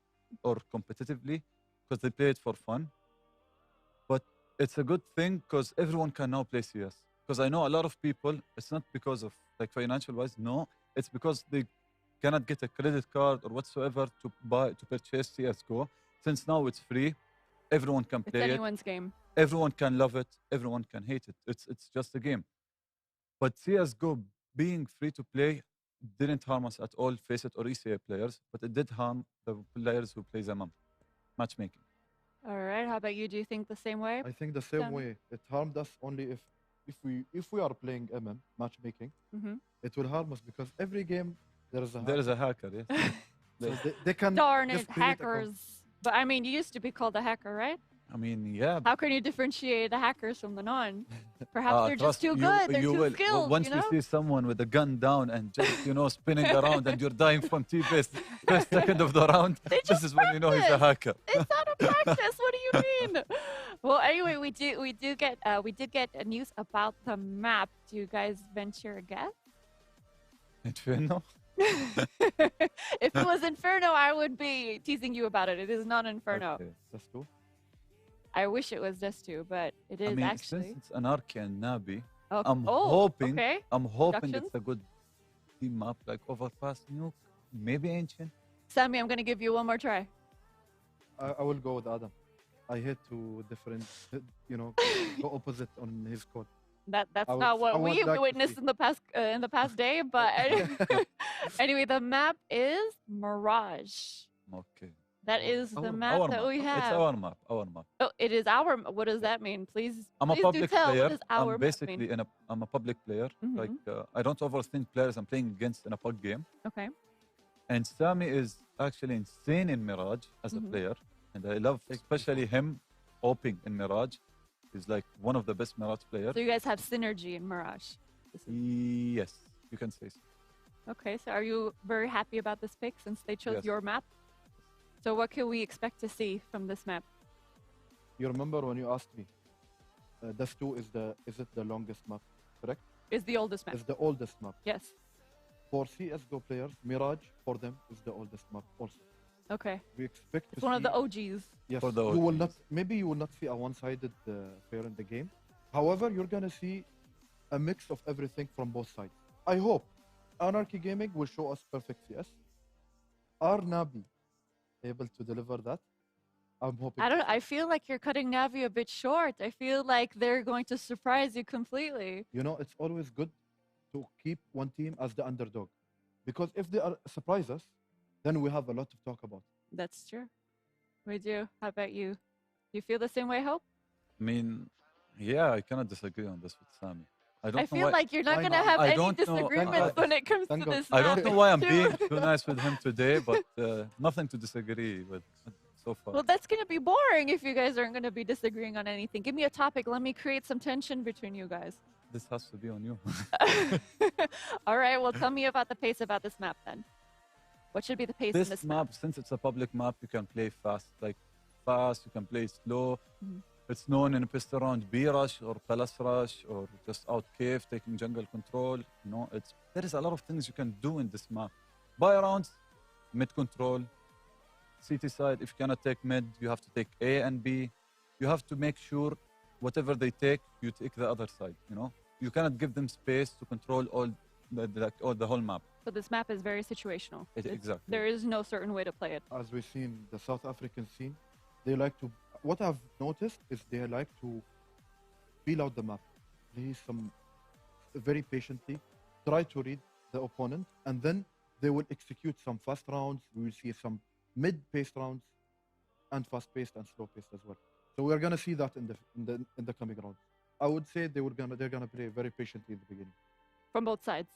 or competitively because they play it for fun. But it's a good thing because everyone can now play CS. Because I know a lot of people, it's not because of financial wise, no, it's because they cannot get a credit card or whatsoever to purchase CSGO. Since now it's free, everyone can It's play it. anyone's game. everyone can love it, everyone can hate it. It's just a game. But CS:GO being free to play didn't harm us at all, Face It or ECA players, but it did harm the players who play the matchmaking. All right. How about you? Do you think the same way? I think the same Sammy? way. It harmed us only if we are playing matchmaking. Mhm. It will harm us because every game there is a There is hacker. a hacker, yes. So they can Darn just it, create account. hackers. But I mean, you used to be called a hacker, right? I mean, yeah. How can you differentiate the hackers from the non? Perhaps they're just trust too you- good. They're you too will. skilled. Once you know? you see someone with a gun down and just, spinning around and you're dying from T-base first second of the round, They this just is when you know he's a hacker. It's not a practice. What do you mean? Well, anyway, we did get news about the map. Do you guys venture a guess? Inferno? If it was Inferno, I would be teasing you about it. It is not Inferno. Okay. That's two. I wish it was just two, but it is I mean, actually. since it's Anarchy and Nabi, Okay. I'm hoping Okay. it's Productions? a good team map like Overpass, Nuke, maybe Ancient. Sammy, I'm gonna give you one more try. I will go with Adam. I hate to go opposite on his code. That's I not would- what I would we like to witnessed see. in the past day, but anyway, the map is Mirage. Okay. That is the map Our that map. we It's have. our map. Our map. Oh, it is our. What does that mean? Please, I'm a please public do tell. player. What does our I'm map basically mean? I'm a public player. Mhm. Like I don't overthink players I'm playing against in a pug game. Okay. And Sami is actually insane in Mirage as a Mhm. player, and I love especially him oping in Mirage. He's like one of the best Mirage players. So you guys have synergy in Mirage. Yes, you can say so. Okay. So are you very happy about this pick since they chose Yes. your map? So what can we expect to see from this map? You remember when you asked me, Das 2 is it the longest map, correct? Is the oldest map? It's the oldest map. Yes. For CS:GO players, Mirage for them is the oldest map also. Okay. We expect It's to one of see, the OGs. yes, For the you will OGs. not maybe you will not see a one-sided player in the game. However, you're gonna see a mix of everything from both sides. I hope Anarchy Gaming will show us perfect CS. Are Nabi able to deliver that? I'm hoping. I don't know. I feel like you're cutting Navi a bit short. I feel like they're going to surprise you completely. You know, it's always good to keep one team as the underdog, because if they surprise us, then we have a lot to talk about. That's true. We do. How about you? You feel the same way, Hope? I mean, yeah, I cannot disagree on this with Sami. I don't I know feel why. like you're not Why going to not? have I any don't know. disagreements when it comes to Thank God. this I map. don't know why I'm too. being too nice with him today, but nothing to disagree with so far. Well, that's going to be boring if you guys aren't going to be disagreeing on anything. Give me a topic. Let me create some tension between you guys. This has to be on you. All right. Well, tell me about the pace about this map then. What should be the pace in This this map, since it's a public map, you can play fast. You can play slow. Mhm. It's known in a pistol round B rush or palace rush or just out cave, taking jungle control. There is a lot of things you can do in this map. Buy rounds, mid control, CT side. If you cannot take mid, you have to take A and B. You have to make sure whatever they take, you take the other side. You cannot give them space to control all the whole map. So this map is very situational. Exactly. There is no certain way to play it. As we've seen, the South African scene, they like to. What I've noticed is they like to feel out the map, play some very patiently, try to read the opponent, and then they will execute some fast rounds. We will see some mid-paced rounds, and fast-paced and slow-paced as well. So we are gonna see that in the coming rounds. I would say they're gonna play very patiently in the beginning. From both sides.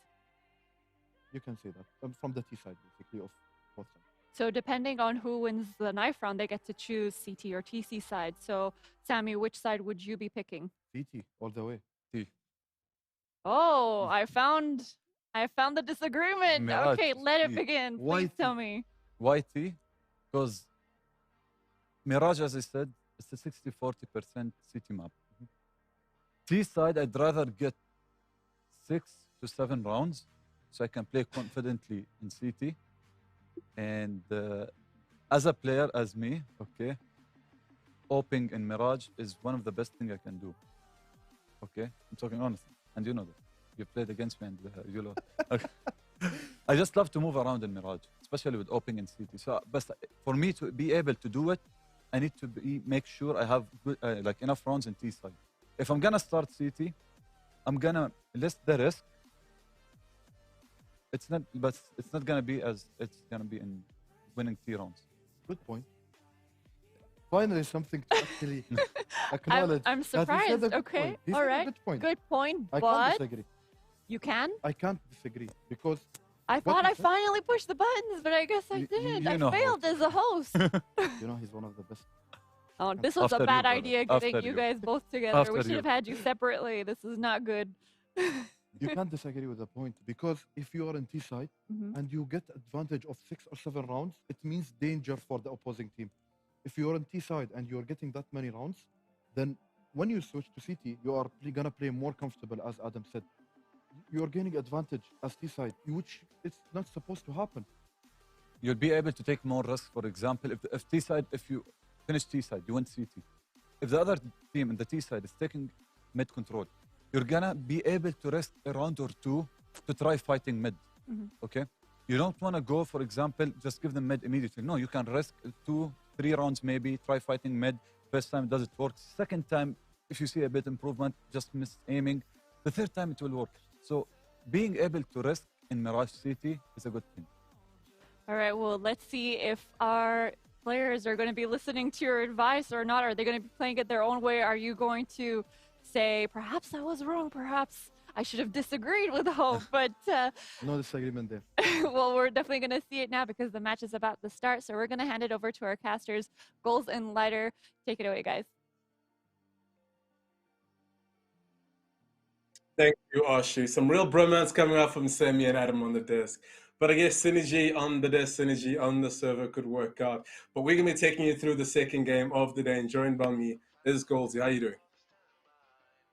You can say that from the T side, basically, of both sides. So depending on who wins the knife round, they get to choose CT or TC side. So Sammy, which side would you be picking? CT all the way. Oh, I found the disagreement. Mirage Okay, let it T. begin. Why Please T? tell me. Why T? Because Mirage, as I said, it's a 60-40% city map. T side, I'd rather get 6 to 7 rounds so I can play confidently in CT. And as a player, as me, okay, oping in Mirage is one of the best things I can do. Okay, I'm talking honestly, and you know that. You played against me and you lost. Okay. I just love to move around in Mirage, especially with oping in CT. So, but for me to be able to do it, I need to make sure I have good, like enough rounds in T side. If I'm gonna start CT, I'm gonna list the risk. But it's not gonna be as it's gonna be in winning T rounds. Good point. Finally, something to actually acknowledge. I'm that he said a surprised. good Okay, point. He all said a right, good point. good point. I But can't disagree. you can. I can't disagree because I thought he I said- finally pushed the buttons, but I guess I didn't. you I know how failed it as a host. you know he's one of the best. Oh, this was After a you, bad brother. idea After getting you you. guys both together. After We should you. have had you separately. This is not good. You can't disagree with the point because if you are in T side Mhm. and you get advantage of 6 or 7 rounds, it means danger for the opposing team. If you're on T side and you're getting that many rounds, then when you switch to CT, you are gonna play more comfortable, as Adam said. You're gaining advantage as T side, which it's not supposed to happen. You'll be able to take more risk. For example, if T side, if you finish T side, you win CT. If the other team in the T side is taking mid control, you're gonna be able to risk a round or two to try fighting mid. Mhm. Okay? You don't want to go, for example, just give them mid immediately. No, you can risk 2, 3 rounds maybe, try fighting mid. First time does it work. Second time, if you see a bit improvement, just miss aiming. The third time it will work. So being able to risk in Mirage City is a good thing. All right, well, let's see if our players are going to be listening to your advice or not. Are they going to be playing it their own way? Are you going to say, perhaps I was wrong, perhaps I should have disagreed with Hope? But, No disagreement there. well, we're definitely going to see it now because the match is about to start. So we're going to hand it over to our casters, Goals and Lighter. Take it away, guys. Thank you, Ashu. Some real bromance coming out from Sammy and Adam on the desk. But I guess synergy on the desk, synergy on the server could work out. But we're going to be taking you through the second game of the day. And joined by me is Goldsy. How you doing?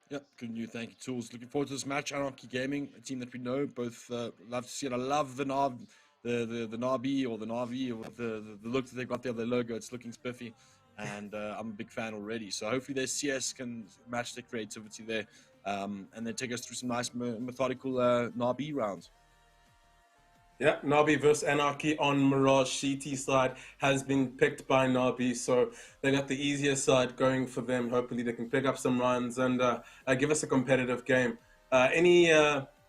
Yep, good news. Thank you, Tools. Looking forward to this match. Anarchy Gaming, a team that we know, both love to see it. I love the Nabi or the Navi or the look that they've got there, the logo. It's looking spiffy, and I'm a big fan already. So hopefully their CS can match their creativity there, and then take us through some nice methodical Nabi rounds. Yeah, Nabi versus Anarchy on Mirage CT side has been picked by Nabi, so they got the easier side going for them. Hopefully they can pick up some runs and give us a competitive game.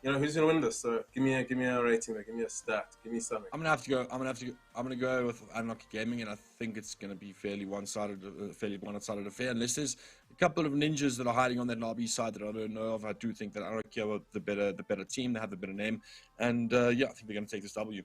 Who's gonna win this? So give me a rating there, give me a stat, give me something. I'm gonna go with Unlucky Gaming, and I think it's gonna be fairly one-sided affair. Unless there's a couple of ninjas that are hiding on that Nabi side that I don't know of. I do think that Unlucky are the better team. They have the better name, and I think they're gonna take this W.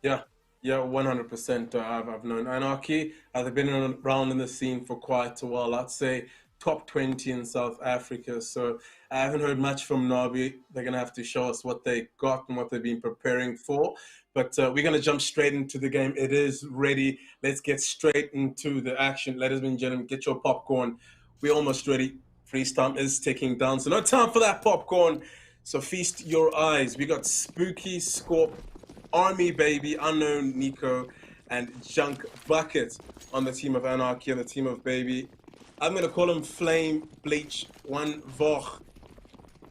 Yeah, 100%. I've known Anarchy. They've been around in the scene for quite a while. I'd say top 20 in South Africa. So I haven't heard much from Nabi. They're going to have to show us what they got and what they've been preparing for. But we're going to jump straight into the game. It is ready. Let's get straight into the action. Ladies and gentlemen, get your popcorn. We're almost ready. Freeze time is ticking down. So no time for that popcorn. So feast your eyes. We got Spooky, Scorp, Army Baby, Unknown Nico, and Junk Bucket on the team of Anarchy and the team of Baby. I'm going to call him Flame Bleach 1 Voch.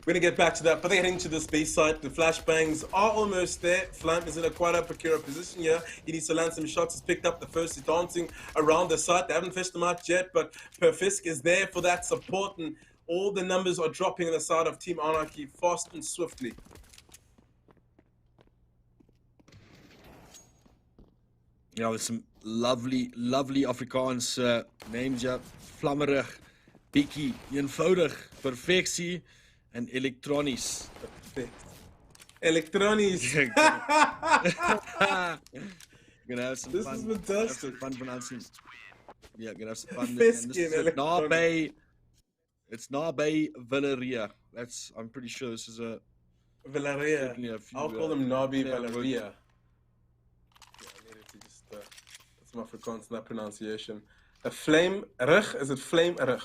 We're going to get back to that, but they're heading to this B site. The flashbangs are almost there. Flame is in a quite a precarious position here. He needs to land some shots. He's picked up the first. He's dancing around the site. They haven't fished him out yet, but Perfisk is there for that support, and all the numbers are dropping on the side of Team Anarchy fast and swiftly. Yeah, there's some lovely Afrikaans names here. Vlammerig, bietjie, eenvoudig, perfeksie, en elektronies. Electronics. Gonna have some This fun. is fantastic. Have some fun pronouncing. Yeah, gonna have some fun. Perfeksie And this is en elektronies. it's naby Valeria. I'm pretty sure this is a Valeria. certainly a few, I'll call him Nabi fair Valeria. word. Yeah, I needed to just put some Afrikaans in that pronunciation. A flame rug, is it flame rug?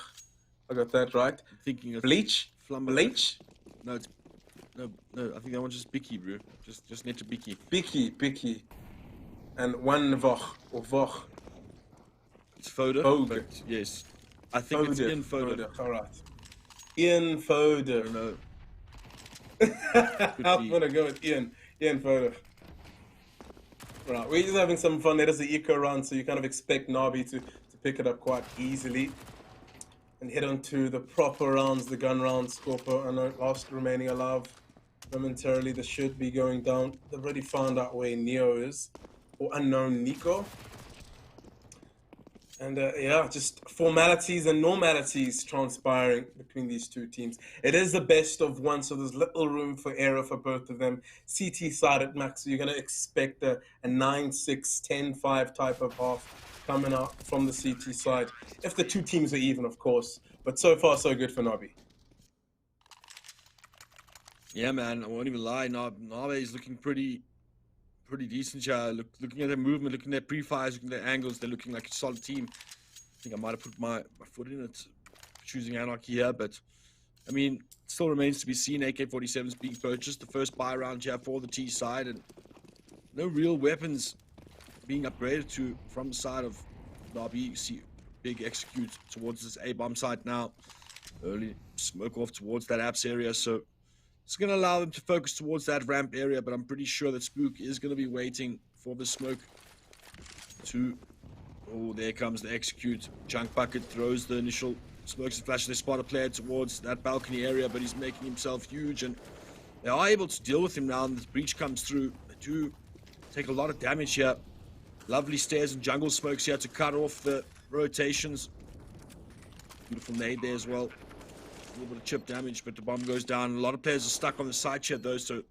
I got that right. I'm thinking of Bleach? Vlammerig. Bleach? No, I think that one's just Bicky, bro. Just net to Bicky. Bicky. And one Voch, or Voch. It's Foder, Vogue. but yes. I think it's Ian Foder. All right. Ian I Foder. don't know. I'm going to go with Ian. Ian Foder. Right, we're just having some fun. There is the eco run, so you kind of expect Nabi to pick it up quite easily and head on to the proper rounds, the gun rounds. Scorpio, I know, last remaining alive momentarily. This should be going down. They've already found out where Neo is, or unknown Nico. And yeah, just formalities and normalities transpiring between these two teams. It is the best of one, so there's little room for error for both of them. CT side at max, so you're going to expect a 9-6, 10-5 type of half coming out from the CT side. If the two teams are even, of course. But so far, so good for Nabi. Yeah, man, I won't even lie. Nabe is looking pretty decent here. Looking at their movement, looking at their pre-fires, looking at their angles, they're looking like a solid team. I think I might have put my foot in it, choosing Anarchy here, but I mean, it still remains to be seen. AK-47s being purchased, the first buy round here for the T side, and no real weapons being upgraded to from the side of Nabi. You see big execute towards this A-bomb site now. Early smoke off towards that apps area, so it's going to allow them to focus towards that ramp area, but I'm pretty sure that Spook is going to be waiting for the smoke to... Oh, there comes the execute. Junk Bucket throws the initial smokes and flashes. They spot a player towards that balcony area, but he's making himself huge, and they are able to deal with him now, and this breach comes through. They do take a lot of damage here. Lovely stairs and jungle smokes here to cut off the rotations. Beautiful nade there as well. A little bit of chip damage, but the bomb goes down. A lot of players are stuck on the side shed though, so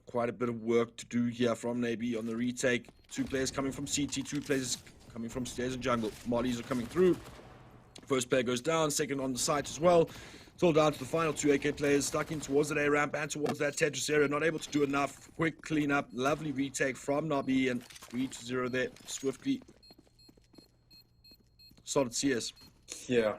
quite a bit of work to do here from Nabi on the retake. Two players coming from CT, two players coming from stairs and jungle. Mollies are coming through. First player goes down, second on the site as well. It's all down to the final two AK players stuck in towards that A ramp and towards that Tetris area. Not able to do enough. Quick cleanup, lovely retake from Nabi, and 3-0 there swiftly. Solid CS. Yeah,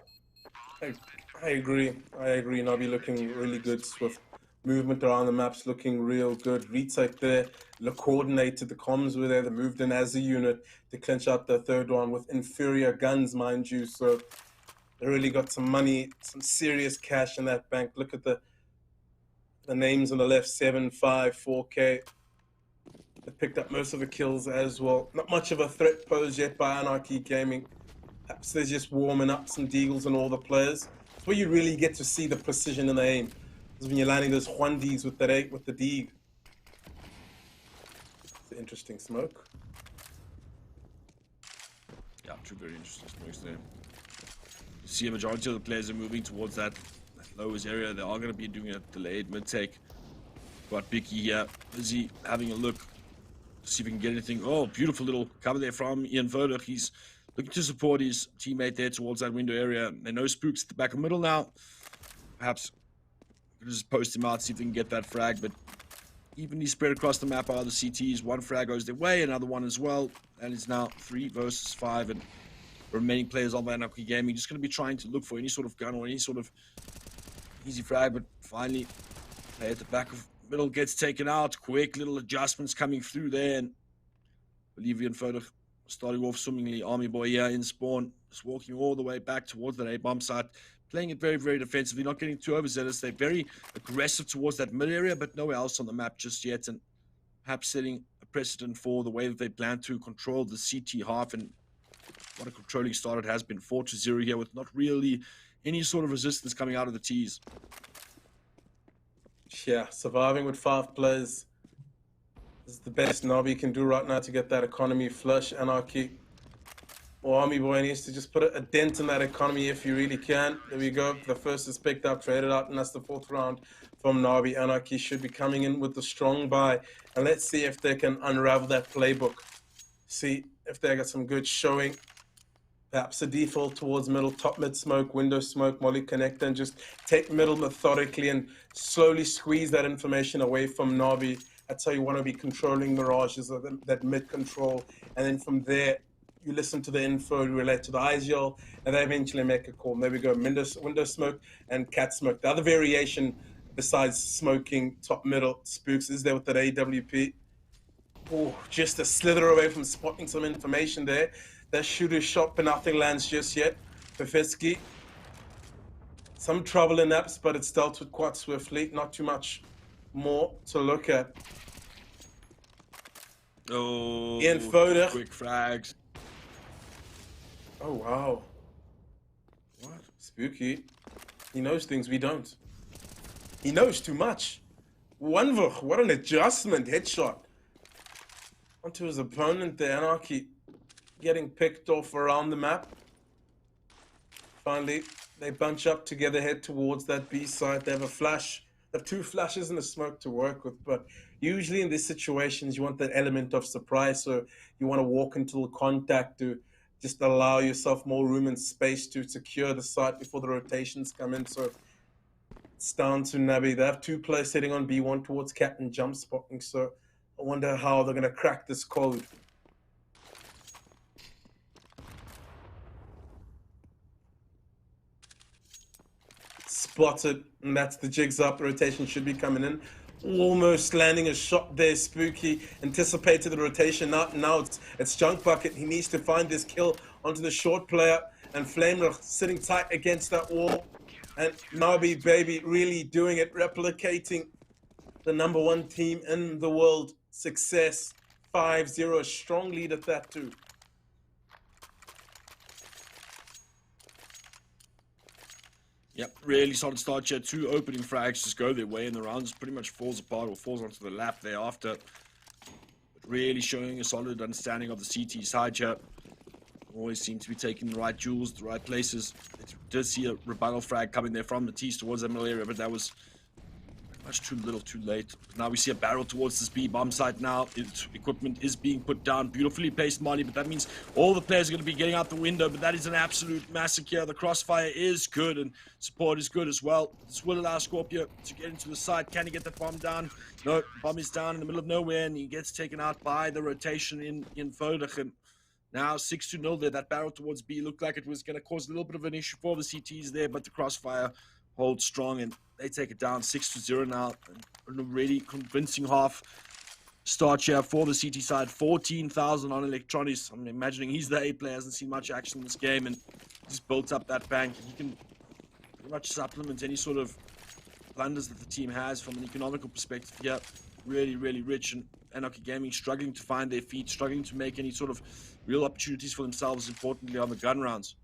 I agree. Nabi looking really good. Swift movement around the maps looking real good. Retake there. Look coordinated. The comms were there. They moved in as a unit to clinch out the third one with inferior guns, mind you. So they really got some money, some serious cash in that bank. Look at the names on the left, 7, 5, 4K. They picked up most of the kills as well. Not much of a threat posed yet by Anarchy Gaming. Perhaps they're just warming up some deagles and all the players. It's where you really get to see the precision in the aim. Is when you're landing those Juandies with the deag. It's an interesting smoke. Yeah, two very interesting smokes there. You see a majority of the players are moving towards that lowest area. They are going to be doing a delayed mid-take. Got Bicky here, busy having a look to see if he can get anything. Oh, beautiful little cover there from Ian Verlich. He's looking to support his teammate there towards that window area. They know Spook's at the back of middle now. Perhaps just post him out, see if they can get that frag, but evenly spread across the map are the CTs. One frag goes their way, another one as well, and it's now 3 versus 5, and the remaining players on Anarchy Gaming just going to be trying to look for any sort of gun or any sort of easy frag, but finally, player at the back of middle gets taken out. Quick little adjustments coming through there, and Bolivian photo starting off swimmingly. Army Boy here in spawn, just walking all the way back towards that A-bomb site, playing it very, very defensively, not getting too overzealous. They're very aggressive towards that mid area, but nowhere else on the map just yet, and perhaps setting a precedent for the way that they plan to control the CT half. And what a controlling start it has been. 4-0 here with not really any sort of resistance coming out of the T's. Yeah, surviving with 5 players is the best Nabi can do right now to get that economy flush. Anarchy or Army Boy needs to just put a dent in that economy if you really can. There we go. The first is picked up, traded out, and that's the 4th round from Nabi. Anarchy should be coming in with the strong buy. And let's see if they can unravel that playbook. See if they got some good showing. Perhaps a default towards middle, top mid smoke, window smoke, molly connector, and just take middle methodically and slowly squeeze that information away from Nabi. That's how you want to be controlling mirages, that mid control. And then from there, you listen to the info, relate to the ISL, and they eventually make a call. And there we go, window smoke and cat smoke. The other variation besides smoking top middle spooks is there with that AWP. Oh, just a slither away from spotting some information there. That shooter shot, but nothing lands just yet. Pefetsky, some trouble in apps, but it's dealt with quite swiftly. Not too much more to look at. Oh, Ian Foder. quick frags. Oh, wow. What? Spooky. He knows things we don't. He knows too much. Wanvach, what an adjustment. Headshot. Onto his opponent, the Anarchy getting picked off around the map. Finally, they bunch up together, head towards that B side. They have a flash. They have 2 flashes and a smoke to work with, but usually in these situations, you want that element of surprise. So you want to walk into the contact to just allow yourself more room and space to secure the site before the rotations come in. So it's down to Nabi. They have 2 players heading on B1 towards Captain Jump Spotting. So I wonder how they're going to crack this code. Spotted, and that's the jigs up. Rotation should be coming in. Almost landing a shot there. Spooky anticipated the rotation. Now it's Junk Bucket. He needs to find this kill onto the short player, and Flamer sitting tight against that wall. And Nabi Baby really doing it, replicating the #1 team in the world. Success 5-0, a strong lead at that too. Yep, really solid start here. 2 opening frags just go their way, and the rounds pretty much falls apart or falls onto the lap thereafter. But really showing a solid understanding of the CT side here. Always seem to be taking the right jewels, the right places. It did see a rebuttal frag coming there from the T's towards that middle area, but that was much too little, too late. Now we see a barrel towards this B bomb site now. Its equipment is being put down. Beautifully placed Molly, but that means all the players are going to be getting out the window, but that is an absolute massacre. The crossfire is good, and support is good as well. This will allow Scorpio to get into the site. Can he get the bomb down? No, bomb is down in the middle of nowhere, and he gets taken out by the rotation in Vodachem. Now 6-0 there. That barrel towards B looked like it was going to cause a little bit of an issue for the CTs there, but the crossfire holds strong, and they take it down 6-0 now. An already convincing half start here for the CT side. 14,000 on electronics. I'm imagining he's the A player, hasn't seen much action in this game, and he's built up that bank. He can pretty much supplement any sort of blunders that the team has from an economical perspective here. Really, really rich, and Anarchy Gaming struggling to find their feet, struggling to make any sort of real opportunities for themselves, importantly on the gun rounds.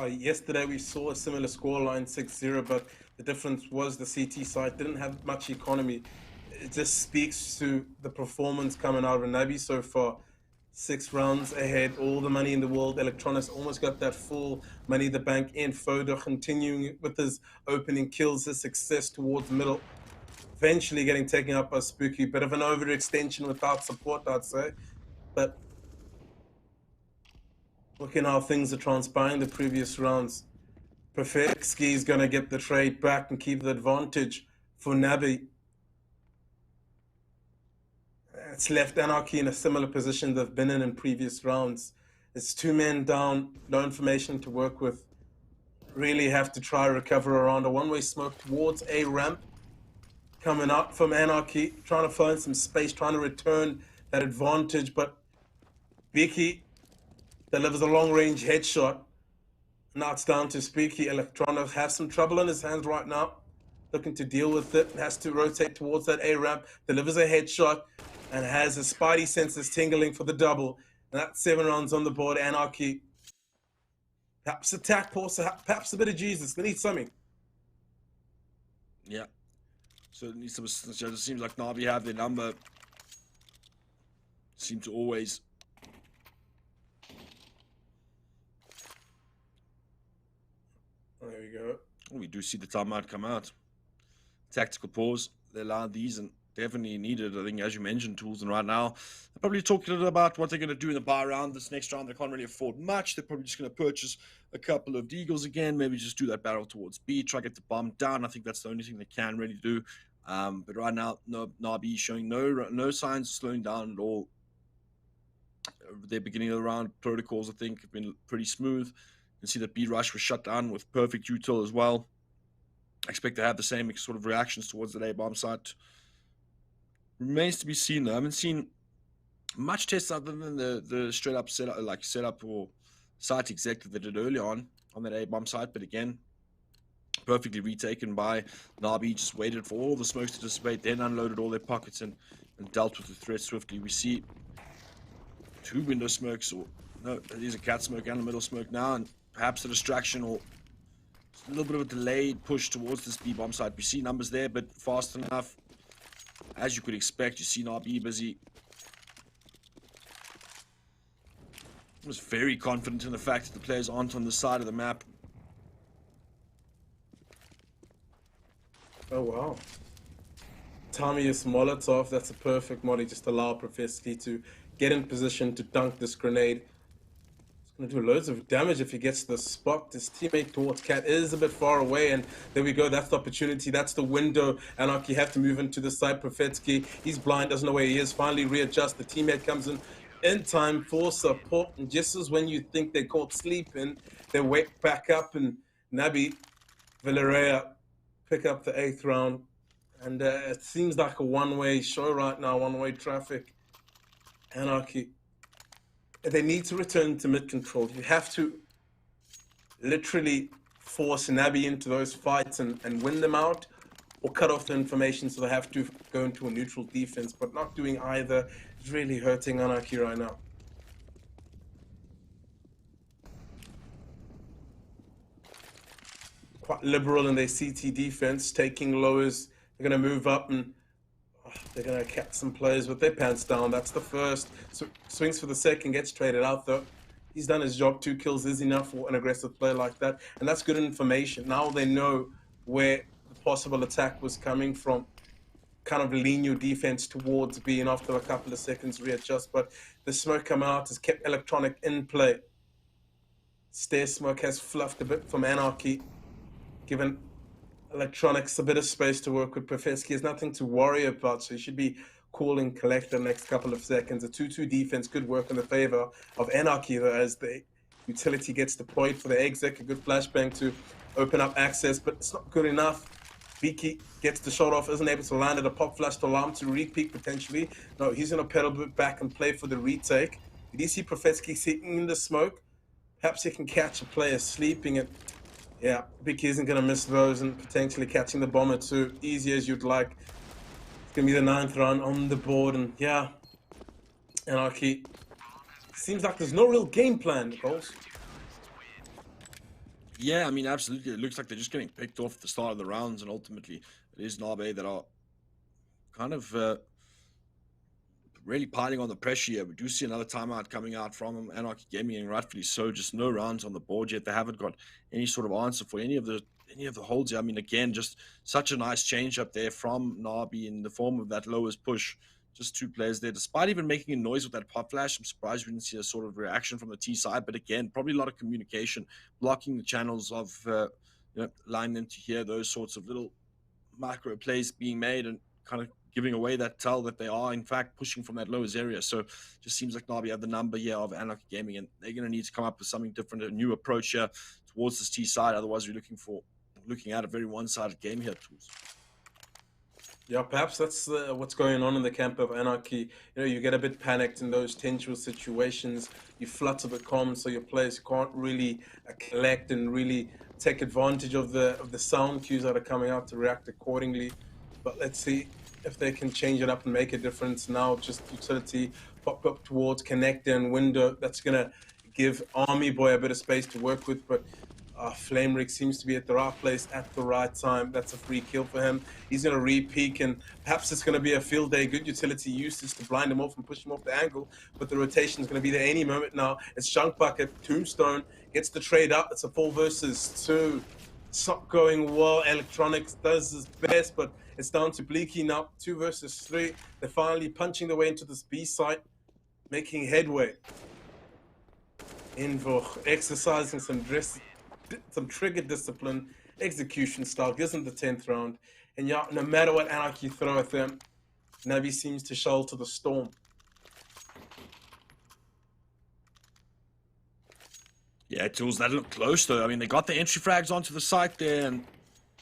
Yesterday we saw a similar scoreline, 6-0, but the difference was the CT side didn't have much economy. It just speaks to the performance coming out of Nabi so far. 6 rounds ahead, all the money in the world. Electronics almost got that full money in the bank. In Foder continuing with his opening kills, his success towards the middle. Eventually getting taken up by Spooky. Bit of an overextension without support, I'd say. But looking how things are transpiring the previous rounds. Perfectski is going to get the trade back and keep the advantage for Nabi. It's left Anarchy in a similar position they've been in previous rounds. It's 2 men down, no information to work with. Really have to try recover around a one-way smoke towards a ramp. Coming up from Anarchy, trying to find some space, trying to return that advantage, but Vicky delivers a long-range headshot. Now it's down to Speaky. Electronic has some trouble on his hands right now, looking to deal with it. Has to rotate towards that A ramp, delivers a headshot, and has his spidey senses tingling for the double. And that's 7 rounds on the board. Anarchy. Perhaps attack, perhaps a bit of Jesus. They need something. Yeah. So it needs some assistance. It seems like Navi have their number. Seem to always. There we go. We do see the timeout come out. Tactical pause. They allowed these and definitely needed, I think, as you mentioned, tools. And right now, they're probably talking a little about what they're going to do in the buy round. This next round, they can't really afford much. They're probably just going to purchase a couple of Deagles again. Maybe just do that barrel towards B. Try to get the bomb down. I think that's the only thing they can really do. But right now, Nabi showing no signs of slowing down at all. Their beginning of the round protocols, I think, have been pretty smooth. You can see that B rush was shut down with perfect util as well. I expect to have the same sort of reactions towards the A bomb site. Remains to be seen though. I haven't seen much tests other than the straight up setup or site exec that they did early on that A bomb site. But again, perfectly retaken by Nabi. Just waited for all the smokes to dissipate, then unloaded all their pockets and and dealt with the threat swiftly. We see 2 window smokes, or no, there's a cat smoke and a middle smoke now, and perhaps a distraction or a little bit of a delayed push towards this B bomb site. We see numbers there, but fast enough. As you could expect, you see Nabi busy. I was very confident in the fact that the players aren't on the side of the map. Oh wow. Tamius Molotov, that's a perfect mod. Just allow Profesky to get in position to dunk this grenade. It's going to do loads of damage if he gets the spot. His teammate towards Cat is a bit far away, and there we go. That's the opportunity. That's the window. Anarchy have to move into the side. Profetsky, he's blind, doesn't know where he is. Finally readjust. The teammate comes in time for support. And just as when you think they're caught sleeping, they wake back up, and Nabi Villarreal pick up the 8th round. And it seems like a one-way show right now, one-way traffic. Anarchy. They need to return to mid-control. You have to literally force Nabi into those fights and win them out, or cut off the information so they have to go into a neutral defense. But not doing either is really hurting Anarchy right now. Quite liberal in their CT defense, taking lowers. They're going to move up and they're going to catch some players with their pants down. That's the first. So swings for the second, gets traded out though. He's done his job. 2 kills is enough for an aggressive player like that. And that's good information. Now they know where the possible attack was coming from. Kind of lean your defense towards being after a couple of seconds readjust. But the smoke come out has kept Electronic in play. Stair smoke has fluffed a bit from Anarchy, given Electronics a bit of space to work with. Profesky has nothing to worry about, so he should be cool and collect the next couple of seconds. A 2-2 defense, good work in the favor of Anarchy though, as the utility gets deployed for the exec. A good flashbang to open up access, but it's not good enough. Viki gets the shot off, isn't able to land it. A pop flash to allow him to re-peek potentially. No, he's going to pedal a bit back and play for the retake. Did you see Profesky sitting in the smoke? Perhaps he can catch a player sleeping it. Yeah, Vicky isn't going to miss those, and potentially catching the bomber too. Easy as you'd like. It's going to be the 9th round on the board, and yeah, Anarchy. Seems like there's no real game plan, Nichols. Yeah, I mean, absolutely. It looks like they're just getting picked off at the start of the rounds, and ultimately it is Nabe that are kind of really piling on the pressure here. We do see another timeout coming out from them. Anarchy Gaming, and rightfully so. Just no rounds on the board yet. They haven't got any sort of answer for any of the holds here. I mean, again, just such a nice change up there from Nabi in the form of that lowest push. Just 2 players there. Despite even making a noise with that pop flash, I'm surprised we didn't see a sort of reaction from the T side. But again, probably a lot of communication, blocking the channels of allowing them to hear those sorts of little micro plays being made, and kind of giving away that tell that they are in fact pushing from that lowest area. So just seems like Nabi have the number here of Anarchy Gaming, and they're going to need to come up with something different, a new approach here towards this T side. Otherwise, we're looking at a very one-sided game here, Tools. Yeah, perhaps that's what's going on in the camp of Anarchy. You know, you get a bit panicked in those tensual situations. You flutter the comms, so your players can't really collect and really take advantage of the sound cues that are coming out to react accordingly. But let's see if they can change it up and make a difference. Now just utility pop up towards connector and window. That's going to give Army Boy a bit of space to work with, but Flame Rig seems to be at the right place at the right time. That's a free kill for him. He's going to re-peek, and perhaps it's going to be a field day. Good utility usage to blind him off and push him off the angle, but the rotation is going to be there any moment now. It's Junk Bucket, Tombstone, gets the trade up. It's a 4 versus 2. It's not going well. Electronics does his best, but it's down to Bleaky now. 2 versus 3. They're finally punching their way into this B site, making headway. Invoch exercising some trigger discipline, execution style, gives them the 10th round. And yeah, no matter what Anarchy throw at them, Navi seems to shelter the storm. Yeah, Tools, that looked close though. I mean, they got the entry frags onto the site there, and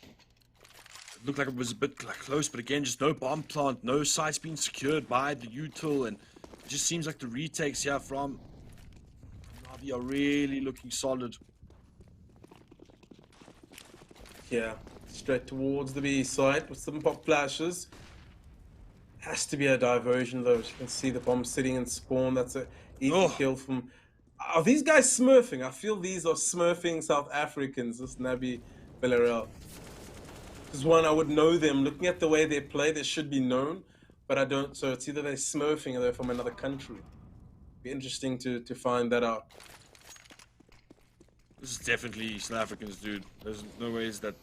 it looked like it was a bit close, but again, just no bomb plant, no sites being secured by the util, and it just seems like the retakes here from Navi are really looking solid. Yeah, straight towards the B site with some pop flashes. Has to be a diversion though. As you can see the bomb sitting in spawn. That's a easy Oh. kill from. Are these guys smurfing? I feel these are smurfing South Africans. This Nabi Villarreal. This is one I would know them. Looking at the way they play, they should be known, but I don't. So it's either they're smurfing or they're from another country. Be interesting to find that out. This is definitely South Africans, dude. There's no ways that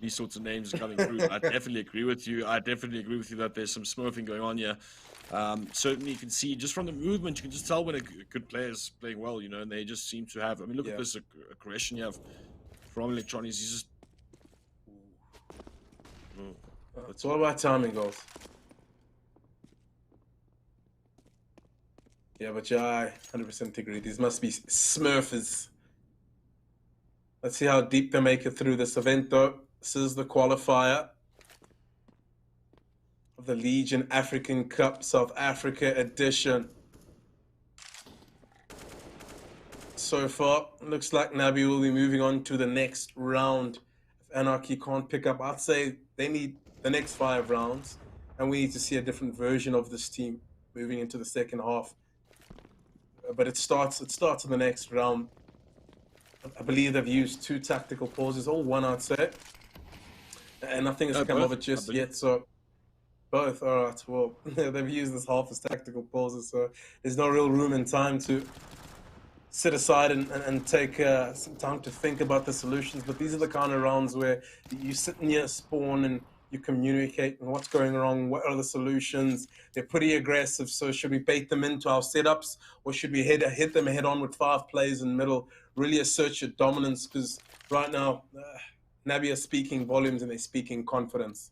these sorts of names are coming through. I definitely agree with you. I definitely agree with you that there's some smurfing going on here. Certainly, you can see just from the movement, you can just tell when a good player is playing well, you know, and they just seem to have. I mean, look at this aggression you have from Electronics. He's just. It's all about timing, goals. Yeah, but yeah, I 100% agree. These must be smurfers. Let's see how deep they make it through this event, though. This is the qualifier of the Legion African Cup South Africa edition. So far, looks like Nabi will be moving on to the next round. If Anarchy can't pick up, I'd say they need the next 5 rounds, and we need to see a different version of this team moving into the second half. But it starts in the next round. I believe they've used 2 tactical pauses, or 1, I'd say. And nothing has come of it just yet, so both. All right, well, they've used this half as tactical pauses, so there's no real room and time to sit aside and take some time to think about the solutions. But these are the kind of rounds where you sit near spawn and you communicate and what's going wrong, what are the solutions. They're pretty aggressive, so should we bait them into our setups, or should we hit them head on with 5 players in the middle, really assert your dominance? Because right now, Nabi are speaking volumes and they're speaking confidence.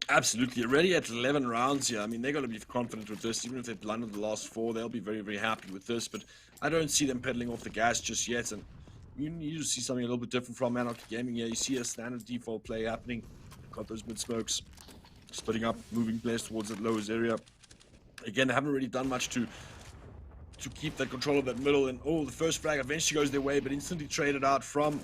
Absolutely. Already at 11 rounds here. I mean, they're going to be confident with this. Even if they've landed the last 4, they'll be very, very happy with this. But I don't see them pedaling off the gas just yet. And you need to see something a little bit different from Anarchy Gaming here. You see a standard default play happening. Got those mid smokes splitting up, moving players towards that lowest area. Again, they haven't really done much to keep that control of that middle. And oh, the first frag eventually goes their way, but instantly traded out from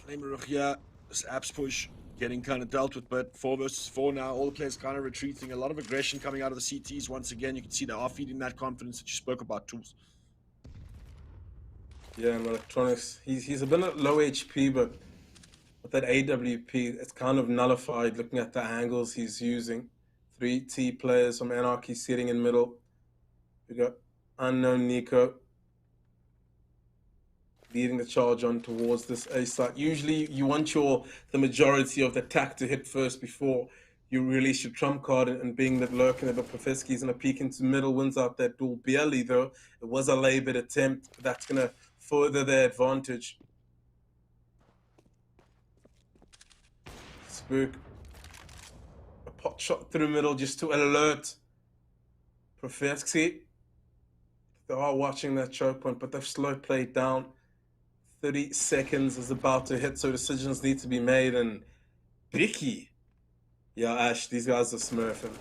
Flamer here. This apps push getting kind of dealt with, but 4 versus 4 now. All the players kind of retreating. A lot of aggression coming out of the CTs. Once again, you can see they are feeding that confidence that you spoke about, Tools. Yeah, and Electronics, he's a bit low HP, but with that AWP, it's kind of nullified looking at the angles he's using. 3 T players from Anarchy sitting in middle. We got Unknown Nico leading the charge on towards this A site. Usually you want the majority of the attack to hit first before you release your trump card, and being that Lurkin and the Profeski's gonna peek into middle, wins out that duel barely though. It was a labored attempt, but that's gonna further their advantage. Spook. A pot shot through middle just to alert Profeski. They are watching that choke point, but they've slow played down. 30 seconds is about to hit, so decisions need to be made. And Bricky, yeah, Ash, these guys are smurfing.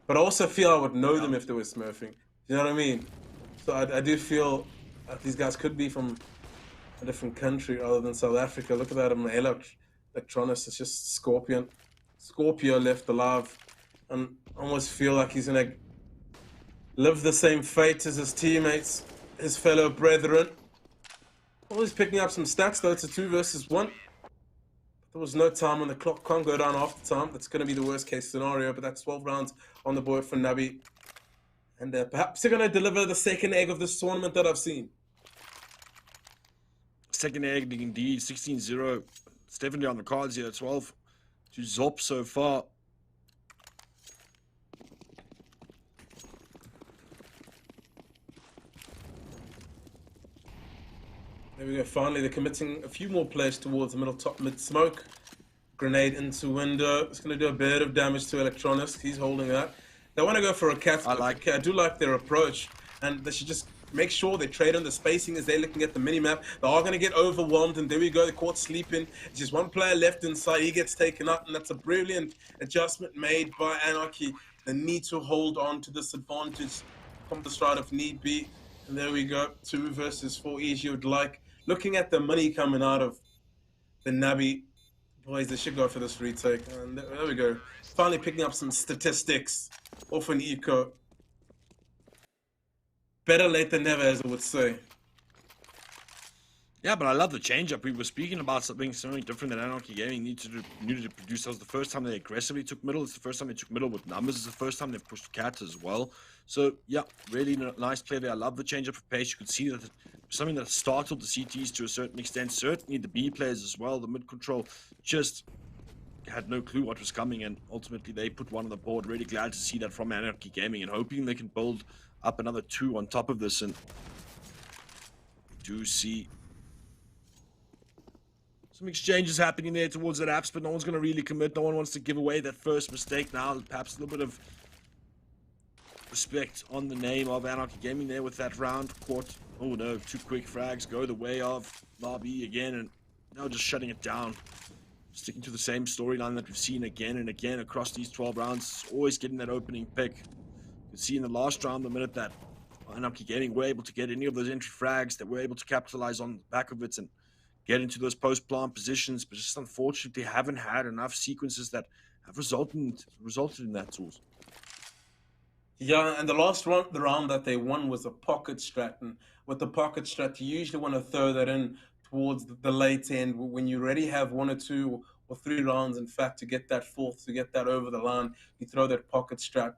But I also feel I would know them if they were smurfing. You know what I mean? So I do feel that these guys could be from a different country other than South Africa. Look at that, Electronics, it's just Scorpion. Scorpio left alive, and almost feel like he's gonna live the same fate as his teammates, his fellow brethren. Always picking up some stats though. It's a 2 versus 1. There was no time on the clock. Can't go down after time. That's going to be the worst case scenario, but that's 12 rounds on the board for Nabi. And perhaps they're going to deliver the second egg of this tournament that I've seen. Second egg, indeed. 16-0. It's definitely on the cards here. 12 to Zop so far. There we go. Finally, they're committing a few more players towards the middle top mid smoke. Grenade into window. It's going to do a bit of damage to Electronics. He's holding that. They want to go for a cat. I do like their approach, and they should just make sure they trade on the spacing as they're looking at the minimap. They are going to get overwhelmed, and there we go. They're caught sleeping. It's just one player left inside. He gets taken out, and that's a brilliant adjustment made by Anarchy. They need to hold on to this advantage from the start if need be. And there we go. 2 versus 4 easy you would like. Looking at the money coming out of the Nabi Boys, they should go for this retake. And there we go. Finally picking up some statistics off an eco. Better late than never, as I would say. Yeah, but I love the change-up. We were speaking about something different that Anarchy Gaming needed to produce. That was the first time they aggressively took middle. It's the first time they took middle with numbers. It's the first time they've pushed cat as well. So, yeah, really nice play there. I love the change-up of pace. You could see that something that startled the CTs to a certain extent. Certainly the B players as well. The mid-control just had no clue what was coming, and ultimately they put one on the board. Really glad to see that from Anarchy Gaming, and hoping they can build up another 2 on top of this. And do see some exchanges happening there towards that apps, but no one's going to really commit. No one wants to give away that first mistake now. Perhaps a little bit of respect on the name of Anarchy Gaming there with that round. Caught. Oh no, 2 quick frags go the way of Larby again, and now just shutting it down. Sticking to the same storyline that we've seen again and again across these 12 rounds. Always getting that opening pick. You can see in the last round, the minute that Anarchy Gaming were able to get any of those entry frags, that were able to capitalize on the back of it and get into those post-plant positions, but just unfortunately haven't had enough sequences that have resulted in that tools. Yeah, and the last round, the round that they won was a pocket strat, and with the pocket strat, you usually want to throw that in towards the late end when you already have 1 or 2 or 3 rounds, in fact, to get that fourth, to get that over the line. You throw that pocket strat,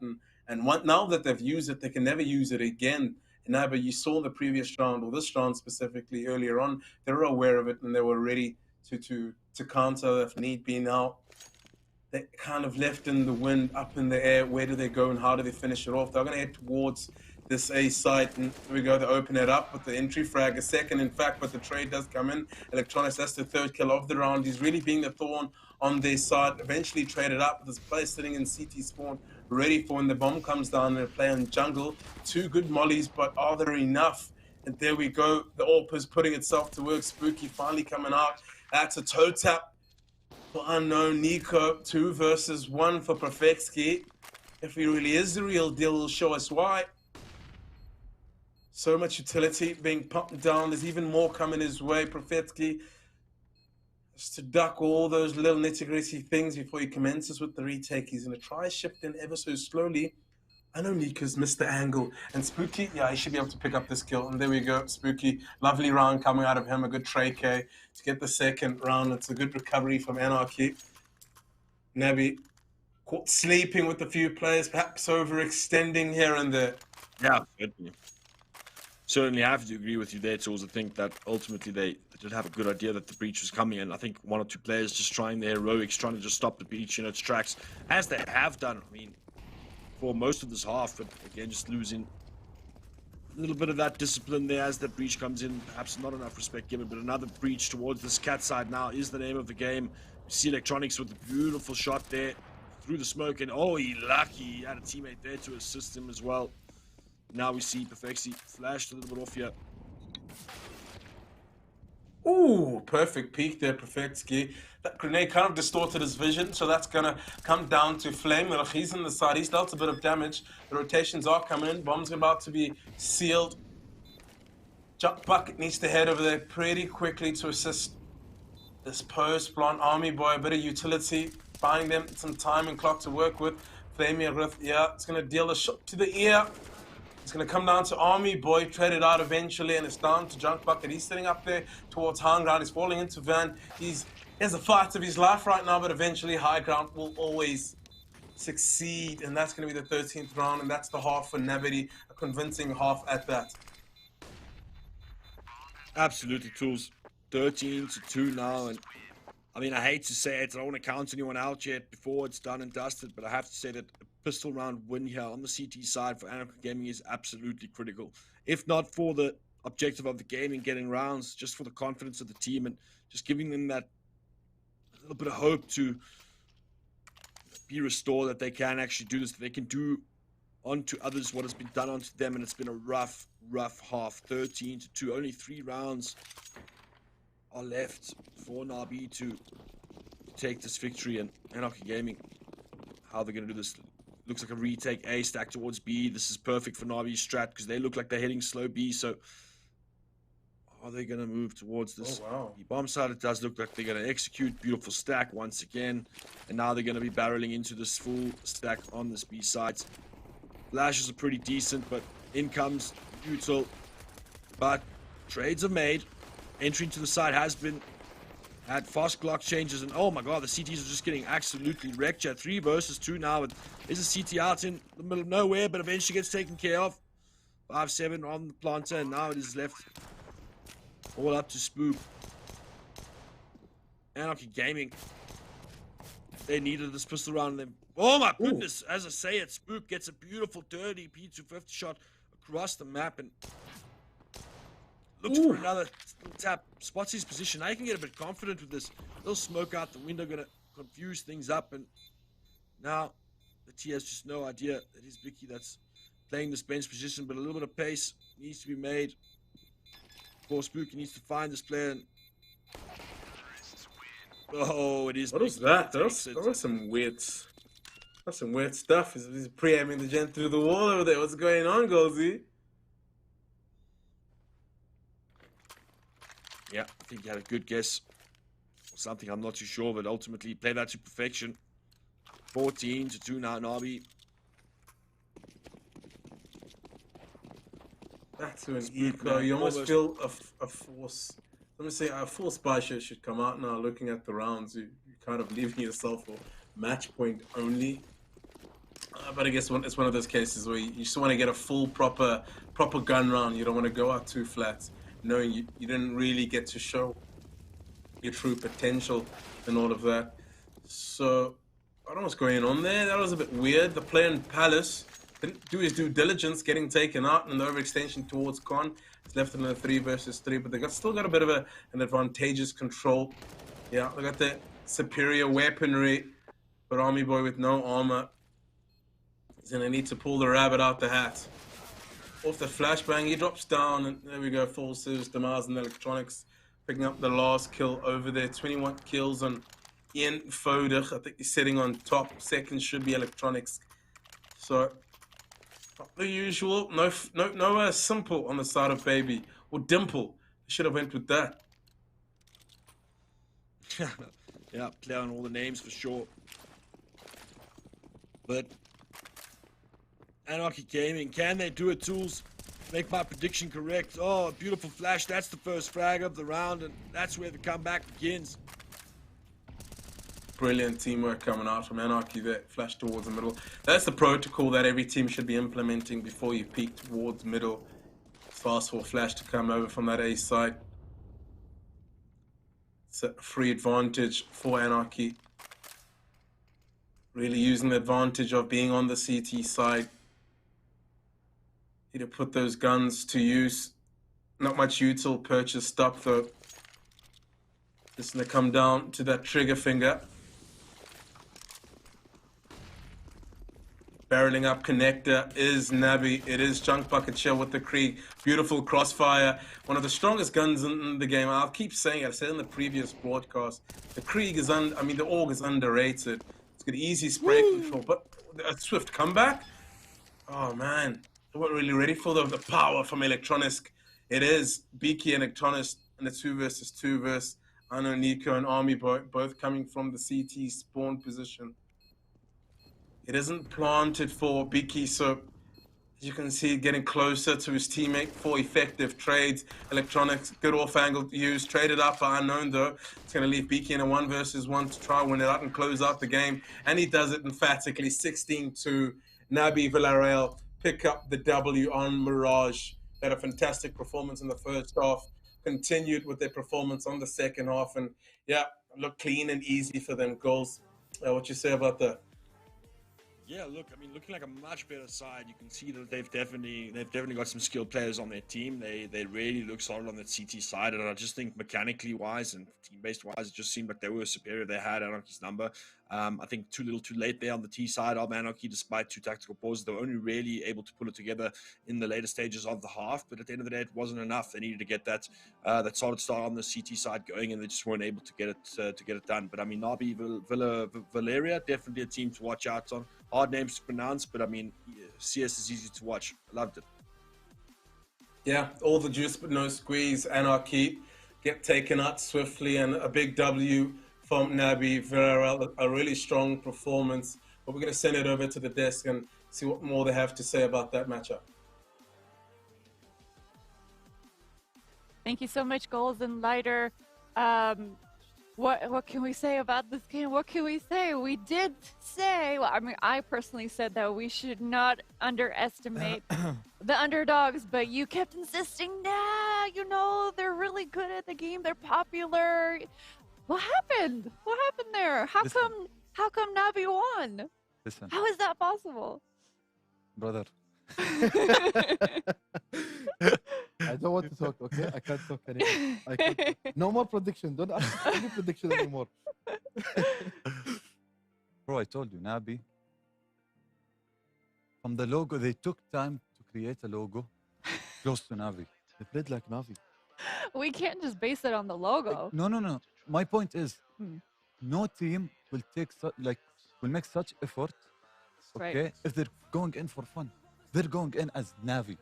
and now that they've used it, they can never use it again. And now, but you saw the previous round, or this round specifically earlier on, they were aware of it and they were ready to counter if need be. Now they kind of left in the wind, up in the air. Where do they go and how do they finish it off? They're going to head towards this A site, and we go to open it up with the entry frag, a second in fact, but the trade does come in. Electronics, that's the 3rd kill of the round. He's really being the thorn on their side. Eventually traded up. This player sitting in CT spawn, ready for when the bomb comes down and play on jungle. 2 good mollies, but are there enough? And there we go. The AWP is putting itself to work. Spooky finally coming out. That's a toe tap for unknown Nico. 2 versus 1 for Perfectsky. If he really is the real deal, he'll show us why. So much utility being pumped down. There's even more coming his way. Perfectsky has to duck all those little nitty-gritty things before he commences with the retake. He's going to try shift in ever so slowly. I know Nika's missed the angle. And Spooky, yeah, he should be able to pick up this kill. And there we go, Spooky. Lovely round coming out of him. A good trade K to get the 2nd round. It's a good recovery from Anarchy. Nabi caught sleeping with a few players, perhaps overextending here and there. Yeah, certainly have to agree with you there, Tools. I think that ultimately they did have a good idea that the breach was coming, and I think 1 or 2 players just trying their heroics, trying to just stop the breach in its tracks, as they have done. I mean, for most of this half, but again, just losing a little bit of that discipline there as that breach comes in. Perhaps not enough respect given, but another breach towards this cat side now is the name of the game. You see Electronics with a beautiful shot there through the smoke, and oh, he lucky. He had a teammate there to assist him as well. Now we see Perfexy flashed a little bit off here. Ooh, perfect peek there, Perfectsky. That grenade kind of distorted his vision, so that's going to come down to Flame. He's on the side. He's dealt a bit of damage. The rotations are coming in. Bomb's about to be sealed. Jump Bucket needs to head over there pretty quickly to assist this post-plant army boy. A bit of utility, buying them some time and clock to work with. Flame, yeah, it's going to deal a shot to the ear. It's going to come down to Army Boy, traded out eventually, and it's down to Junk Bucket. He's sitting up there towards High Ground. He's falling into Van. He has a fight of his life right now, but eventually High Ground will always succeed, and that's going to be the 13th round, and that's the half for Navity, a convincing half at that. Absolutely, Tools. 13-2 now, and I mean, I hate to say it, I don't want to count anyone out yet before it's done and dusted, but I have to say that a pistol round win here on the CT side for Anarchy Gaming is absolutely critical. If not for the objective of the game and getting rounds, just for the confidence of the team and just giving them that little bit of hope to be restored, that they can actually do this, that they can do onto others what has been done onto them, and it's been a rough half. 13-2, only 3 rounds are left for Nabi to take this victory, and Anarchy Gaming, how they're going to do this. Looks like a retake A stack towards B. This is perfect for Nabi's strat because they look like they're hitting slow B, so Are they going to move towards this wow. B bomb side? It does look like they're going to execute. Beautiful stack once again. And now they're going to be barreling into this full stack on this B side. Flashes are pretty decent, but in comes Util. But trades are made. Entry into the side has been had fast clock changes, and oh my god, the CTs are just getting absolutely wrecked. Chat 3 versus 2 now. There's a CT out in the middle of nowhere, but eventually gets taken care of. 5-7 on the planter, and now it is left all up to Spook. Anarchy Gaming. They needed this pistol round them. Oh my goodness, as I say it, Spook gets a beautiful dirty P250 shot across the map and looks for another tap. Spots his position. Now you can get a bit confident with this. Little smoke out the window, gonna confuse things up, and now the T has just no idea that he's Vicky that's playing this bench position, but a little bit of pace needs to be made. For Spook, he needs to find this player. And oh, it is. What was that? That was some weird. That's some weird stuff. He's pre-aiming the gen through the wall over there. What's going on, Golzy? Yeah, I think he had a good guess. Something I'm not too sure, but ultimately played that to perfection. 14-2 now, Nabi. That's an eco. You almost feel a force. Let me say, a full spy should come out now. Looking at the rounds, you're kind of leaving yourself for match point only. But I guess it's one of those cases where you just want to get a full proper gun round. You don't want to go out too flat, knowing you didn't really get to show your true potential and all of that. So I don't know what's going on there. That was a bit weird. The player in Palace didn't do his due diligence, getting taken out, and the overextension towards Con. It's left in a 3 versus 3, but they still got a bit of an advantageous control. Yeah, they got the superior weaponry, but Army Boy with no armor is gonna need to pull the rabbit out the hat. Off the flashbang, he drops down, and there we go. Forces, Damars and Electronics picking up the last kill over there. 21 kills on Ian Foder. I think he's sitting on top. Second should be Electronics. So not the usual. No simple on the side of Baby or Dimple. They should have went with that. Yeah, play on all the names for sure. But Anarchy Gaming, can they do it, Tools? Make my prediction correct. Oh, beautiful flash. That's the first frag of the round, and that's where the comeback begins. Brilliant teamwork coming out from Anarchy there. Flash towards the middle. That's the protocol that every team should be implementing before you peek towards middle. Fast for Flash to come over from that A side. It's a free advantage for Anarchy. Really using the advantage of being on the CT side. Need to put those guns to use. Not much util purchase stop though. Just gonna come down to that trigger finger. Barreling up connector is Nabi. It is Chunk Bucket Shell with the Krieg. Beautiful crossfire. One of the strongest guns in the game. I'll keep saying it. I said in the previous broadcast. The Krieg is the AUG is underrated. It's got easy spray control, but a swift comeback. Oh man, they weren't really ready for the power from Electronics. It is Beaky and Electronics in the 2 versus 2 versus Ano, Nico, and Army both coming from the CT spawn position. It isn't planted for Beaky, so as you can see, getting closer to his teammate for effective trades. Electronics, good off-angle use, traded up for Unknown though. It's going to leave Beaky in a 1 versus 1 to try win it out and close out the game. And he does it emphatically, 16-2. Nabi Villarreal pick up the W on Mirage. They had a fantastic performance in the first half. Continued with their performance on the second half. And yeah, look clean and easy for them goals. What you say about that? Yeah, look, I mean, looking like a much better side. You can see that they've definitely got some skilled players on their team. They really look solid on that CT side, and I just think mechanically wise and team based wise, it just seemed like they were superior. They had Anarchy's number. I think too little, too late there on the T side of Anarchy, despite 2 tactical pauses. They were only really able to pull it together in the later stages of the half, but at the end of the day, it wasn't enough. They needed to get that solid start on the CT side going, and they just weren't able to get it done. But I mean, Nabi Valeria, definitely a team to watch out on. Hard names to pronounce, but I mean, CS is easy to watch. I loved it. Yeah, all the juice but no squeeze. Anarchy get taken out swiftly, and a big W from Nabi Villarreal. A really strong performance. But we're going to send it over to the desk and see what more they have to say about that matchup. Thank you so much, Goals and Lighter. What can we say about this game? What can we say? We did say, well, I mean, I personally said that we should not underestimate the underdogs, but you kept insisting, nah, you know, they're really good at the game. They're popular. What happened? What happened there? Listen. How come Navi won? Listen, How is that possible? brother. I don't want to talk, okay? I can't talk anymore. I can't talk. No more prediction. Don't ask any prediction anymore. Bro, I told you, Nabi. From the logo, they took time to create a logo close to Navi. They played like Navi. We can't just base it on the logo. No. My point is, Hmm. no team will take will make such effort, Right. okay? If they're going in for fun, they're going in as Navi.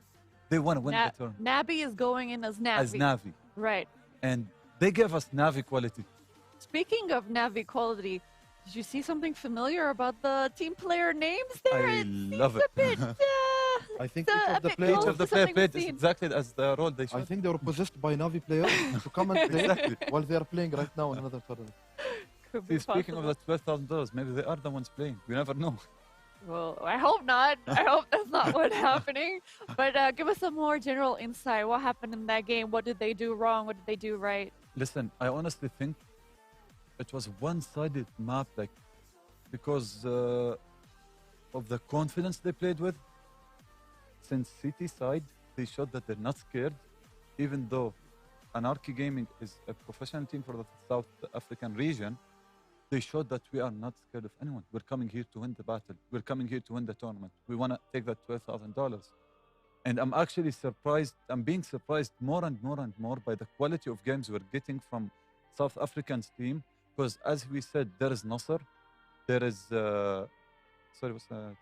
They want to win the turn Nabi is going in as Navi. as Navi, Right. and they gave us Navi quality. Speaking of Navi quality, did you see something familiar about the team player names there? I It love seems it. a bit, I think it's each a of the bit players- Each close of the to player something we've played is seen. exactly as the role they should. I think they were possessed by Navi players to come and play while they are playing right now in another tournament. Could be See, speaking of possible. the $12,000, maybe they are the ones playing. We never know. Well, I hope not. I hope that's not what's happening. But give us some more general insight. What happened in that game? What did they do wrong? What did they do right? Listen, I honestly think it was one-sided map, like because of the confidence they played with. Since City side, they showed that they're not scared, even though Anarchy Gaming is a professional team for the South African region. They showed that we are not scared of anyone. We're coming here to win the battle. We're coming here to win the tournament. We want to take that $12,000. And I'm actually surprised. I'm being surprised more and more by the quality of games we're getting from South African's team. Because as we said, there is Nasser, there is sorry, what's that?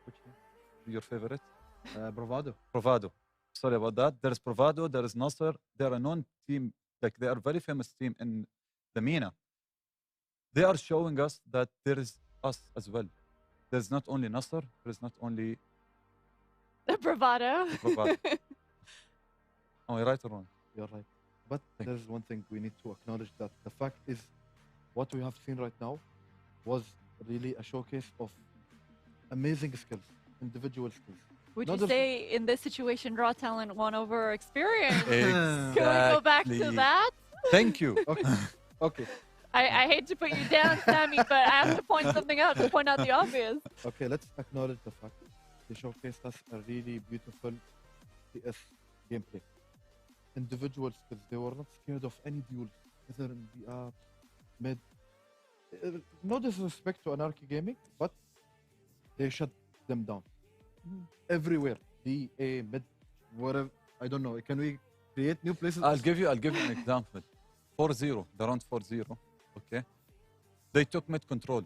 Which one? Your favorite? Bravado. Bravado. Sorry about that. There is Bravado, there is Nasser. They're a known team, like they are a very famous team in the MENA. They are showing us that there is us as well. There's not only Nasser, there's not only The bravado. Bravado. Am I right or wrong? You're right. But Thank there's one thing we need to acknowledge, that the fact is what we have seen right now was really a showcase of amazing skills, individual skills. Would Not you just- say in this situation, raw talent won over experience? Exactly. Can we go back to that? Thank you. Okay. Okay. I hate to put you down, Sammy, but I have to point something out to point out the obvious. Okay, let's acknowledge the fact they showcased us a really beautiful CS gameplay. Individual skills. They were not scared of any duels, either in the mid. No disrespect to Anarchy Gaming, but they shut them down. Everywhere. B, A, mid, whatever. I don't know. Can we create new places? I'll give you an example. 4-0, the round 4-0, okay? They took mid control.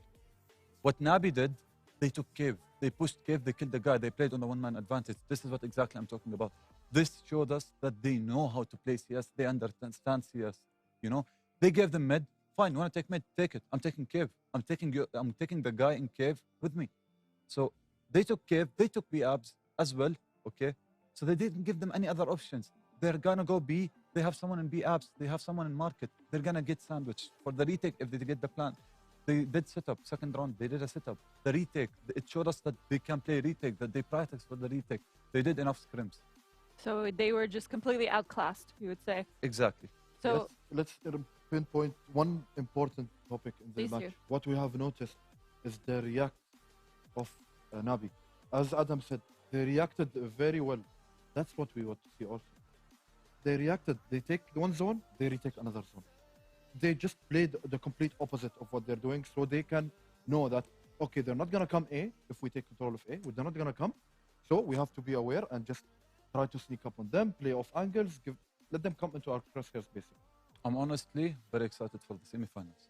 What Nabi did, they took cave. They pushed cave, they killed the guy, they played on the one-man advantage. This is what exactly I'm talking about. This showed us that they know how to play CS, they understand CS, you know? They gave them mid, fine, you want to take mid, take it. I'm taking cave. I'm taking the guy in cave with me. So they took cave, they took B abs as well, okay? So they didn't give them any other options. They're gonna go B, they have someone in B apps, they have someone in market. They're gonna get sandwich for the retake if they get the plan. They did setup, second round, they did a setup. The retake, it showed us that they can play retake, that they practice for the retake. They did enough scrims. So they were just completely outclassed, you would say. Exactly. So let's pinpoint one important topic in the Please match. do. What we have noticed is the react of Nabi. As Adam said, they reacted very well. That's what we want to see also. They reacted. They take one zone, they retake another zone. They just played the complete opposite of what they're doing, so they can know that, okay, they're not gonna come A if we take control of A. They're not gonna come, so we have to be aware and just try to sneak up on them, play off angles, let them come into our crosshairs, basically. I'm honestly very excited for the semifinals.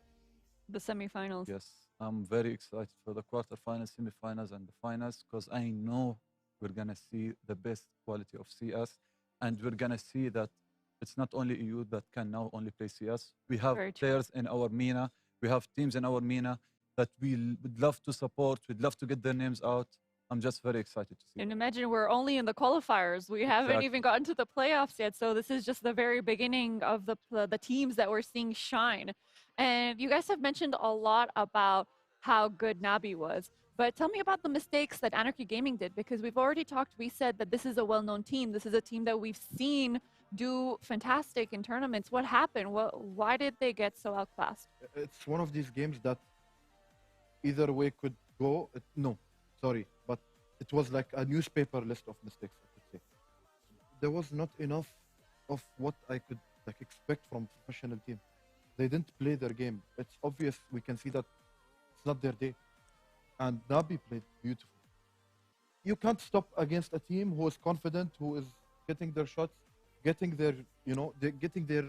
the semifinals. Yes, I'm very excited for the quarterfinals, semifinals, and the finals because I know we're gonna see the best quality of CS. and we're gonna see that it's not only EU that can now only play CS. We have Very true. players in our MENA. We have teams in our MENA that would love to support. We'd love to get their names out. I'm just very excited to see. And that. imagine we're only in the qualifiers. We haven't Exactly. even gotten to the playoffs yet. So this is just the very beginning of the teams that we're seeing shine. And you guys have mentioned a lot about how good Nabi was. But tell me about the mistakes that Anarchy Gaming did, because we've already talked. We said that this is a well-known team. This is a team that we've seen do fantastic in tournaments. What happened? Why did they get so outclassed? It's one of these games that either way could go. No, sorry, but it was like a newspaper list of mistakes, I could say. There was not enough of what I could like expect from professional team. They didn't play their game. It's obvious. We can see that it's not their day. And Nabi played beautiful. You can't stop against a team who is confident, who is getting their shots, getting their, getting their,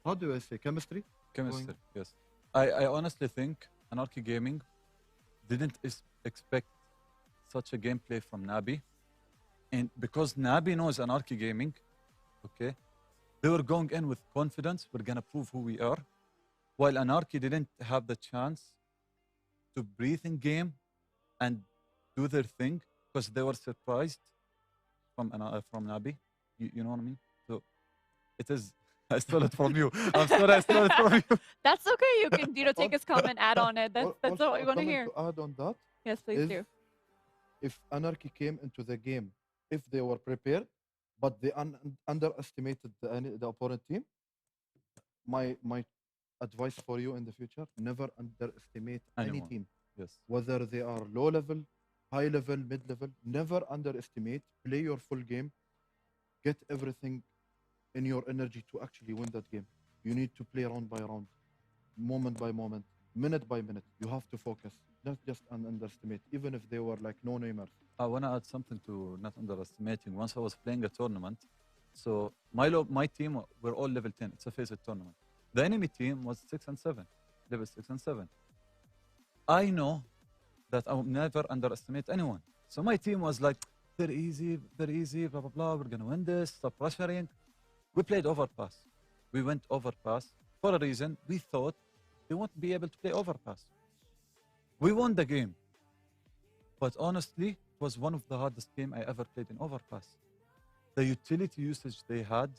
how do I say, chemistry? Chemistry, yes. I honestly think Anarchy Gaming didn't expect such a gameplay from Nabi. And because Nabi knows Anarchy Gaming, okay, they were going in with confidence, we're gonna prove who we are. While Anarchy didn't have the chance to breathe in game and do their thing because they were surprised from Nabi. You know what I mean? So it is. I stole it from you. I'm sorry, I stole it from you. That's okay. You can, take his comment, add on it. That's Also, what we a want to comment hear. To add on that, Yes, please is do. if Anarchy came into the game, if they were prepared, but they underestimated the opponent team, my advice for you in the future: never underestimate any Anyone. team, Yes. whether they are low level, high level, mid level. Never underestimate. Play your full game. Get everything in your energy to actually win that game. You need to play round by round, moment by moment, minute by minute. You have to focus, not just underestimate, even if they were like no namers. I want to add something to not underestimating. Once I was playing a tournament, so my team were all level 10. It's a phase tournament. The enemy team was 6 and 7, level 6 and 7. I know that I will never underestimate anyone. So my team was like, they're easy, blah, blah, blah. We're going to win this, stop pressuring. We played overpass. We went overpass for a reason. We thought they won't be able to play overpass. We won the game. But honestly, it was one of the hardest games I ever played in overpass. The utility usage they had,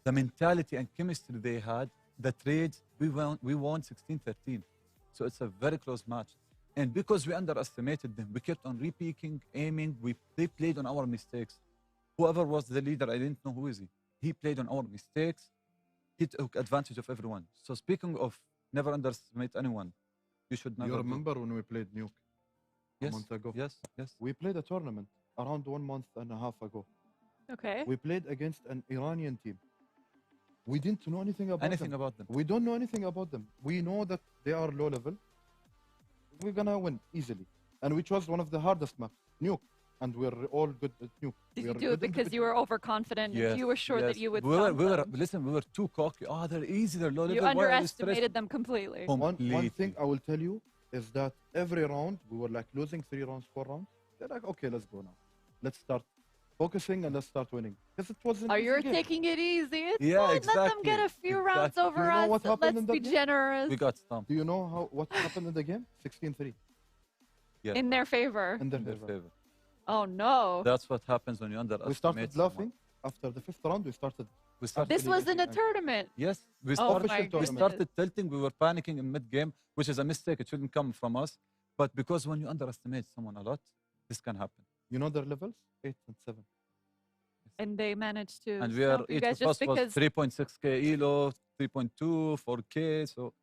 the mentality and chemistry they had, the trades, we won 16-13. So it's a very close match. And because we underestimated them, we kept on repeaking, aiming. They played on our mistakes. Whoever was the leader, I didn't know who is he. He played on our mistakes. He took advantage of everyone. So speaking of never underestimate anyone, you should never. You remember when we played Nuke Yes, a month ago? yes, yes. We played a tournament around 1 month and a half ago. Okay. We played against an Iranian team. We didn't know anything about Anything them. about them. We don't know anything about them. We know that they are low level. We're gonna win easily. And which was one of the hardest maps, Nuke. And we're all good at Nuke. Did We you are do good it in the because you were overconfident and you were sure that you would stomp them? Listen, we were too cocky. Oh, they're easy, they're low level. You why are you underestimated them completely. stressing? One thing I will tell you is that every round we were like losing 3 rounds, 4 rounds. They're like, okay, let's go now. Let's start focusing and let's start winning. Because it wasn't. Oh, easy you're game. taking it easy. It's Yeah, fine. Let them get a exactly, few rounds exactly. over You know us. what happened Let's in that be game? generous. We got stumped Do you know what happened in the game? 16-3 In their favor. in their in their favor. favor. Oh no. That's what happens when you underestimate We started someone. laughing. After the 5th round, we started. We started, This was in a tournament. yes, we Oh started, my we goodness. started tilting. We were panicking in mid-game, which is a mistake. It shouldn't come from us. But because when you underestimate someone a lot, this can happen. You know their levels? 8 and 7. And they managed to And we are, stomp you each guys of us just was because 3.6k elo, 3.2, 4k. So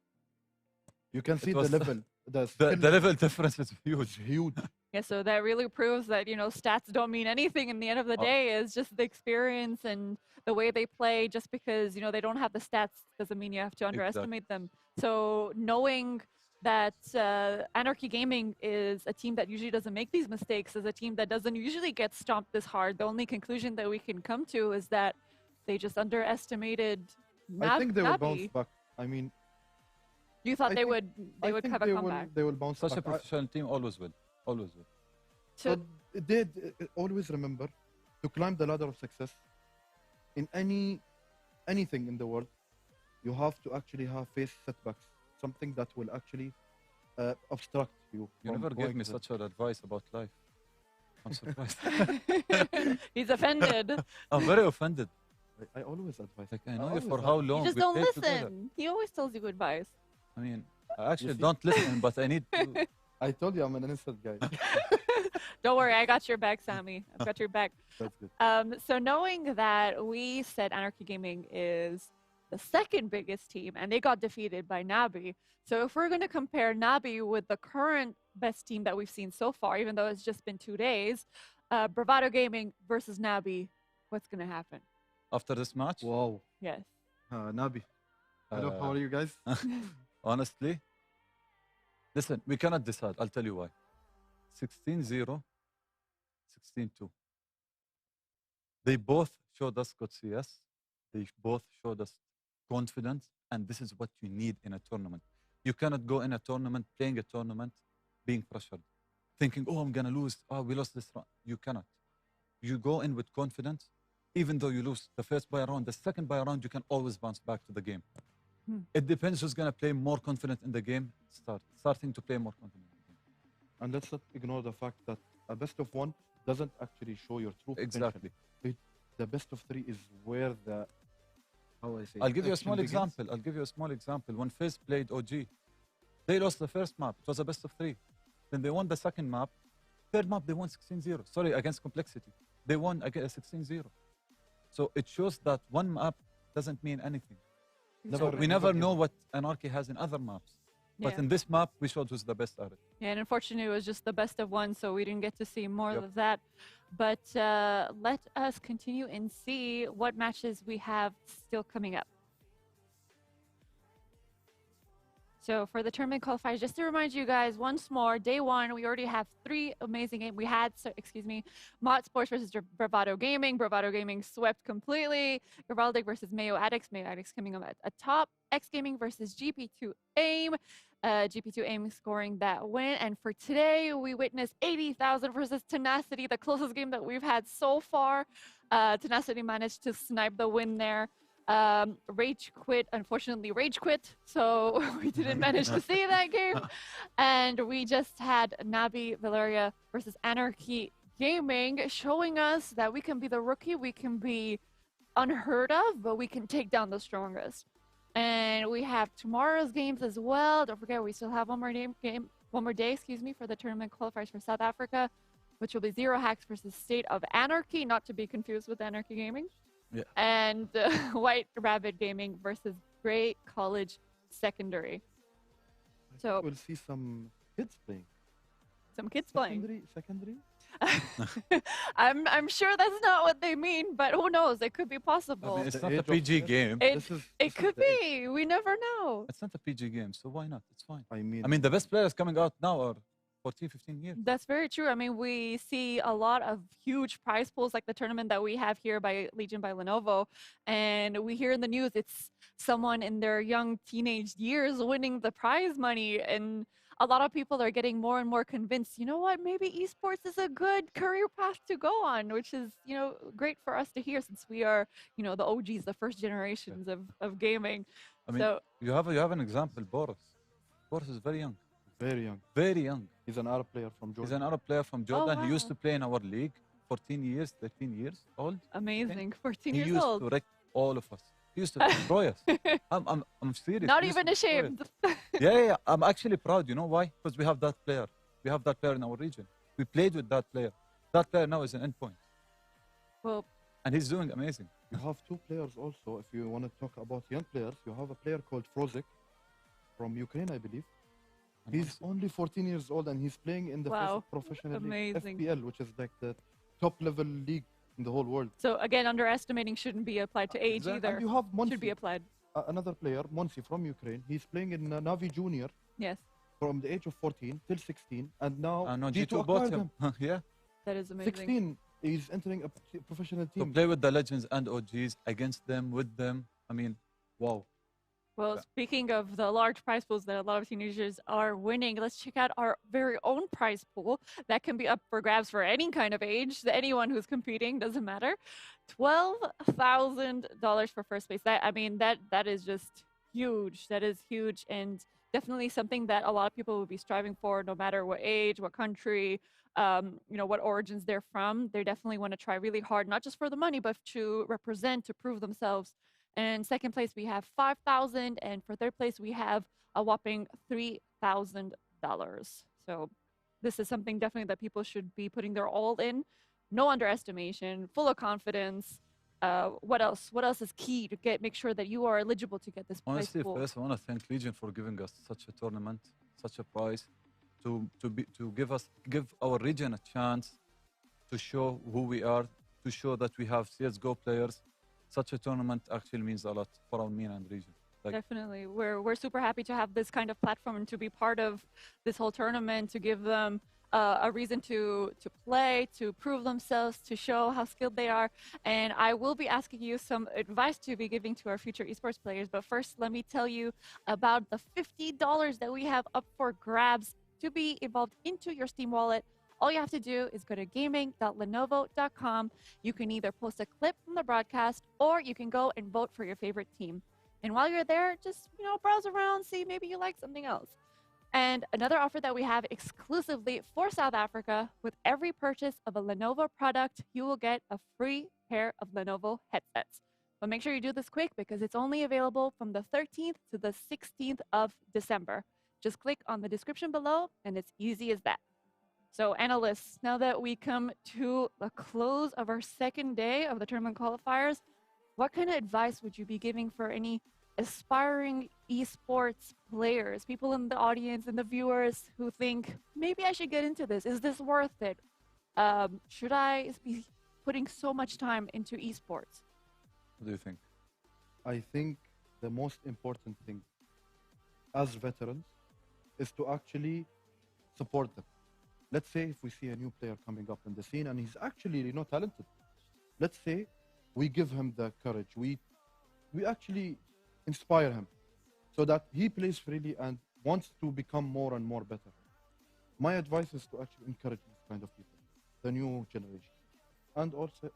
You can see the was- level. the skill level difference is huge. is huge. yeah, so that really proves that, stats don't mean anything in the end of the Oh. day. It's just the experience and the way they play. Just because, they don't have the stats doesn't mean you have to underestimate them. So knowing that Anarchy Gaming is a team that usually doesn't make these mistakes, is a team that doesn't usually get stomped this hard, the only conclusion that we can come to is that they just underestimated I think they will bounce Nabi. back. I mean, You thought I they think- would I would think have a they comeback. will. They will bounce Such a back. professional team always will. Always will. So But always remember to climb the ladder of success. in anything in the world, you have to actually have face setbacks, something that will actually obstruct you. You from never gave going me to such an advice about life. I'm surprised. He's offended. I'm very offended. I always advise. Like, I I know you always for have- how You long? just we don't played listen. together. He always tells you good advice. I mean, I actually see? don't listen, but I need to. I told you I'm an innocent guy. Don't worry, I got your back, Sammy. I've got your back. That's good. So knowing that we said Anarchy Gaming is the second biggest team and they got defeated by Nabi. So if we're going to compare Nabi with the current best team that we've seen so far, even though it's just been 2 days, Bravado Gaming versus Nabi, what's going to happen? After this match, Wow. Yes. Nabi. Hello, how Uh, are you guys? honestly, listen, we cannot decide. I'll tell you why. 16-0, 16-2. They both showed us good CS. They both showed us confidence, and this is what you need in a tournament. You cannot go in a tournament, playing a tournament, being pressured, thinking, oh, I'm going to lose. Oh, we lost this round. You cannot. You go in with confidence, even though you lose the first by round, the second by round, you can always bounce back to the game. It depends who's going to play more confident in the game, starting to play more confident in the game. And let's not ignore the fact that a best of one doesn't actually show your true potential. Exactly. The best of three is where the, how I say, I'll give you a action small begins. example. I'll give you a small example. When Fizz played OG, they lost the first map. It was a best of three. Then they won the second map. Third map, they won 16-0. Sorry, against Complexity. They won again 16-0. So it shows that one map doesn't mean anything. So we never know what Anarchy has in other maps. But Yeah. in this map, we showed who's the best at it. Yeah, and unfortunately, it was just the best of one, so we didn't get to see more Yep. of that. But let us continue and see what matches we have still coming up. So for the tournament qualifiers, just to remind you guys once more, day one, we already have 3 amazing games. We had, Mott Sports versus Bravado Gaming. Bravado Gaming swept completely. Gavaldic versus Mayo Addicts. Mayo Addicts coming up at top. X Gaming versus GP2 AIM. GP2 AIM scoring that win. And for today, we witnessed 80,000 versus Tenacity, the closest game that we've had so far. Tenacity managed to snipe the win there. Rage quit, unfortunately, Rage quit, so we didn't manage to see that game. And we just had Nabi Valeria versus Anarchy Gaming, showing us that we can be the rookie, we can be unheard of, but we can take down the strongest. And we have tomorrow's games as well. Don't forget, we still have one more day, for the tournament qualifiers for South Africa, which will be Zero Hacks versus State of Anarchy, not to be confused with Anarchy Gaming. Yeah. And White Rabbit Gaming versus Grey College Secondary. So We'll see some kids playing. some kids playing. Secondary? I'm sure that's not what they mean, but who knows? It could be I possible. mean, it's The not age a of PG death. game. It, This is it could the age. be. We never know. It's not a PG game, so why not? It's fine. I mean, I mean, the best players coming out now are 14, 15 years. That's very true. I mean, we see a lot of huge prize pools like the tournament that we have here by Legion by Lenovo. And we hear in the news it's someone in their young teenage years winning the prize money. And a lot of people are getting more and more convinced, you know what, maybe esports is a good career path to go on, which is, great for us to hear since we are, the OGs, the first generations of gaming. I mean, So you have an example, Boris. Boris is very young. very young. Very young. He's an Arab player from He's Jordan. an Arab player from Jordan. He used wow. to play in our league, 14 years, 13 years old. amazing. 14 He years used old. to wreck all of us. He used to destroy us. I'm serious. Not He used even to destroy us. ashamed. Yeah. I'm actually proud. You know why? Because we have that player. We have that player in our region. We played with that player. That player now is an endpoint. Well, And he's doing amazing. You have 2 players also. If you want to talk about young players, you have a player called Frozik from Ukraine, I believe. And He's only 14 years old and he's playing in the Wow. first professional league, Amazing. FPL, which is like the top level league in the whole world. so again, underestimating shouldn't be applied to age Exactly. either. And you have Should be Monsi, applied. another player, Monsi from Ukraine. He's playing in Navi Junior Yes, from the age of 14 till 16, and now No, G2 G2 bought acquired him. Yeah. that is amazing. 16, he's entering a professional To team. play with the legends and OGs, against them, with them. I mean, wow. Well, Yeah. speaking of the large prize pools that a lot of teenagers are winning, let's check out our very own prize pool that can be up for grabs for any kind of age. Anyone who's competing, doesn't matter. $12,000 for first place. That, I mean, that is just huge. That is huge, and definitely something that a lot of people will be striving for, no matter what age, what country, what origins they're from. They definitely want to try really hard, not just for the money, but to represent, to prove themselves. And second place, we have 5,000, and for third place, we have a whopping $3,000. So this is something definitely that people should be putting their all in. No underestimation, full of confidence. What else? What else is key to make sure that you are eligible to get this prize Honestly, pool? first I want to thank Legion for giving us such a tournament, such a prize, to give our region a chance to show who we are, to show that we have CS:GO players. Such a tournament actually means a lot for our MENA and region. Like, Definitely. We're super happy to have this kind of platform and to be part of this whole tournament, to give them a reason to play, to prove themselves, to show how skilled they are. And I will be asking you some advice to be giving to our future esports players. But first, let me tell you about the $50 that we have up for grabs to be involved into your Steam wallet. All you have to do is go to gaming.lenovo.com. You can either post a clip from the broadcast or you can go and vote for your favorite team. And while you're there, just browse around, see maybe you like something else. And another offer that we have exclusively for South Africa, with every purchase of a Lenovo product, you will get a free pair of Lenovo headsets. But make sure you do this quick because it's only available from the 13th to the 16th of December. Just click on the description below and it's easy as that. So analysts, now that we come to the close of our second day of the tournament qualifiers, what kind of advice would you be giving for any aspiring esports players, people in the audience and the viewers who think, maybe I should get into this? Is this worth it? Should I be putting so much time into esports? what do you think? I think the most important thing as veterans is to actually support them. Let's say if we see a new player coming up in the scene and he's actually talented, let's say we give him the courage. We actually inspire him so that he plays freely and wants to become more and more better. My advice is to actually encourage this kind of people, the new generation, and also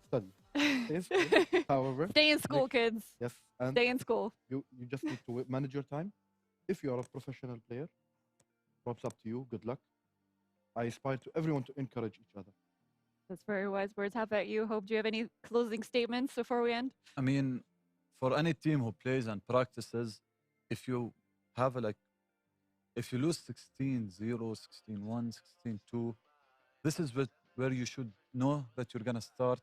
study. Stay in school, however. Stay in school, kids. Yes, and Stay in school. you just need to manage your time. If you are a professional player, props up to you. Good luck. I aspire to everyone to encourage each other. That's very wise words. How about you, Hope? Do you have any closing statements before we end? I mean, for any team who plays and practices, if you have if you lose 16-0, 16-1, 16-2, this is where you should know that you're gonna start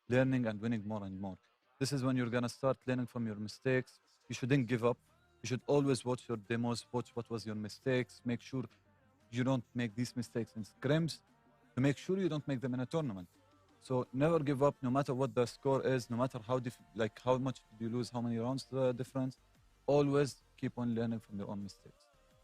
learning and winning more and more. This is when you're gonna start learning from your mistakes. You shouldn't give up. You should always watch your demos, watch what was your mistakes, make sure you don't make these mistakes in scrims, to make sure you don't make them in a tournament. So never give up, no matter what the score is, no matter how how much did you lose, how many rounds the difference. Always keep on learning from your own mistakes.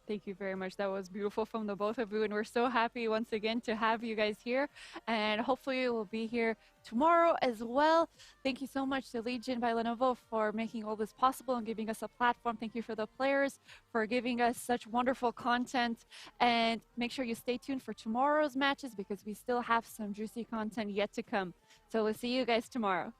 Thank you very much. That was beautiful from the both of you. And we're so happy once again to have you guys here. And hopefully we'll be here tomorrow as well. Thank you so much to Legion by Lenovo for making all this possible and giving us a platform. Thank you for the players for giving us such wonderful content. And make sure you stay tuned for tomorrow's matches because we still have some juicy content yet to come. So we'll see you guys tomorrow.